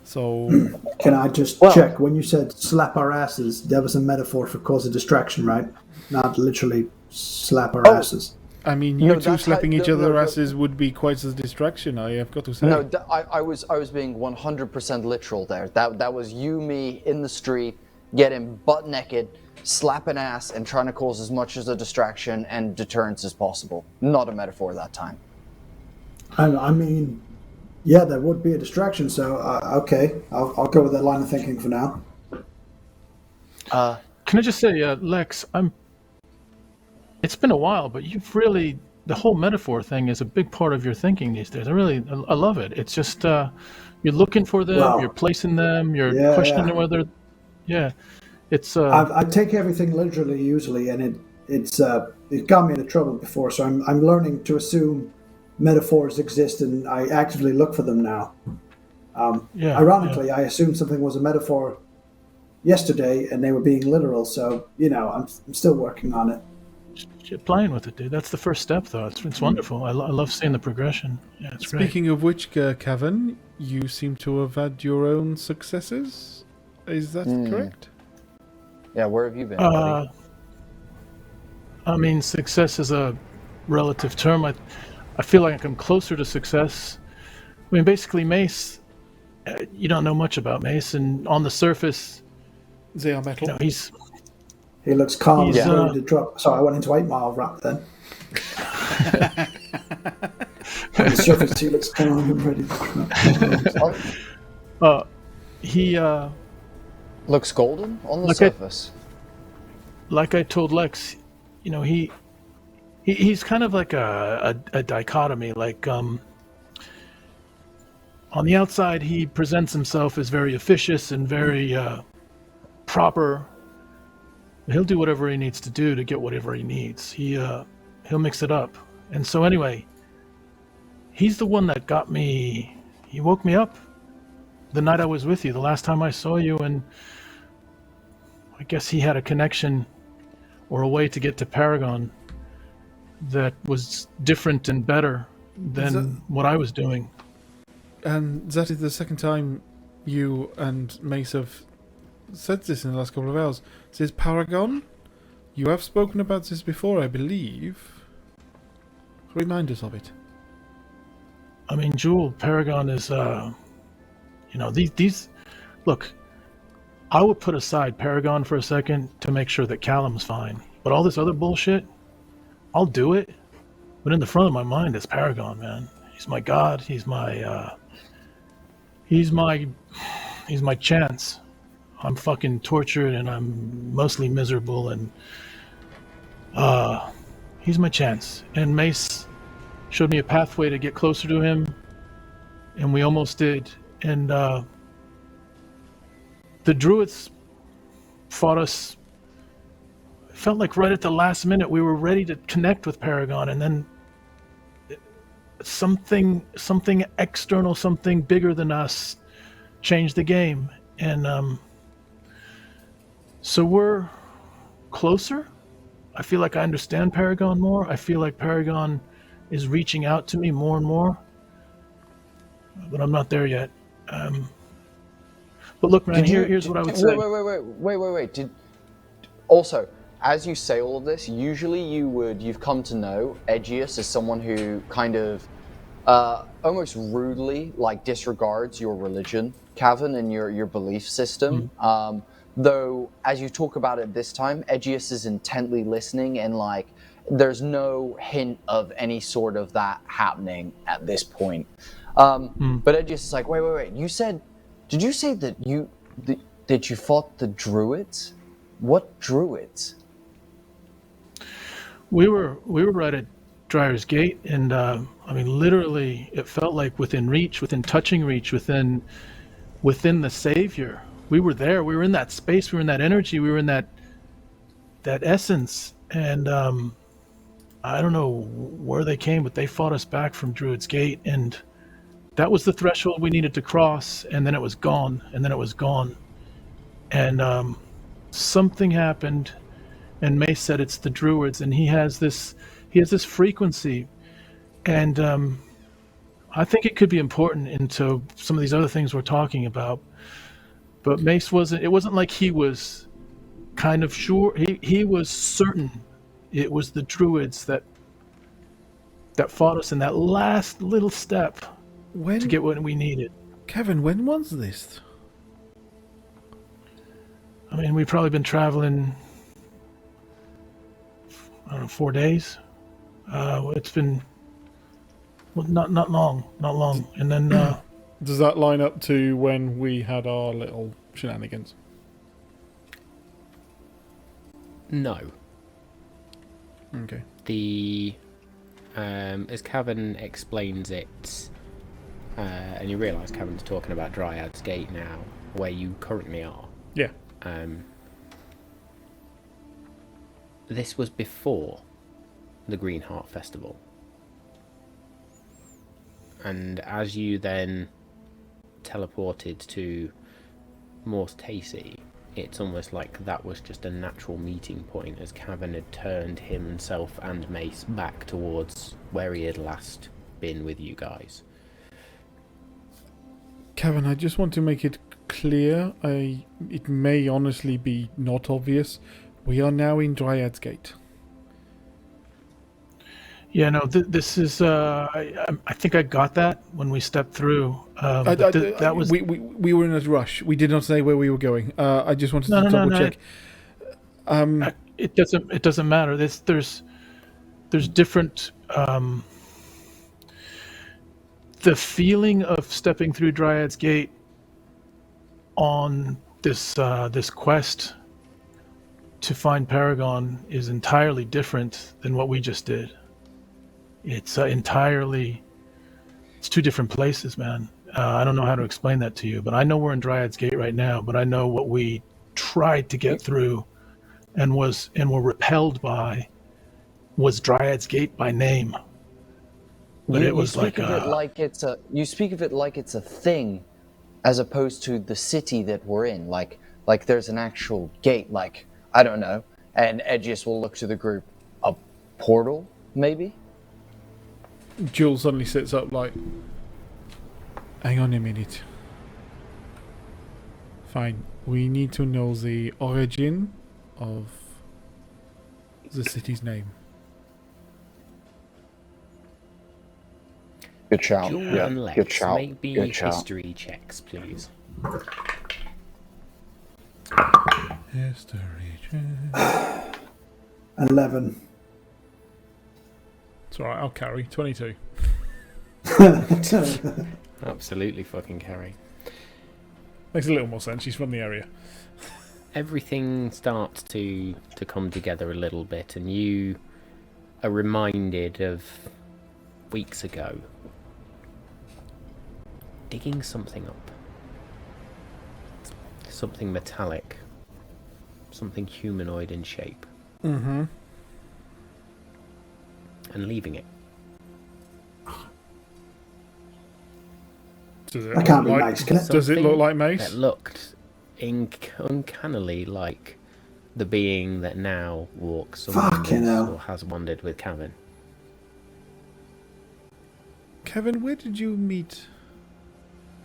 So... Can I just check? When you said slap our asses, that was a metaphor for cause a distraction, right? Not literally slap our asses. I mean, you two slapping each other's asses would be quite a distraction, I have got to say. No, I was being 100% literal there. That was you, me, in the street, getting butt naked, slapping ass, and trying to cause as much as a distraction and deterrence as possible. Not a metaphor that time. I mean, yeah, that would be a distraction, so, okay. I'll go with that line of thinking for now. Can I just say, Lex, it's been a while, but you've really, the whole metaphor thing is a big part of your thinking these days. I love it. It's just, you're looking for them, you're placing them, you're questioning whether, it's... I take everything literally usually, and it got me into trouble before, so I'm learning to assume metaphors exist, and I actively look for them now. Ironically, I assumed something was a metaphor yesterday, and they were being literal, so, I'm still working on it. You're playing with it, dude. That's the first step, though. It's wonderful. I love seeing the progression. Yeah, it's great. Speaking of which, Kavan, you seem to have had your own successes. Is that correct? Yeah, where have you been, buddy? I mean, success is a relative term. I feel like I'm closer to success. I mean, basically, Mace, you don't know much about Mace, and on the surface... They are metal. He looks calm and ready to drop. Sorry, I went into 8 Mile rap then. On the surface, he looks calm and ready to drop. He looks golden on the surface. Like I told Lex, he's kind of like a dichotomy. Like on the outside, he presents himself as very officious and very proper. He'll do whatever he needs to do to get whatever he needs. He'll mix it up. And so anyway, he's the one that got me. He woke me up the night I was with you, the last time I saw you, and I guess he had a connection or a way to get to Paragon that was different and better than what I was doing. And that is the second time you and Mace have said this in the last couple of hours. This is Paragon. You have spoken about this before, I believe. Remind us of it. I mean, Jewel, Paragon is, these. Look, I would put aside Paragon for a second to make sure that Callum's fine. But all this other bullshit, I'll do it. But in the front of my mind is Paragon, man. He's my god. He's my chance. I'm fucking tortured and I'm mostly miserable, and he's my chance. And Mace showed me a pathway to get closer to him, and we almost did. And the druids fought us. It felt like right at the last minute we were ready to connect with Paragon, and then something external, something bigger than us changed the game. And so we're closer. I feel like I understand Paragon more. I feel like Paragon is reaching out to me more and more. But I'm not there yet. But look, man, here's what I would say. Wait. Also, as you say all of this, usually you've come to know Edgius as someone who kind of almost rudely, like, disregards your religion, Kavan, and your belief system. Though, as you talk about it this time, Aegeus is intently listening, and, like, there's no hint of any sort of that happening at this point. But Aegeus is like, wait. Did you say that you fought the druids? What druids? We were right at Dryer's Gate, and I mean, literally, it felt like within reach, within touching reach, within the Savior. We were there. We were in that space. We were in that energy. We were in that essence. And I don't know where they came, but they fought us back from Druid's Gate, and that was the threshold we needed to cross. And then it was gone. And then it was gone. And something happened, and Mace said it's the Druids, and he has this frequency, and I think it could be important into some of these other things we're talking about. But Mace wasn't. It wasn't like he was kind of sure. He was certain it was the Druids that fought us in that last little step to get what we needed. Kevin, when was this? I mean, we've probably been traveling, I don't know, 4 days. It's been not long, and then. Does that line up to when we had our little shenanigans? No. Okay. As Kavan explains it, and you realise Kavan's talking about Dryad's Gate now, where you currently are. Yeah. This was before the Green Heart Festival. And as you then teleported to Morse Tacey, it's almost like that was just a natural meeting point, as Kavan had turned himself and Mace back towards where he had last been with you guys. Kevin, I just want to make it clear, it may honestly be not obvious, we are now in Dryad's Gate. Yeah, no, this is. I think I got that when we stepped through. That was. We were in a rush. We did not say where we were going. I just wanted to double check. It doesn't matter. There's different. The feeling of stepping through Dryad's Gate on this quest to find Paragon is entirely different than what we just did. It's it's two different places, man. I don't know how to explain that to you, but I know we're in Dryad's Gate right now, but I know what we tried to get through and were repelled by was Dryad's Gate by name. But it was like you speak of it like it's a thing, as opposed to the city that we're in. Like there's an actual gate, like, I don't know. And Aegeus will look to the group. A portal, maybe? Jules suddenly sits up like, hang on a minute. Fine, we need to know the origin of the city's name. Good shout. Jewel Yeah, and Lex, good shout. make me Good shout. history checks, please. History check. 11. It's alright, I'll carry. 22. Absolutely fucking carry. Makes a little more sense, she's from the area. Everything starts to come together a little bit, and you are reminded of weeks ago digging something up. Something metallic. Something humanoid in shape. Mm-hmm. And leaving it. That can't be Mace, can it? Does it look like Mace? That looked uncannily like the being that now walks Fucking hell. or has wandered with Kavan. Kevin, where did you meet?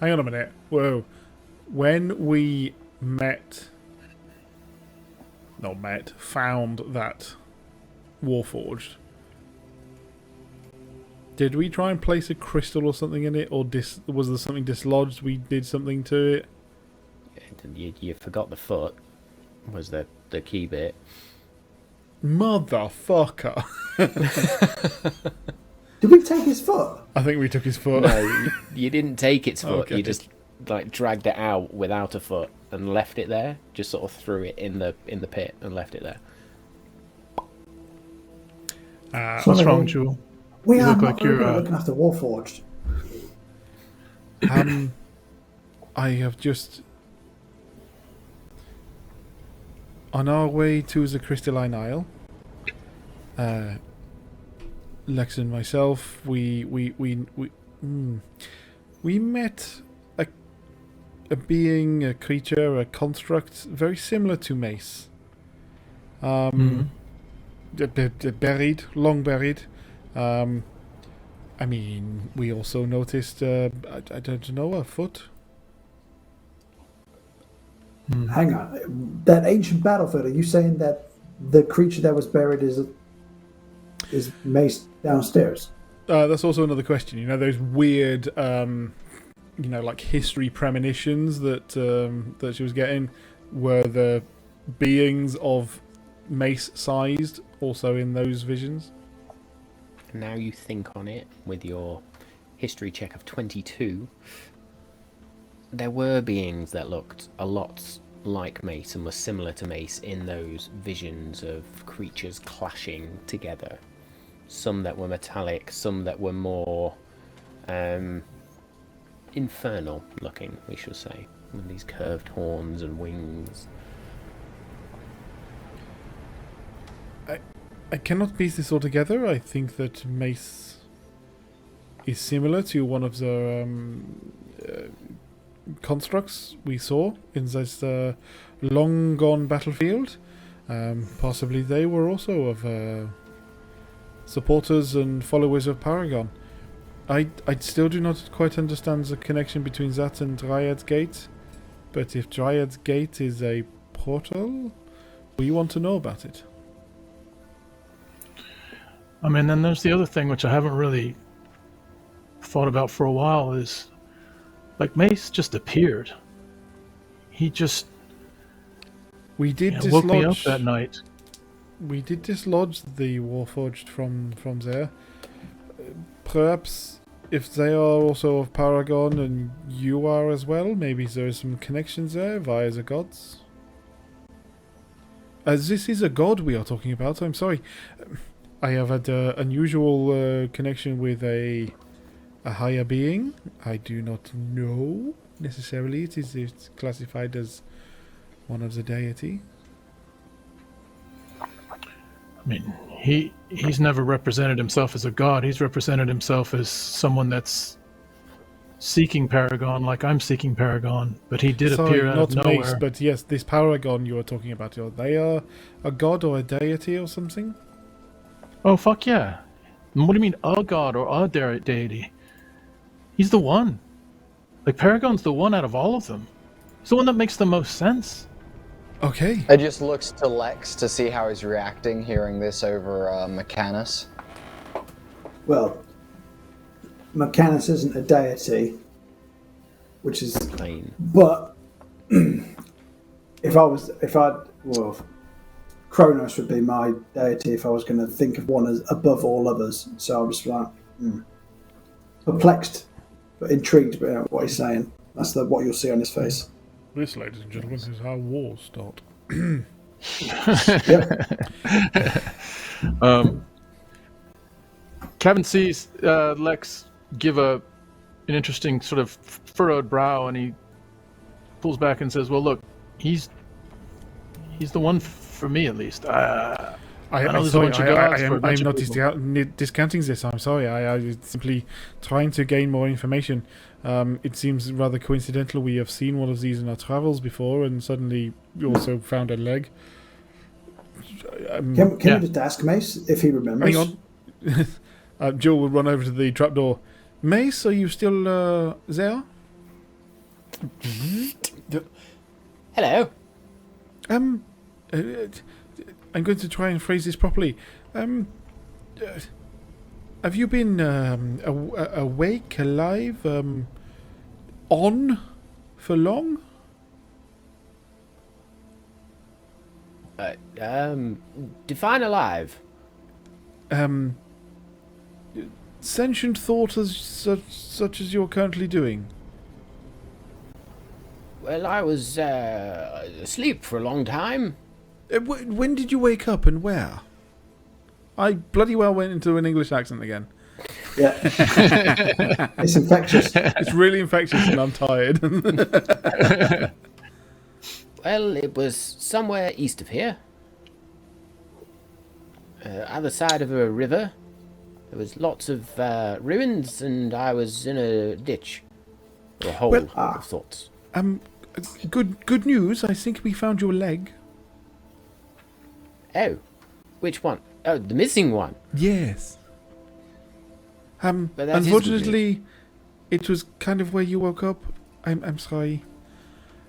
Hang on a minute. Whoa. When we found that Warforged, Did we try and place a crystal or something in it, or was there something dislodged? We did something to it. You forgot the foot was the key bit. Motherfucker! Did we take his foot? I think we took his foot. No, you didn't take its foot. Okay. You just like dragged it out without a foot and left it there. Just sort of threw it in the pit and left it there. What's wrong, Jewel? We You are look not like very you're, good at looking after Warforged. I have just... On our way to the Crystalline Isle, Lex and myself, we met a being, a creature, a construct very similar to Mace. Buried, long buried. I mean, we also noticed, I don't know, a foot. Hang on. That ancient battlefield, are you saying that the creature that was buried is Mace downstairs? That's also another question. You know, those weird, like history premonitions that she was getting, were the beings of Mace-sized also in those visions? Now you think on it with your history check of 22, there were beings that looked a lot like Mace and were similar to Mace in those visions of creatures clashing together. Some that were metallic, some that were more infernal looking, we shall say, with these curved horns and wings. I cannot piece this all together. I think that Mace is similar to one of the constructs we saw in this long gone battlefield. Possibly they were also of supporters and followers of Paragon. I still do not quite understand the connection between that and Dryad's Gate, but if Dryad's Gate is a portal, we want to know about it. I mean, then there's the other thing which I haven't really thought about for a while is, like, Mace just appeared. He just We did woke me up dislodge. that night. We did dislodge the Warforged from there. Perhaps if they are also of Paragon and you are as well, maybe there is some connections there via the gods. As this is a god we are talking about, I'm sorry. I have had an unusual connection with a higher being. I do not know necessarily it's classified as one of the deity. I mean, he's never represented himself as a god. He's represented himself as someone that's seeking Paragon, like I'm seeking Paragon. But he did Sorry, appear out not of nowhere. Mace, but yes, this Paragon you are talking about. Are they a god or a deity or something? Oh, fuck yeah. What do you mean, a god or a deity? He's the one. Like, Paragon's the one out of all of them. He's the one that makes the most sense. Okay. I just looks to Lex to see how he's reacting hearing this over Mechanus. Well, Mechanus isn't a deity, which is Plain. But Kronos would be my deity if I was going to think of one as above all others. So I'm just like perplexed, but intrigued by what he's saying. That's what you'll see on his face. This, ladies and gentlemen, is how wars start. Kavan sees Lex give an interesting sort of furrowed brow, and he pulls back and says, "Well, look, he's the one for me, at least. I know there's a bunch of gods for a bunch I'm of not people." discounting this. I'm sorry. I was simply trying to gain more information. It seems rather coincidental. We have seen one of these in our travels before, and suddenly we also found a leg. Can you just ask Mace if he remembers? Hang on. Jill will run over to the trapdoor. Mace, are you still there? Hello. I'm going to try and phrase this properly. have you been awake, alive, on for long? Define alive. Sentient thought as such as you're currently doing. Well, I was asleep for a long time. When did you wake up and where? I bloody well went into an English accent again. Yeah. It's infectious. It's really infectious and I'm tired. Well, it was somewhere east of here. Other side of a river. There was lots of ruins, and I was in a ditch. Or a hole of sorts. Good news. I think we found your leg. Oh, which one? Oh, the missing one. Yes. But that is good Unfortunately, it was kind of where you woke up. I'm sorry.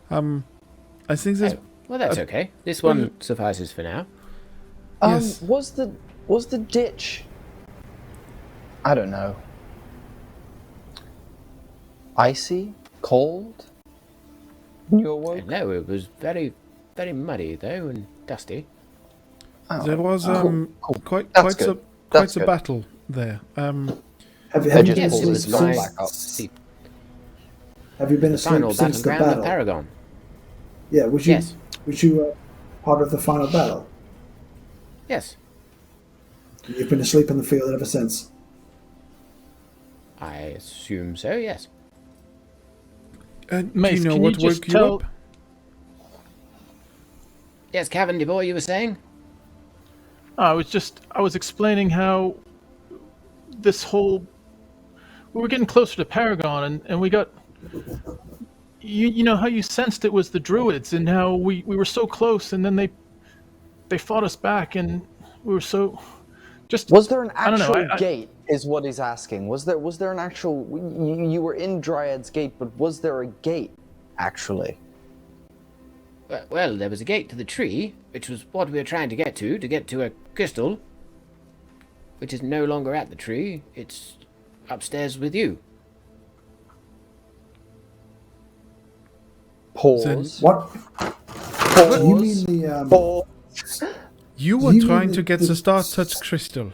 I think there's. Oh, well, that's okay. This one suffices for now. Yes. Was the ditch? I don't know. Icy, cold. When you awoke? No, it was very, very muddy though, and dusty. Oh, There was cool. quite That's quite good. a That's quite a good. battle there. Have you just been Yes, it pulled was his asleep phone my back up. Have you been the asleep final since the battleground of battle? Paragon. Yeah, was Yes. you part of the final battle? Yes, You've been asleep on the field ever since. I assume so. Yes. Do Mace, you know can what you just woke you tell? up? Yes, Cavan, boy, you were saying? I was explaining how this whole we were getting closer to Paragon, and we got you know how you sensed it was the druids, and how we were so close, and then they fought us back, and we were so just. Was there an I don't know, actual gate? Is what he's asking. Was there an actual? You were in Dryad's Gate, but was there a gate actually? Well, there was a gate to the tree, which was what we were trying to get to a crystal, which is no longer at the tree. It's upstairs with you. Pause. What? Pause. You mean the Pause. You were You trying mean to get the Star Touch crystal.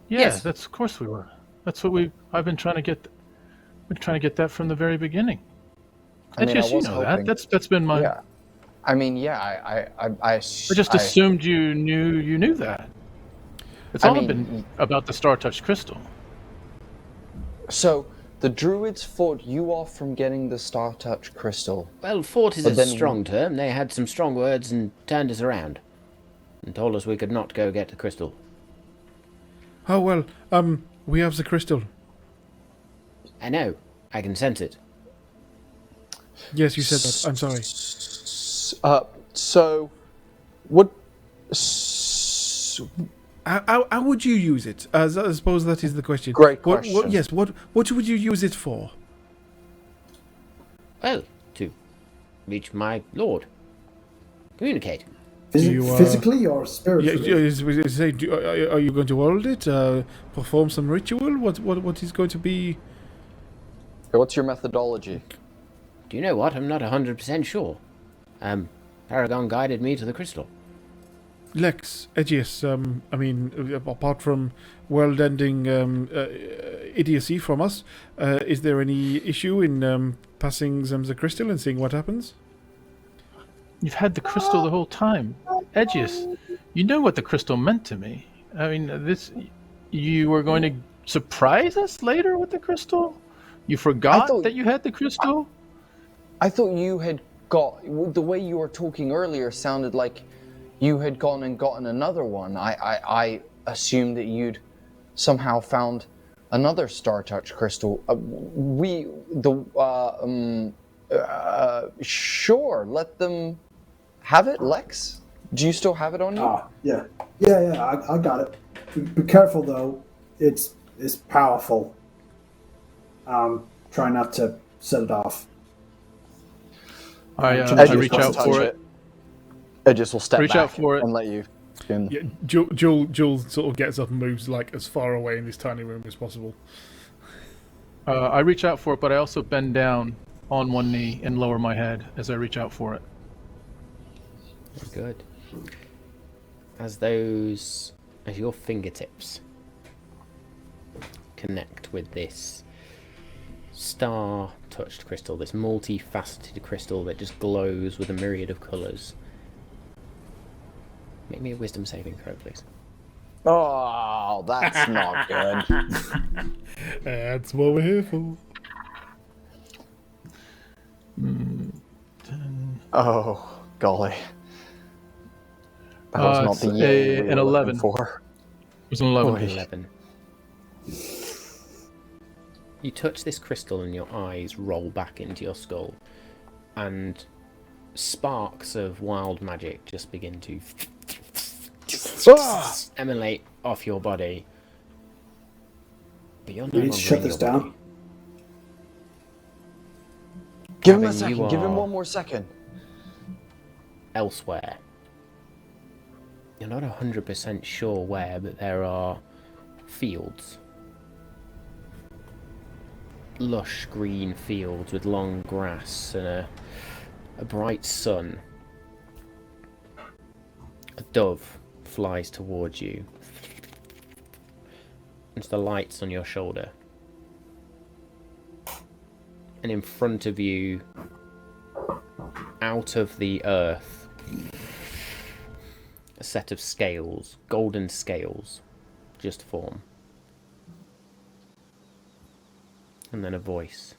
Yeah, Yes. that's of course we were. That's what I've been trying to get. Been trying to get that from the very beginning. I mean, I Yes, you was know hoping- that. That's been my. Yeah. I mean, yeah. I I just assumed you knew that. It's I all mean, been about the Star Touch crystal. So the druids fought you off from getting the Star Touch crystal. Well, fought is But a then- strong term. They had some strong words and turned us around. And told us we could not go get the crystal. Oh well, we have the crystal. I know. I can sense it. Yes, you said that. I'm sorry. So, what? How would you use it? I suppose that is the question. Great What, question. yes. What would you use it for? Well, to reach my lord. Communicate. physically or Yeah, spiritually? are you going to hold it? Perform some ritual? What is going to be? What's your methodology? Do you know what? I'm not 100% sure. Paragon guided me to the crystal. Lex, Aegeus, I mean, apart from world-ending idiocy from us, is there any issue in passing them the crystal and seeing what happens? You've had the crystal the whole time, Aegeus. You know what the crystal meant to me. I mean, you were going to surprise us later with the crystal. You forgot thought- that you had the crystal. I thought you had got the way you were talking earlier sounded like you had gone and gotten another one. I assumed that you'd somehow found another Star Touch crystal. Sure, let them have it, Lex. Do you still have it on you? Yeah. I got it. Be careful though. It's powerful. Try not to set it off. I Edges reach won't out touch for it. Edges will step Reach back out for it. and let you. Yeah, Jewel sort of gets up and moves like as far away in this tiny room as possible. I reach out for it, but I also bend down on one knee and lower my head as I reach out for it. Good. As your fingertips connect with this star-touched crystal, this multi-faceted crystal that just glows with a myriad of colours. Make me a wisdom saving throw, please. Oh, that's not good. That's what we're here for. 10. Oh, golly. That was not the yay we an were 11. looking for. It was an 11. 11. You touch this crystal and your eyes roll back into your skull, and sparks of wild magic just begin to emanate off your body. But you're We need to shut this down. Give him a Kavan, second. you Give him are one more second. elsewhere. You're not 100% sure where, but there are fields. Lush green fields with long grass and a bright sun. A dove flies towards you. It's the lights on your shoulder. And in front of you, out of the earth, a set of scales, golden scales, just form. And then a voice.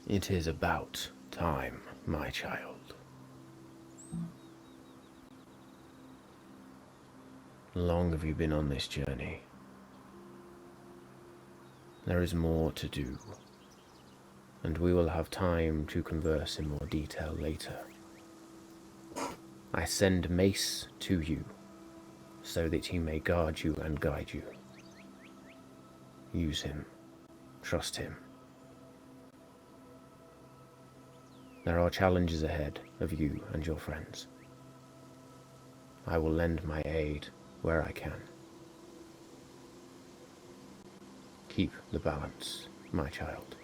It is about time, my child. Long have you been on this journey? There is more to do, and we will have time to converse in more detail later. I send Mace to you, so that he may guard you and guide you. Use him. Trust him. There are challenges ahead of you and your friends. I will lend my aid where I can. Keep the balance, my child.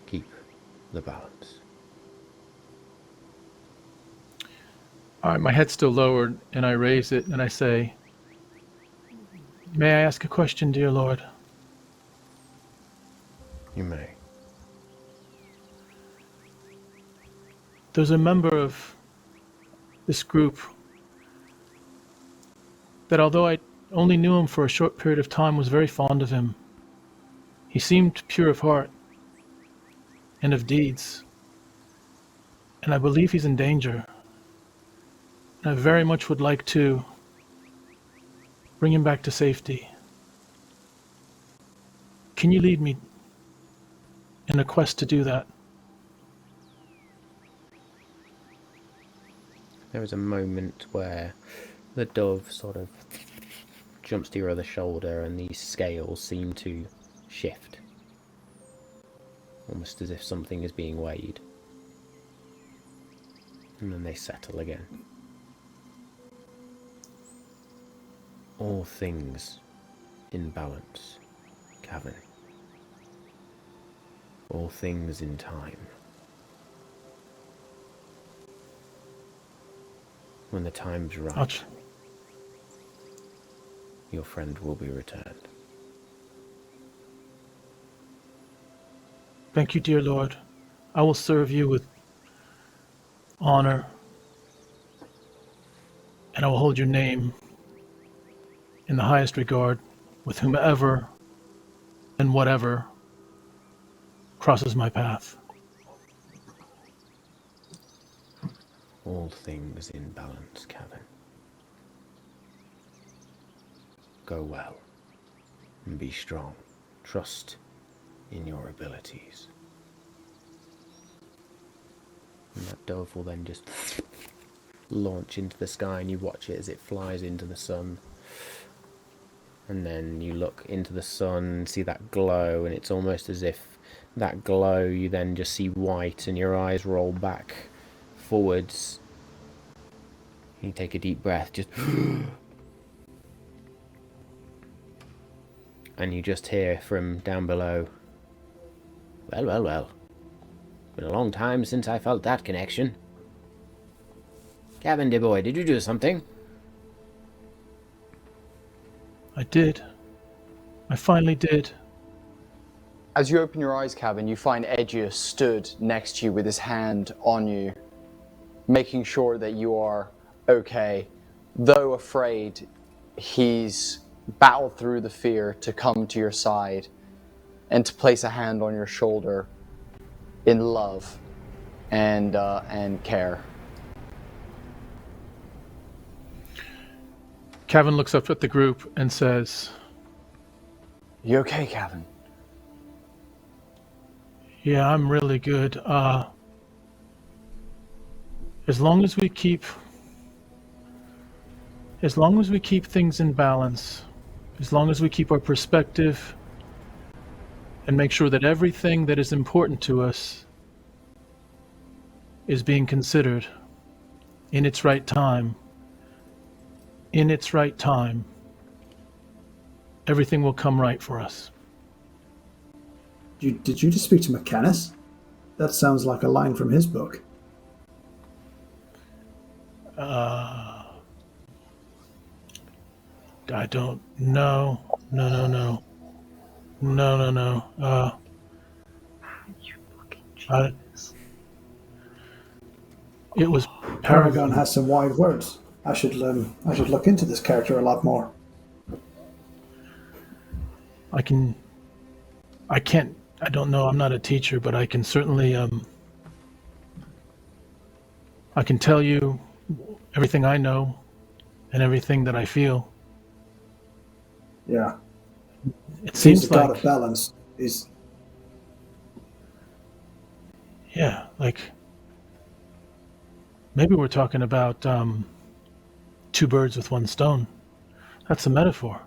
Keep the balance. All right, my head's still lowered, and I raise it, and I say, "May I ask a question, dear Lord?" You may. There's a member of this group that, although I only knew him for a short period of time, was very fond of him. He seemed pure of heart and of deeds, and I believe he's in danger. And I very much would like to bring him back to safety. Can you lead me in a quest to do that? There is a moment where the dove sort of jumps to your other shoulder and these scales seem to shift. Almost as if something is being weighed. And then they settle again. All things in balance, Kavan. All things in time. When the time's right, your friend will be returned. Thank you, dear Lord. I will serve you with honor, and I will hold your name in the highest regard with whomever and whatever crosses my path. All things in balance, Kavan. Go well and be strong. Trust in your abilities. And that dove will then just launch into the sky, and you watch it as it flies into the sun. And then you look into the sun, see that glow, and it's almost as if that glow, you then just see white, and your eyes roll back forwards, You take a deep breath, just... and you just hear from down below, well, well, well. Been a long time since I felt that connection. Kavan, dear boy, did you do something? I did. I finally did. As you open your eyes, Kavan, you find Edgius stood next to you with his hand on you, making sure that you are okay. Though afraid, he's battled through the fear to come to your side and to place a hand on your shoulder in love and care. Kavan looks up at the group and says, You okay, Kavan? yeah, I'm really good. As long as we keep things in balance, as long as we keep our perspective and make sure that everything that is important to us is being considered in its right time, everything will come right for us. Did you just speak to McCannis? That sounds like a line from his book. I don't know. No. It was Paragon has some wide words. I should look into this character a lot more. I don't know, I'm not a teacher, but I can certainly, I can tell you everything I know and everything that I feel. Yeah. It He's seems the god like, of balance. yeah, like, maybe we're talking about two birds with one stone. That's a metaphor.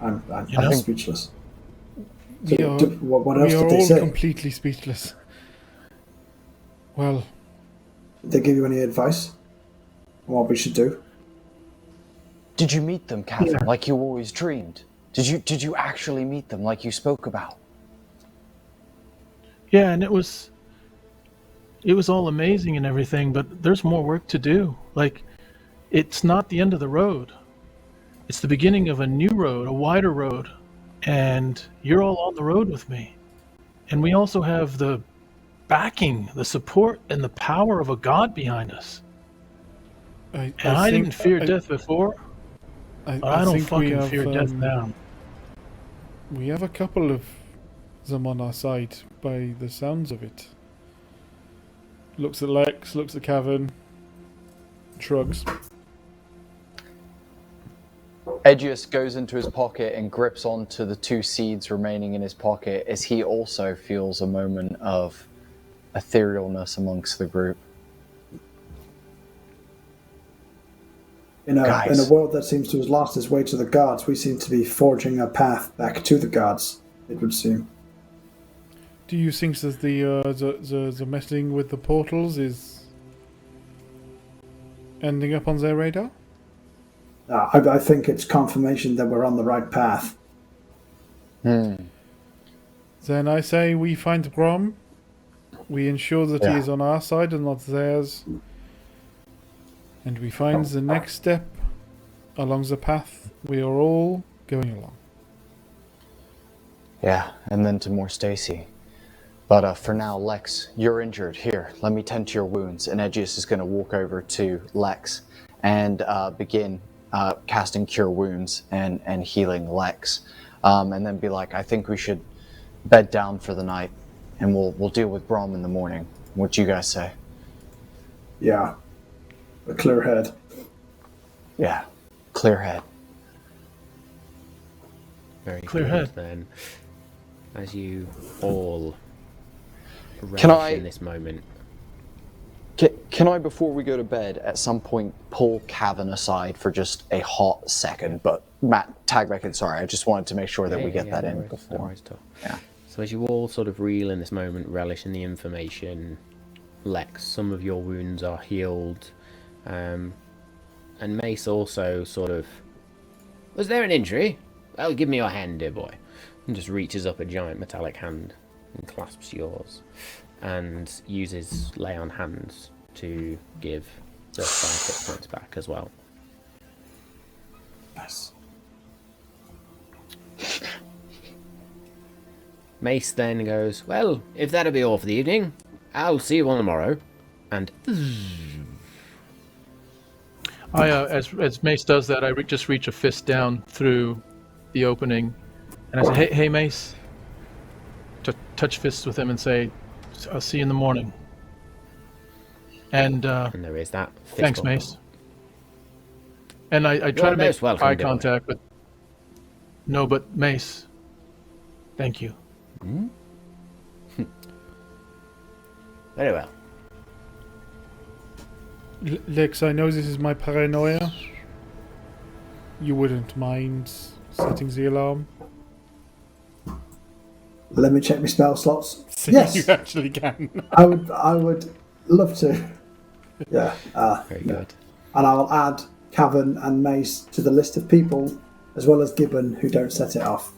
I'm speechless. We So, are, what else we did are they all say? completely speechless. Well, Did they give you any advice on what we should do? Did you meet them, Kavan, like you always dreamed? Did you actually meet them like you spoke about? Yeah, and it was all amazing and everything, but there's more work to do. Like, it's not the end of the road. It's the beginning of a new road, a wider road, and you're all on the road with me. And we also have the backing, the support, and the power of a god behind us. I didn't fear death before, but I don't fucking fear death now. We have a couple of them on our side by the sounds of it. Looks at Lex, looks at Kavan, shrugs. Edgius goes into his pocket and grips onto the two seeds remaining in his pocket as he also feels a moment of etherealness amongst the group. In a world that seems to have lost its way to the gods, we seem to be forging a path back to the gods, it would seem. Do you think that the messing with the portals is ending up on their radar? I think it's confirmation that we're on the right path. Then I say we find Grom. We ensure that he is on our side and not theirs. And we find the next step along the path we are all going along. Yeah, and then to more Stacy. But for now, Lex, you're injured. Here, let me tend to your wounds. And Edgius is going to walk over to Lex and begin casting Cure Wounds and healing Lex. And then be like, I think we should bed down for the night, and we'll deal with Brom in the morning. What do you guys say? Yeah. A clear head. Yeah, clear head. Very Clear good, head. then. As you all Can relish I- in this moment. Can I, before we go to bed, at some point pull Kavan aside for just a hot second, but Matt, tag back in. Sorry, I just wanted to make sure that we get that in before. Yeah. So as you all sort of reel in this moment, relish in the information, Lex, some of your wounds are healed, and Mace also sort of, was there an injury? Well, give me your hand, dear boy. And just reaches up a giant metallic hand and clasps yours, and uses lay on hands to give the 5 hit points back as well. Nice. Mace then goes, well, if that'll be all for the evening, I'll see you on the morrow. And as Mace does that, I just reach a fist down through the opening, and I say, "Hey, Mace." Touch fists with him and say, "I'll see you in the morning." And there is that. Thanks, bump. Mace. And I try to make eye contact, but no, but Mace, thank you. Very well. Lex, I know this is my paranoia. You wouldn't mind setting the alarm? Let me check my spell slots. See, Yes, you actually can. I would love to. Yeah. Very good. And I will add Kavan and Mace to the list of people, as well as Gibbon, who don't set it off.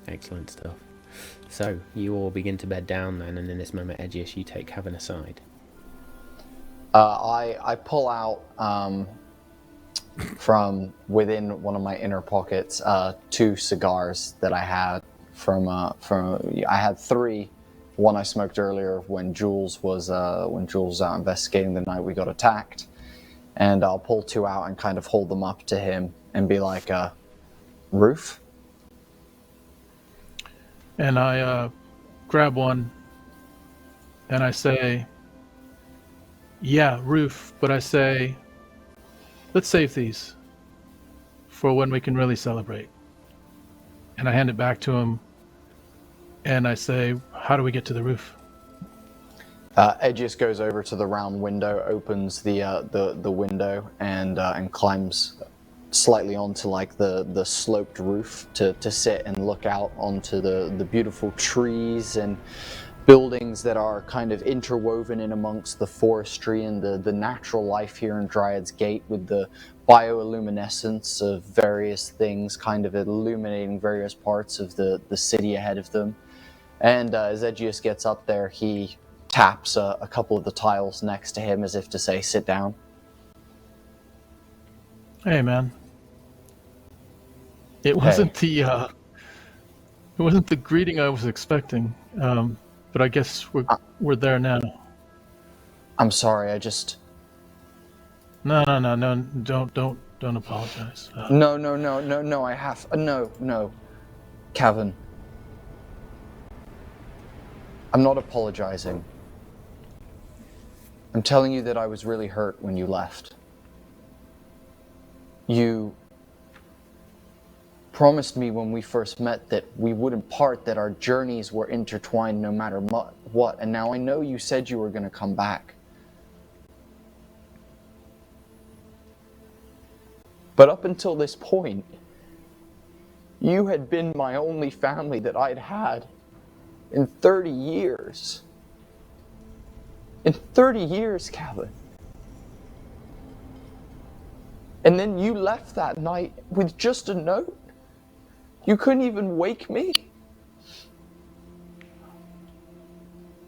Excellent stuff. So, you all begin to bed down then, and in this moment, Edgius, you take Kavan aside. I pull out from within one of my inner pockets 2 cigars that I had from I had 3. One I smoked earlier when Jules was out investigating the night we got attacked, and I'll pull 2 out and kind of hold them up to him and be like, "Roof." And I grab one, and I say, "Yeah, Roof," but I say, "Let's save these for when we can really celebrate." And I hand it back to him, and I say, "How do we get to the roof?" Edgius goes over to the round window, opens the window, and climbs slightly onto like the sloped roof to sit and look out onto the beautiful trees and buildings that are kind of interwoven in amongst the forestry and the natural life here in Dryad's Gate, with the bioluminescence of various things kind of illuminating various parts of the city ahead of them. And as Edgius gets up there, he taps a couple of the tiles next to him as if to say, "Sit down." Hey, man. It wasn't the greeting I was expecting, but I guess we're there now. I'm sorry, I just... No, don't apologize. No, I have... No. Kavan. I'm not apologizing. I'm telling you that I was really hurt when you left. You promised me when we first met that we wouldn't part, that our journeys were intertwined no matter what, and now I know you said you were going to come back. But up until this point, you had been my only family that I'd had in 30 years. In 30 years, Kavan. And then you left that night with just a note. You couldn't even wake me.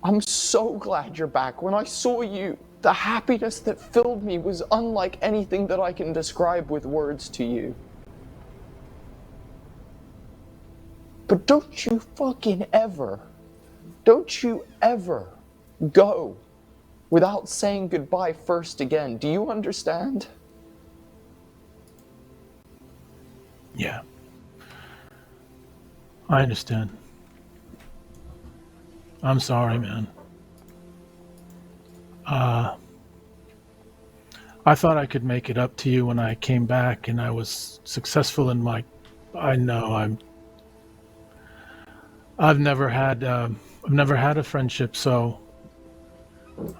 I'm so glad you're back. When I saw you, the happiness that filled me was unlike anything that I can describe with words to you. But don't you ever go without saying goodbye first again. Do you understand? Yeah. I understand. I'm sorry, man. I thought I could make it up to you when I came back and I was successful in my... I've never had a friendship, so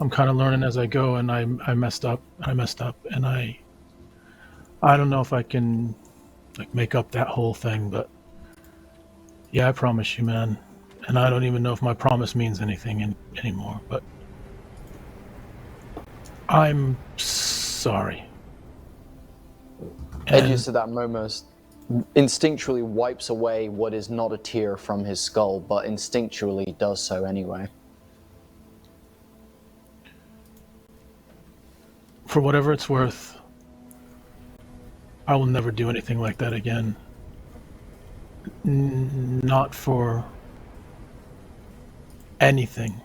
I'm kind of learning as I go, and I messed up, and I don't know if I can like make up that whole thing, but yeah, I promise you, man. And I don't even know if my promise means anything anymore, but I'm sorry. Edges at that moment instinctually wipes away what is not a tear from his skull, but instinctually does so anyway. For whatever it's worth, I will never do anything like that again. Not for anything.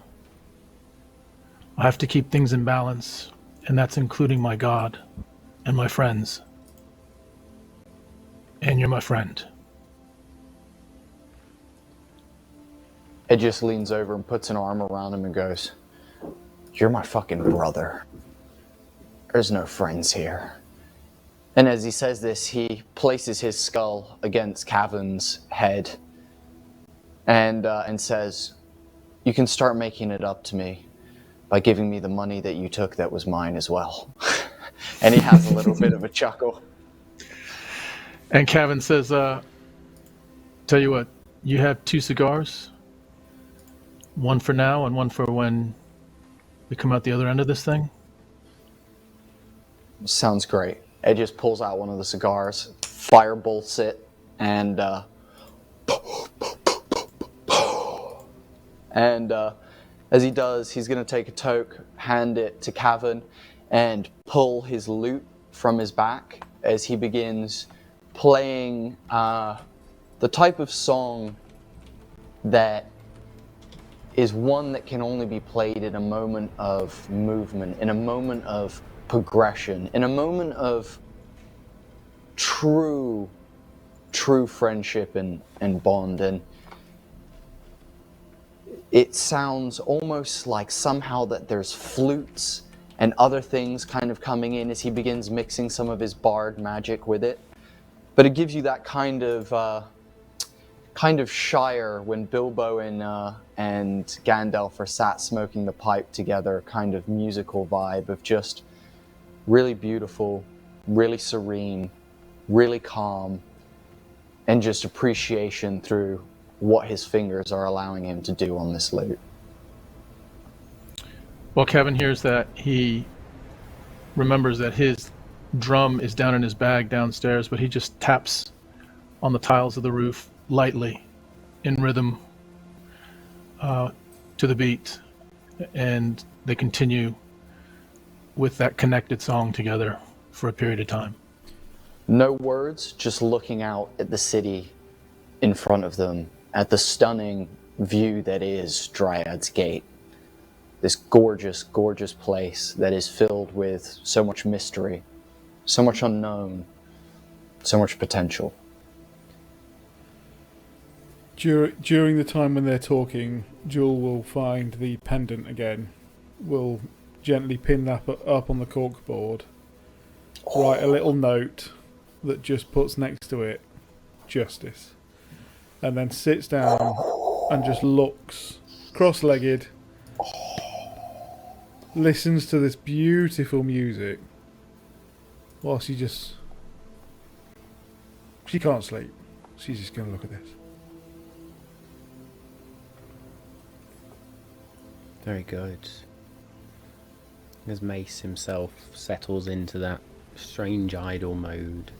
I have to keep things in balance, and that's including my God and my friends. And you're my friend. Ed just leans over and puts an arm around him and goes, "You're my fucking brother. There's no friends here." And as he says this, he places his skull against Kavan's head and says, "You can start making it up to me by giving me the money that you took that was mine as well." And he has a little bit of a chuckle. And Kavan says, tell you what, you have 2 cigars. One for now and one for when we come out the other end of this thing. Sounds great. Ed just pulls out one of the cigars, firebolts it, and as he does, he's going to take a toke, hand it to Kavan, and pull his lute from his back as he begins playing the type of song that is one that can only be played in a moment of movement, in a moment of progression, in a moment of true friendship and bond. And it sounds almost like somehow that there's flutes and other things kind of coming in as he begins mixing some of his bard magic with it. But it gives you that kind of Shire when Bilbo and Gandalf are sat smoking the pipe together, kind of musical vibe of just really beautiful, really serene, really calm, and just appreciation through what his fingers are allowing him to do on this lute. While Kavan hears that, he remembers that his drum is down in his bag downstairs, but he just taps on the tiles of the roof lightly in rhythm to the beat, and they continue with that connected song together for a period of time. No words, just looking out at the city in front of them, at the stunning view that is Dryad's Gate. This gorgeous, gorgeous place that is filled with so much mystery, so much unknown, so much potential. During the time when they're talking, Jewel will find the pendant again, will gently pin that up on the corkboard, write a little note that just puts next to it, "Justice," and then sits down and just looks cross-legged, listens to this beautiful music whilst she can't sleep. She's just going to look at this. Very good. As Mace himself settles into that strange idle mode,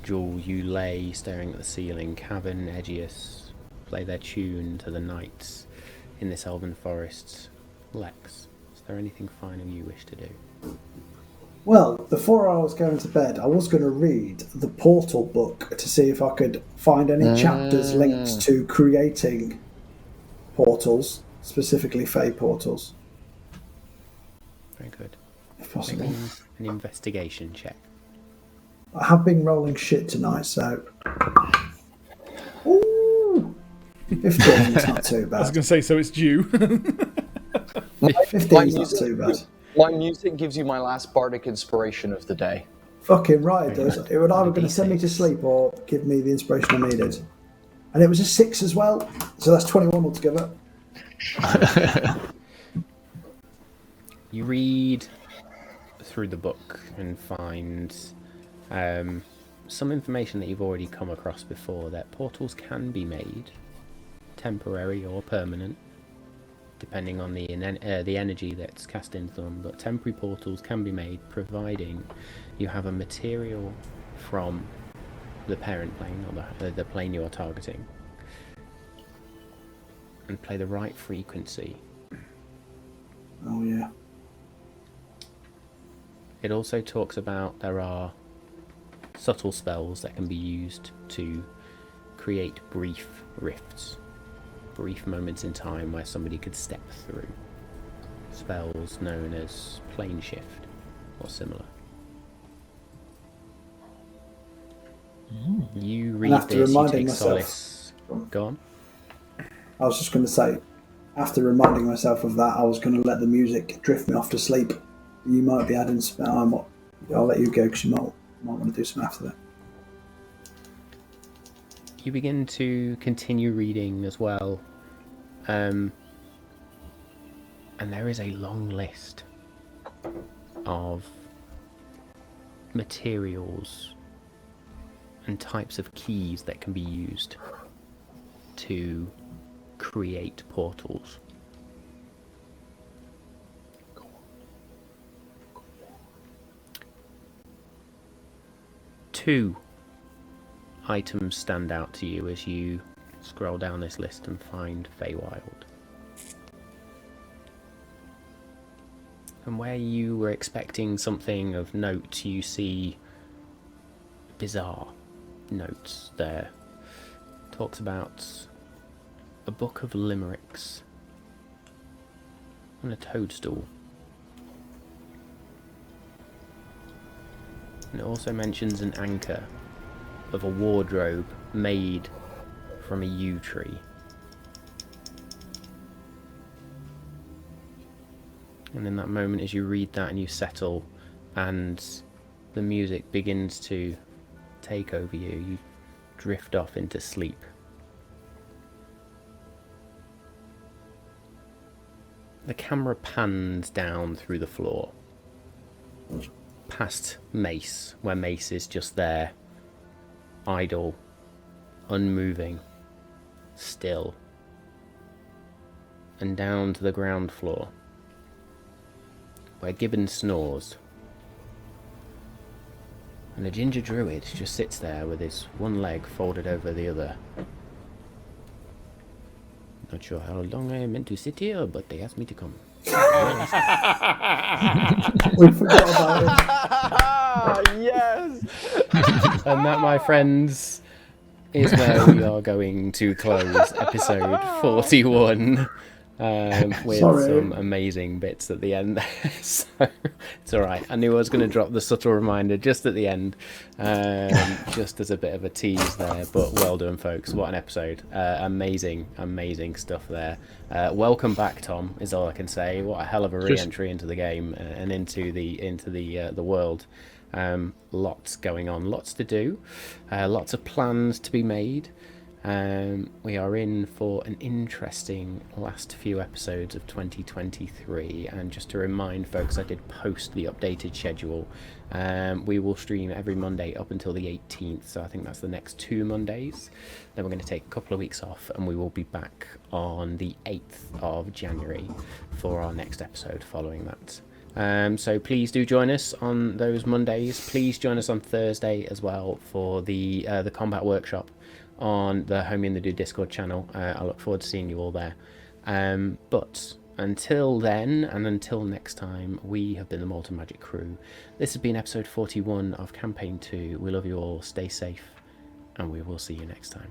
Jewel, you lay staring at the ceiling. Kavan, Aegeus play their tune to the nights in this elven forest. Lex, is there anything final you wish to do? Well, before I was going to bed, I was going to read the Portal book to see if I could find any chapters linked to creating portals, specifically Fey portals. Very good. If possible. Maybe an investigation check. I have been rolling shit tonight, so... Ooh! 15 is not too bad. I was going to say, so it's due. 15 is not too bad. My music gives you my last bardic inspiration of the day. Fucking right, it does. It would either going to send me to sleep or give me the inspiration I needed. And it was a 6 as well, so that's 21 altogether. You read through the book and find some information that you've already come across before, that portals can be made, temporary or permanent, depending on the energy that's cast into them, but temporary portals can be made providing you have a material from the parent plane, or the plane you are targeting, and play the right frequency. Oh yeah. It also talks about there are subtle spells that can be used to create brief rifts, brief moments in time where somebody could step through. Spells known as plane shift or similar. You read after this, you reminding take myself- solace. Go on. I was just going to say, after reminding myself of that, I was going to let the music drift me off to sleep. You might be adding some. I'll let you go because you might want to do some after that. You begin to continue reading as well, and there is a long list of materials and types of keys that can be used to create portals. Two items stand out to you as you scroll down this list and find Feywild. And where you were expecting something of note, you see bizarre notes there. Talks about a book of limericks and a toadstool. And it also mentions an anchor of a wardrobe made from a yew tree. And in that moment, as you read that and you settle and the music begins to take over you, you drift off into sleep. The camera pans down through the floor, past Mace, where Mace is just there, idle, unmoving, still, and down to the ground floor, where Gibbon snores, and a ginger druid just sits there with his one leg folded over the other. Not sure how long I meant to sit here, but they asked me to come. We forgot about it. Yes! And that, my friends, is where we are going to close episode 41 with Sorry. some amazing bits at the end there. So it's alright. I knew I was going to drop the subtle reminder just at the end, just as a bit of a tease there. But well done, folks. What an episode. Amazing stuff there. Welcome back, Tom, is all I can say. What a hell of a re-entry into the game and into the world. Lots going on, lots to do, lots of plans to be made. We are in for an interesting last few episodes of 2023, and just to remind folks, I did post the updated schedule. We will stream every Monday up until the 18th, so I think that's the next 2 Mondays. Then we're going to take a couple of weeks off, and we will be back on the 8th of January for our next episode following that. So please do join us on those Mondays. Please join us on Thursday as well for the combat workshop on the Homie and the Dude Discord channel. I look forward to seeing you all there. But until then, and until next time, we have been the Malt and Magic crew. This has been episode 41 of Campaign 2. We love you all. Stay safe, and we will see you next time.